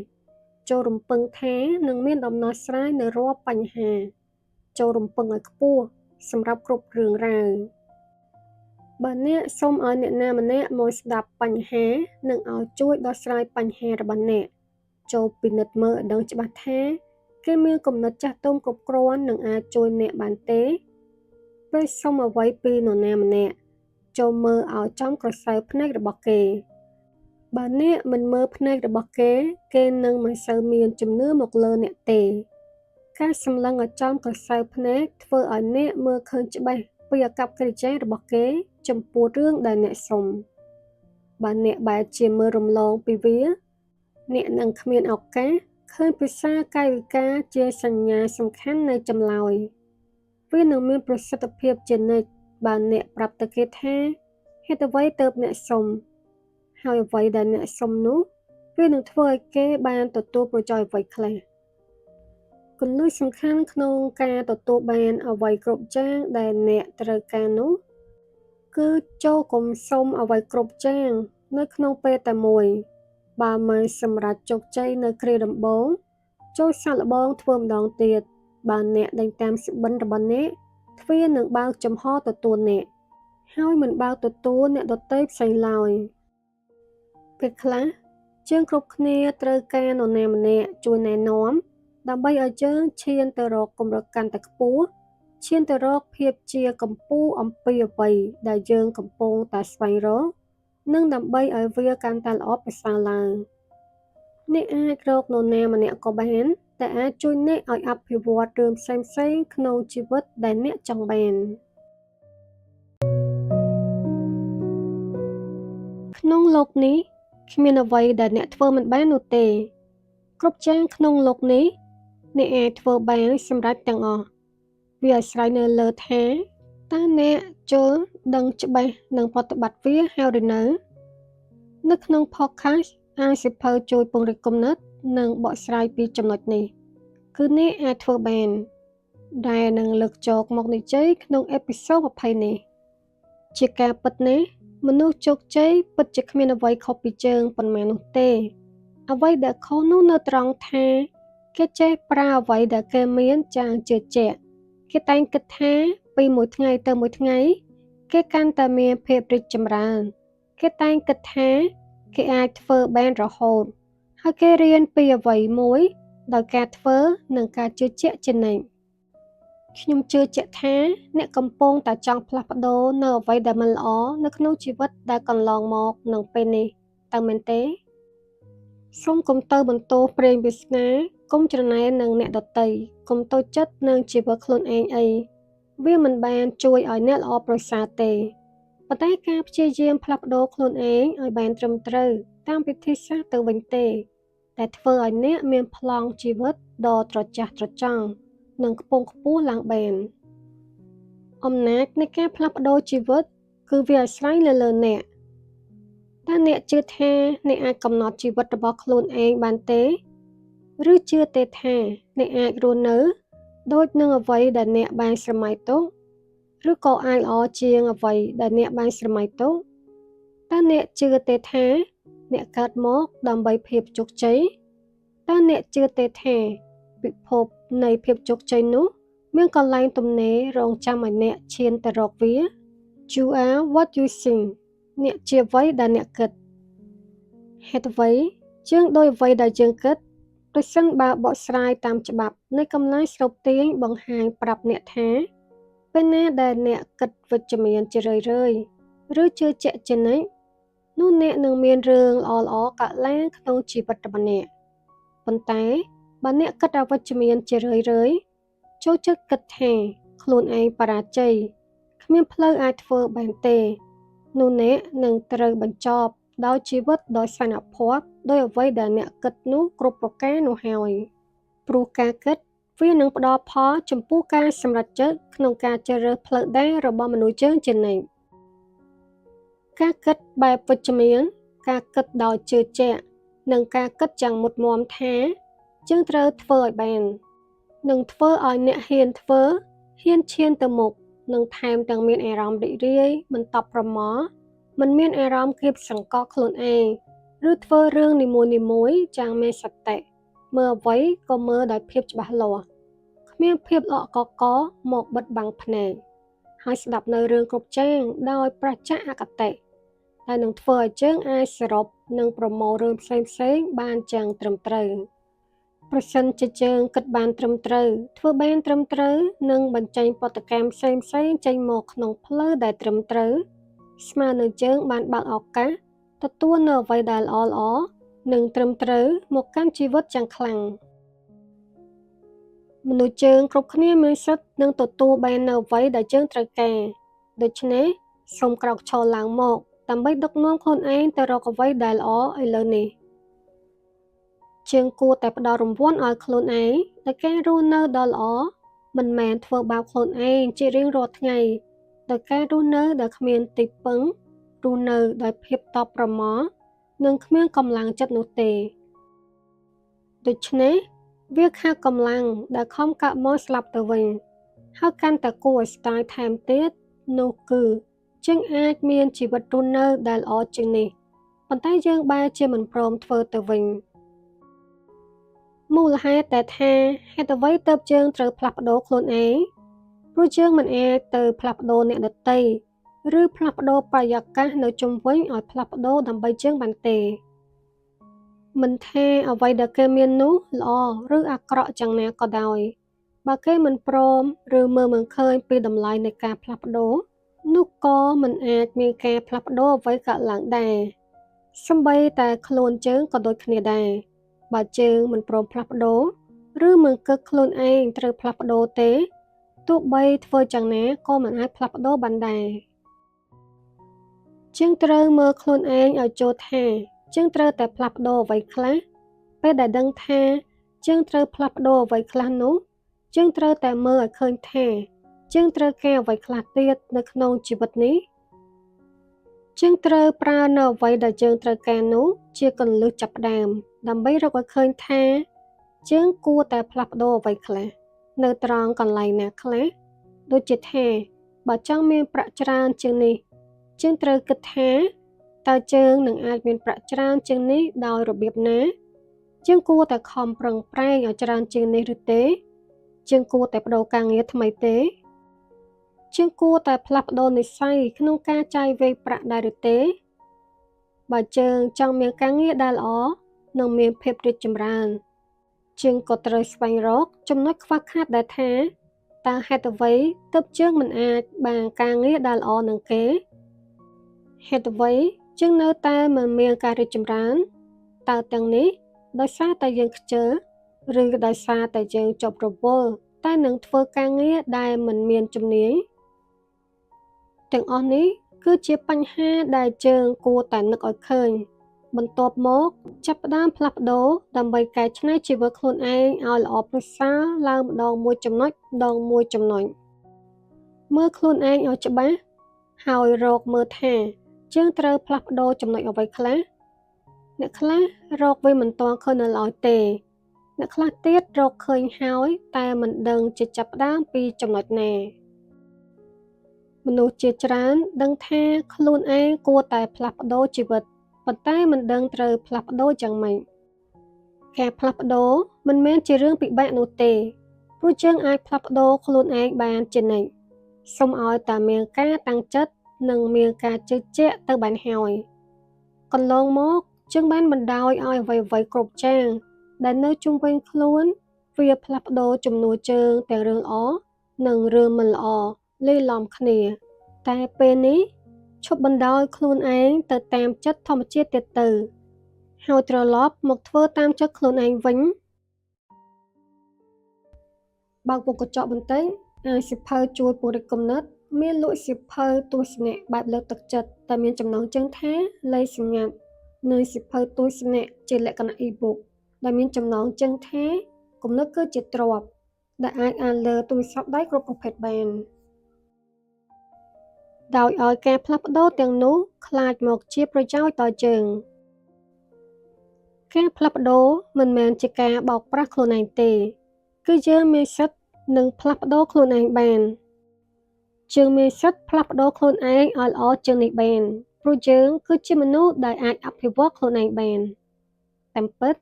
ចូលរំពឹងថានឹងមានដំណោះស្រាយនៅរាល់បញ្ហាចូលរំពឹងឲ្យខ្ពស់សម្រាប់គ្រប់រឿងរ៉ាវបើអ្នកសូមឲ្យអ្នកណាម្នាក់មកស្ដាប់បញ្ហានិងឲ្យជួយដោះស្រាយបញ្ហារបស់អ្នកចូលពិនិត្យមើលឲ្យដឹងច្បាស់ថាគេមានគំនិតចាស់ទុំគ្រប់គ្រាន់នឹងអាចជួយអ្នកបានទេពេលសុំអ្វីពីនរណាម្នាក់ចូលមើលឲ្យចំក្រសែភ្នែករបស់គេបើអ្នកមិនមើលភ្នែករបស់គេនឹងមិនសូវមានជំនឿមកលើអ្នកទេការសម្លឹងឲ្យចំក្រសែភ្នែកធ្វើឲ្យអ្នកមើលឃើញច្បាស់ពីអាកប្បកិរិយារបស់គេចំពោះរឿងដែលអ្នកសុំបើអ្នកបែរជាមើលរំលងពីវាអ្នកនឹងគ្មានឱកាសឃើញភាសាកាយវិការជាសញ្ញាសំខាន់នៃចម្លើយវានឹងមានប្រសិទ្ធភាពជានិច្ចបើអ្នកប្រាប់ទៅគេថាហេតុអ្វីទើបអ្នកសុំហើយអ្វីដែលអ្នកសុំនោះវានឹងធ្វើឲ្យគេបានទទួលប្រយោជន៍អ្វីខ្លះគន្លឹះសំខាន់ក្នុងការទទួលបានអ្វីគ្រប់យ៉ាងដែលអ្នកត្រូវការនោះគឺចូលកុំសុំអ្វីគ្រប់យ៉ាងនៅក្នុងពេលតែមួយបើមិនសម្រេចជោគជ័យនៅគ្រាដំបូងចូលសាកល្បងធ្វើម្ដងទៀតបើអ្នកដេញតាមសុបិនរបស់អ្នកទ្វារនឹងបើកចំហទទួលអ្នកហើយមិនបើកទទួលអ្នកដទៃផ្សេងឡើយពេលខ្លះយើងគ្រប់គ្នាត្រូវការនរណាម្នាក់ជួយណែនាំដើម្បីឲ្យយើងឈានទៅរកកម្រិតកាន់តែខ្ពស់ឈានទៅរកភាពជាកម្ពូលអំពីអ្វីដែលយើងកំពុងតែស្វែងរកនិងដើម្បីឲ្យវាកាន់តែល្អប្រសើរឡើងអ្នកអាចរកនរណាម្នាក់ក៏បានតែអាចជួយអ្នកឲ្យអភិវឌ្ឍរឿងផ្សេងៗក្នុងជីវិតដែលអ្នកចង់បានក្នុងโลกនេះគ្មានអ្វីដែលអ្នកធ្វើមិនបាននោះទេគ្រប់យ៉ាងក្នុងโลกនេះអ្នកអាចធ្វើបានសម្រាប់ទាំងអស់វាអាស្រ័យនៅលើថា តើអ្នកជល់ដឹងច្បាស់នឹងប្រតិបត្តិវាហើយឬនៅនៅក្នុង podcast អានសៀវភៅជួយពង្រីកគំនិតនិងបកស្រាយពីចំណុចនេះគឺអ្នកអាចធ្វើបានដែលនឹងលើកយកមកនិយាយក្នុងអេពីសូត20នេះជាការពិតណាស់មនុស្សជោគជ័យពិតជាគ្មានអ្វីខុសពីជើងប៉ុន្មាននោះទេអ្វីដែលខុសនោះនៅត្រង់ថាគេចេះប្រើអ្វីដែលគេមានយ៉ាងជឿជាក់គេតែងគិតថាពីមួយថ្ងៃទៅមួយថ្ងៃគេកាន់តែមានភាពរីកចម្រើនគេតែងគិតថាគេអាចធ្វើបានរហូតហើយគេរៀនពីអ្វីមួយដោយការធ្វើនិងការជឿជាក់ជានិច្ចខ្ញុំជឿជាក់ថាអ្នកកំពុងតែចង់ផ្លាស់ប្ដូរនៅអ្វីដែលមិនល្អនៅក្នុងជីវិតដែលកន្លងមកនឹងពេលនេះតើមែនទេសូមកុំទៅបន្ទោសព្រេងវាសនាកុំច្រណែននឹងអ្នកដទៃកុំតូចចិត្តនឹងជីវិតខ្លួនឯងអីវាមិនបានជួយឲ្យអ្នកល្អប្រសើរទេប៉ុន្តែការព្យាយាមផ្លាស់ប្ដូរខ្លួនឯងឲ្យបានត្រឹមត្រូវតាមវិធីសាស្ត្រទៅវិញទេតែធ្វើឲ្យអ្នកមានប្លង់ជីវិតដ៏ត្រចះត្រចង់និងខ្ពង់ខ្ពស់ឡើងបានអំណាចនៃការផ្លាស់ប្ដូរជីវិតគឺវាអាស្រ័យលើអ្នកតើអ្នកជឿថាអ្នកអាចកំណត់ជីវិតរបស់ខ្លួនឯងបានទេឬជឿទេថាអ្នកអាចរស់នៅដូចនឹងអ្វីដែលអ្នកបានស្រមៃទុកឬក៏អាចល្អជាងអ្វីដែលអ្នកបានស្រមៃទុកតើអ្នកជឿទេថាអ្នកកើតមកដើម្បីភាពជោគជ័យតើអ្នកជឿទេថាពិភពនៃភាពជោគជ័យនោះមានកន្លែងទំនេររងចាំឲ្យអ្នកឈានទៅរកវា You are what you think អ្នកជាអ្វីដែលអ្នកគិតហេតុអ្វីជាងដោយអ្វីដែលយើងគិតប្រសិនបើបកស្រាយតាមច្បាប់នៃកម្លាំងស្រូបទាញបង្ហាញប្រាប់អ្នកថាពេលណាដែលអ្នកគិតវិជ្ជមានជារឿយៗឬជឿជាក់ជានិច្ចនោះអ្នកនឹងមានរឿងល្អៗកើតឡើងក្នុងជីវិតរបស់អ្នកប៉ុន្តែបើអ្នកគិតអវិជ្ជមានជារឿយៗចូលចិត្តគិតថាខ្លួនឯងបរាជ័យគ្មានផ្លូវអាចធ្វើបានទេនោះអ្នកនឹងត្រូវបញ្ចប់ដោយជីវិតដោយសន្តិភាពដោយអ្វីដែលអ្នកគិតនោះគ្រប់ប្រការនោះហើយព្រោះការគិតវានឹងផ្ដល់ផលចំពោះការសម្រេចចិត្តក្នុងការជ្រើសរើសផ្លូវដើររបស់មនុស្សយើងជានិច្ចការគិតបែបវិជ្ជមានការគិតដោយជឿជាក់និងការគិតយ៉ាងមុតមាំថាយើងត្រូវធ្វើឲ្យបាននឹងធ្វើឲ្យអ្នកហ៊ានធ្វើហ៊ានឈានទៅមុខនិងថែមទាំងមានអារម្មណ៍រីករាយមិនតប់ប្រមល់មិនមានអារម្មណ៍គៀបសង្កត់ខ្លួនឯងឬធ្វើរឿងនីមួយៗយ៉ាងមានសតិមើលអ្វីក៏មើលដោយភាពច្បាស់លាស់គ្មានភាពអកកមកបិទបាំងភ្នែកហើយស្ដាប់នៅរឿងគ្រប់យ៉ាងដោយប្រឆាអកតេដែលនឹងធ្វើឲ្យយើងអាចសរុបនិងប្រមូលរឿងផ្សេងៗបានយ៉ាងត្រឹមត្រូវប្រសិនជាយើងគិតបានត្រឹមត្រូវធ្វើបានត្រឹមត្រូវនិងបញ្ចេញប្រតិកម្មផ្សេងៗចេញមកក្នុងផ្លូវដែលត្រឹមត្រូវស្មើនឹងយើងបានបើកឱកាសទទួលនៅអ្វីដែលល្អៗនិងត្រឹមត្រូវមកកាន់ជីវិតយ៉ាងខ្លាំងមនុស្សយើងគ្រប់គ្នាមានសិទ្ធិនឹងទទួលបាននៅអ្វីដែលយើងត្រូវការដូច្នេះសូមក្រោកឈរឡើងមកដើម្បីដឹកនាំខ្លួនឯងទៅរកអ្វីដែលល្អឥឡូវនេះយើងគួរតែផ្ដល់រង្វាន់ឲ្យខ្លួនឯងដោយការរស់នៅដ៏ល្អមិនមែនធ្វើបាបខ្លួនឯងជារៀងរាល់ថ្ងៃដោយការរស់នៅដែលគ្មានទីពឹងរស់នៅដោយភាពតបប្រមល់និងគ្មានកម្លាំងចិត្តនោះទេដូច្នេះវាខាតកម្លាំងដែលខំកាក់មកស្លាប់ទៅវិញហើយកាន់តែគួរឲ្យស្ដាយថែមទៀតនោះគឺយើងអាចមានជីវិតរស់នៅដែលល្អជាងនេះប៉ុន្តែយើងបែរជាមិនព្រមធ្វើទៅវិញមូលហេតុតែថាហេតុអ្វីទើបយើងត្រូវផ្លាស់ប្ដូរខ្លួនឯងព្រោះយើងមិនអាចទៅផ្លាស់ប្ដូរអ្នកដទៃឬផ្លាស់ប្ដូរបរិយាកាសនៅជុំវិញឲ្យផ្លាស់ប្ដូរដើម្បីយើងបានទេមិនថាអ្វីដែលគេមាននោះល្អឬអាក្រក់យ៉ាងណាក៏ដោយបើគេមិនព្រមឬមើលមិនឃើញពីតម្លៃនៃការផ្លាស់ប្ដូរនោះក៏មិនអាចមានការផ្លាស់ប្ដូរអ្វីកើតឡើងដែរសូម្បីតែខ្លួនយើងក៏ដូចគ្នាដែរបើយើងមិនព្រមផ្លាស់ប្ដូរឬមិនគិតខ្លួនឯងត្រូវផ្លាស់ប្ដូរទេទោះបីធ្វើយ៉ាងណាក៏មិនអាចផ្លាស់ប្ដូរបានដែរយើងត្រូវមើលខ្លួនឯងឲ្យចូលថាយើងត្រូវតែផ្លាស់ប្ដូរអ្វីខ្លះពេលដែលដឹងថាយើងត្រូវផ្លាស់ប្ដូរអ្វីខ្លះនោះយើងត្រូវតែមើលឲ្យឃើញថា យើងត្រូវការអ្វីខ្លះទៀតនៅក្នុងជីវិតនេះយើងត្រូវប្រើនៅអ្វីដែលយើងត្រូវការនោះជាគន្លឹះចាប់ផ្ដើមដើម្បីរកឲ្យឃើញថាយើងគួរតែផ្លាស់ប្ដូរអ្វីខ្លះនៅត្រង់កន្លែងណាខ្លះដូចជាថាបើចង់មានប្រាក់ច្រើនជាងនេះយើងត្រូវគិតថាតើយើងនឹងអាចមានប្រាក់ច្រើនជាងនេះដោយរបៀបណាយើងគួរតែខំប្រឹងប្រែងឲ្យច្រើនជាងនេះឬទេយើងគួរតែប្ដូរការងារថ្មីទេយើងគួរតែផ្លាស់ប្ដូរនិស្ស័យក្នុងការចាយវាយប្រាក់ដែរឬទេបើយើងចង់មានការងារដែលល្អនិងមានភាពរីកចម្រើនយើងក៏ត្រូវស្វែងរកចំណុចខ្វះខាតដែលថាតើហេតុអ្វីទើបយើងមិនអាចបានការងារដែលល្អនឹងគេហេតុអ្វីយើងនៅតែមិនមានការរីកចម្រើនតើទាំងនេះដោយសារតែយើងខ្ជិលឬដោយសារតែយើងជាប់រវល់តែនឹងធ្វើការងារដែលមិនមានជំនាញទាំងអស់នេះគឺជាបញ្ហាដែលយើងគួរតែនឹកឲ្យឃើញបន្ទាប់មកចាប់ផ្ដើមផ្លាស់ប្ដូរដើម្បីកែច្នៃជីវិតខ្លួនឯងឲ្យល្អប្រសើរឡើងម្ដងមួយចំណុចមើលខ្លួនឯងឲ្យច្បាស់ហើយរកមើលថាយើងត្រូវផ្លាស់ប្ដូរចំណុចអ្វីខ្លះអ្នកខ្លះរកវាមិនទាន់ឃើញនៅឡើយទេអ្នកខ្លះទៀតរកឃើញហើយតែមិនដឹងជាចាប់ផ្ដើមពីចំណុចណាមនុស្សជាច្រើនដឹងថាខ្លួនឯងគួរតែផ្លាស់ប្ដូរជីវិតប៉ុន្តែមិនដឹងត្រូវផ្លាស់ប្ដូរយ៉ាងម៉េចការផ្លាស់ប្ដូរមិនមែនជារឿងពិបាកនោះទេព្រោះយើងអាចផ្លាស់ប្ដូរខ្លួនឯងបានជានិច្ចសូមឲ្យតែមានការតាំងចិត្តនិងមានការជឿជាក់ទៅបានហើយកន្លងមកយើងបានបណ្ដោយឲ្យអ្វីៗគ្រប់យ៉ាងដែលនៅជុំវិញខ្លួនវាផ្លាស់ប្ដូរជំនួសជើងទាំងរឿងល្អនិងរឿងមិនល្អលាយឡំគ្នាតែពេលនេះឈប់បណ្ដោយខ្លួនឯងទៅតាមចិត្តធម្មជាតិទៀតទៅហើយត្រឡប់មកធ្វើតាមចិត្តខ្លួនឯងវិញបើកមុខកញ្ចក់បន្តិចសៀវភៅជួយពង្រីកគំនិតមានលក់សៀវភៅទស្សនៈបែបលើកទឹកចិត្តតែមានចំណងជើងថាលេខសម្ងាត់និងសៀវភៅទស្សនៈជាលក្ខណៈ e-book ដែលមានចំណងជើងថាគំនិតគឺជាទ្រព្យដែលអាចអានលើទូរស័ព្ទដៃគ្រប់ប្រភេទបានដោយឲ្យការផ្លាស់ប្ដូរទាំងនោះខ្លាចមកជាប្រយោជន៍ដល់យើងការផ្លាស់ប្ដូរមិនមែនជាការបោកប្រាស់ខ្លួនឯងទេគឺយើងមានសិទ្ធិនឹងផ្លាស់ប្ដូរខ្លួនឯងបានយើងមានសិទ្ធិផ្លាស់ប្ដូរខ្លួនឯងឲ្យល្អជាងនេះបានព្រោះយើងគឺជាមនុស្សដែលអាចអភិវឌ្ឍខ្លួនឯងបានតាមពិត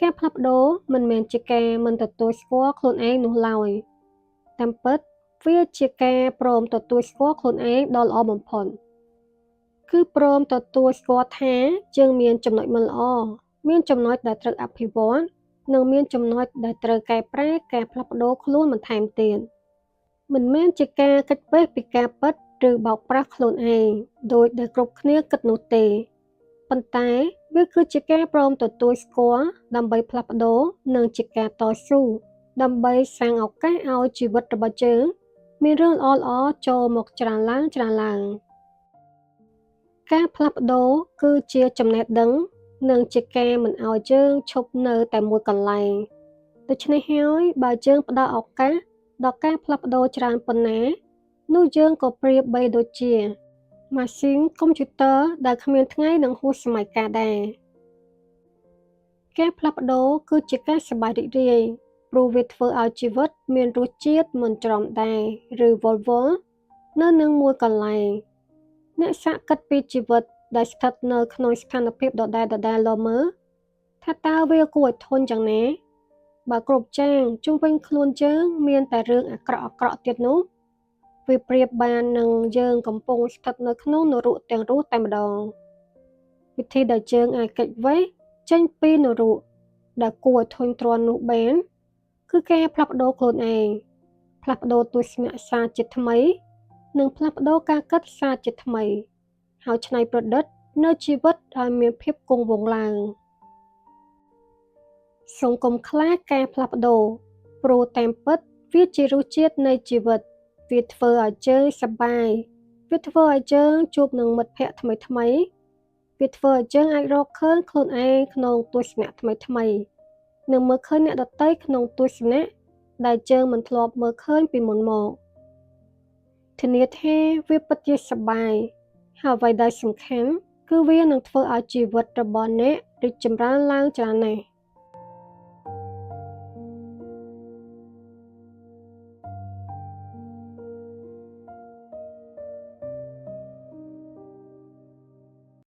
ការផ្លាស់ប្ដូរមិនមែនជាការមិនទទួលស្គាល់ខ្លួនឯងនោះឡើយតាមពិតវាជាការព្រមទទួលស្គាល់ខ្លួនឯងដ៏ល្អបំផុតគឺព្រមទទួលស្គាល់ថាយើងមានចំណុចមិនល្អមានចំណុចដែលត្រូវអភិវឌ្ឍនិងមានចំណុចដែលត្រូវកែប្រែការផ្លាស់ប្ដូរខ្លួនបន្ថែមទៀតមិនមែនជាការគិតពេកពីការពិតឬបោកប្រាស់ខ្លួនឯងដោយដែលគ្រប់គ្នាគិតនោះទេប៉ុន្តែវាគឺជាការព្រមទទួលស្គាល់ដើម្បីផ្លាស់ប្ដូរនិងជាការតស៊ូដើម្បីសាងឱកាសឲ្យជីវិតរបស់យើងមានរឿងល្អៗចូលមកច្រើនឡើងការផ្លាស់ប្ដូរគឺជាចំណេះដឹងនិងជាការមិនឲ្យយើងឈប់នៅតែមួយកន្លែងដូច្នេះហើយបើយើងផ្ដល់ឱកាសដល់ការផ្លាស់ប្ដូរច្រើនប៉ុណ្ណានោះយើងក៏ប្រៀបបីដូចជាម៉ាស៊ីនកុំព្យូទ័រដែលគ្មានថ្ងៃនឹងហួសសម័យកាលដែរការផ្លាស់ប្ដូរគឺជាការសប្បាយរីករាយព្រោះវាធ្វើឲ្យជីវិតមានរសជាតិមិនច្រំដែរឬវល់នៅនឹងមួយកន្លែងអ្នកសាកគិតពីជីវិតដែលស្ថិតនៅក្នុងស្ថានភាពដដែលលមើលថាតើវាគួរឲ្យធន់យ៉ាងណាបើគ្រប់យ៉ាងជុំវិញខ្លួនយើងមានតែរឿងអាក្រក់ទៀតនោះវាប្រៀបបាននឹងយើងកំពុងស្ថិតនៅក្នុងនរកទាំងរស់តែម្ដងវិធីដែលយើងអាចគេចវេះចេញពីនរកដែលគួរឲ្យធន់ទ្រាំនោះបានគឺការផ្លាស់ប្ដូរខ្លួនឯងផ្លាស់ប្ដូរទស្សនៈសាជាថ្មីនិងផ្លាស់ប្ដូរការគិតសាជាថ្មីហើយច្នៃប្រឌិតនៅជីវិតឲ្យមានភាពគង់វង្សឡើងសូមកុំខ្លាចការផ្លាស់ប្ដូរព្រោះតាមពិតវាជារសជាតិនៃជីវិតវាធ្វើឲ្យយើងសប្បាយវាធ្វើឲ្យយើងជួបនឹងមិត្តភក្តិថ្មីវាធ្វើឲ្យយើងអាចរកឃើញខ្លួនឯងក្នុងទស្សនៈថ្មីនិងមើលឃើញអ្នកដទៃក្នុងទស្សនៈដែលយើងមិនធ្លាប់មើលឃើញពីមុនមក ធានាថាវាពិតជាសប្បាយហើយអ្វីដែលសំខាន់គឺវានឹងធ្វើឲ្យជីវិតរបស់អ្នករីកចម្រើនឡើងច្រើនណាស់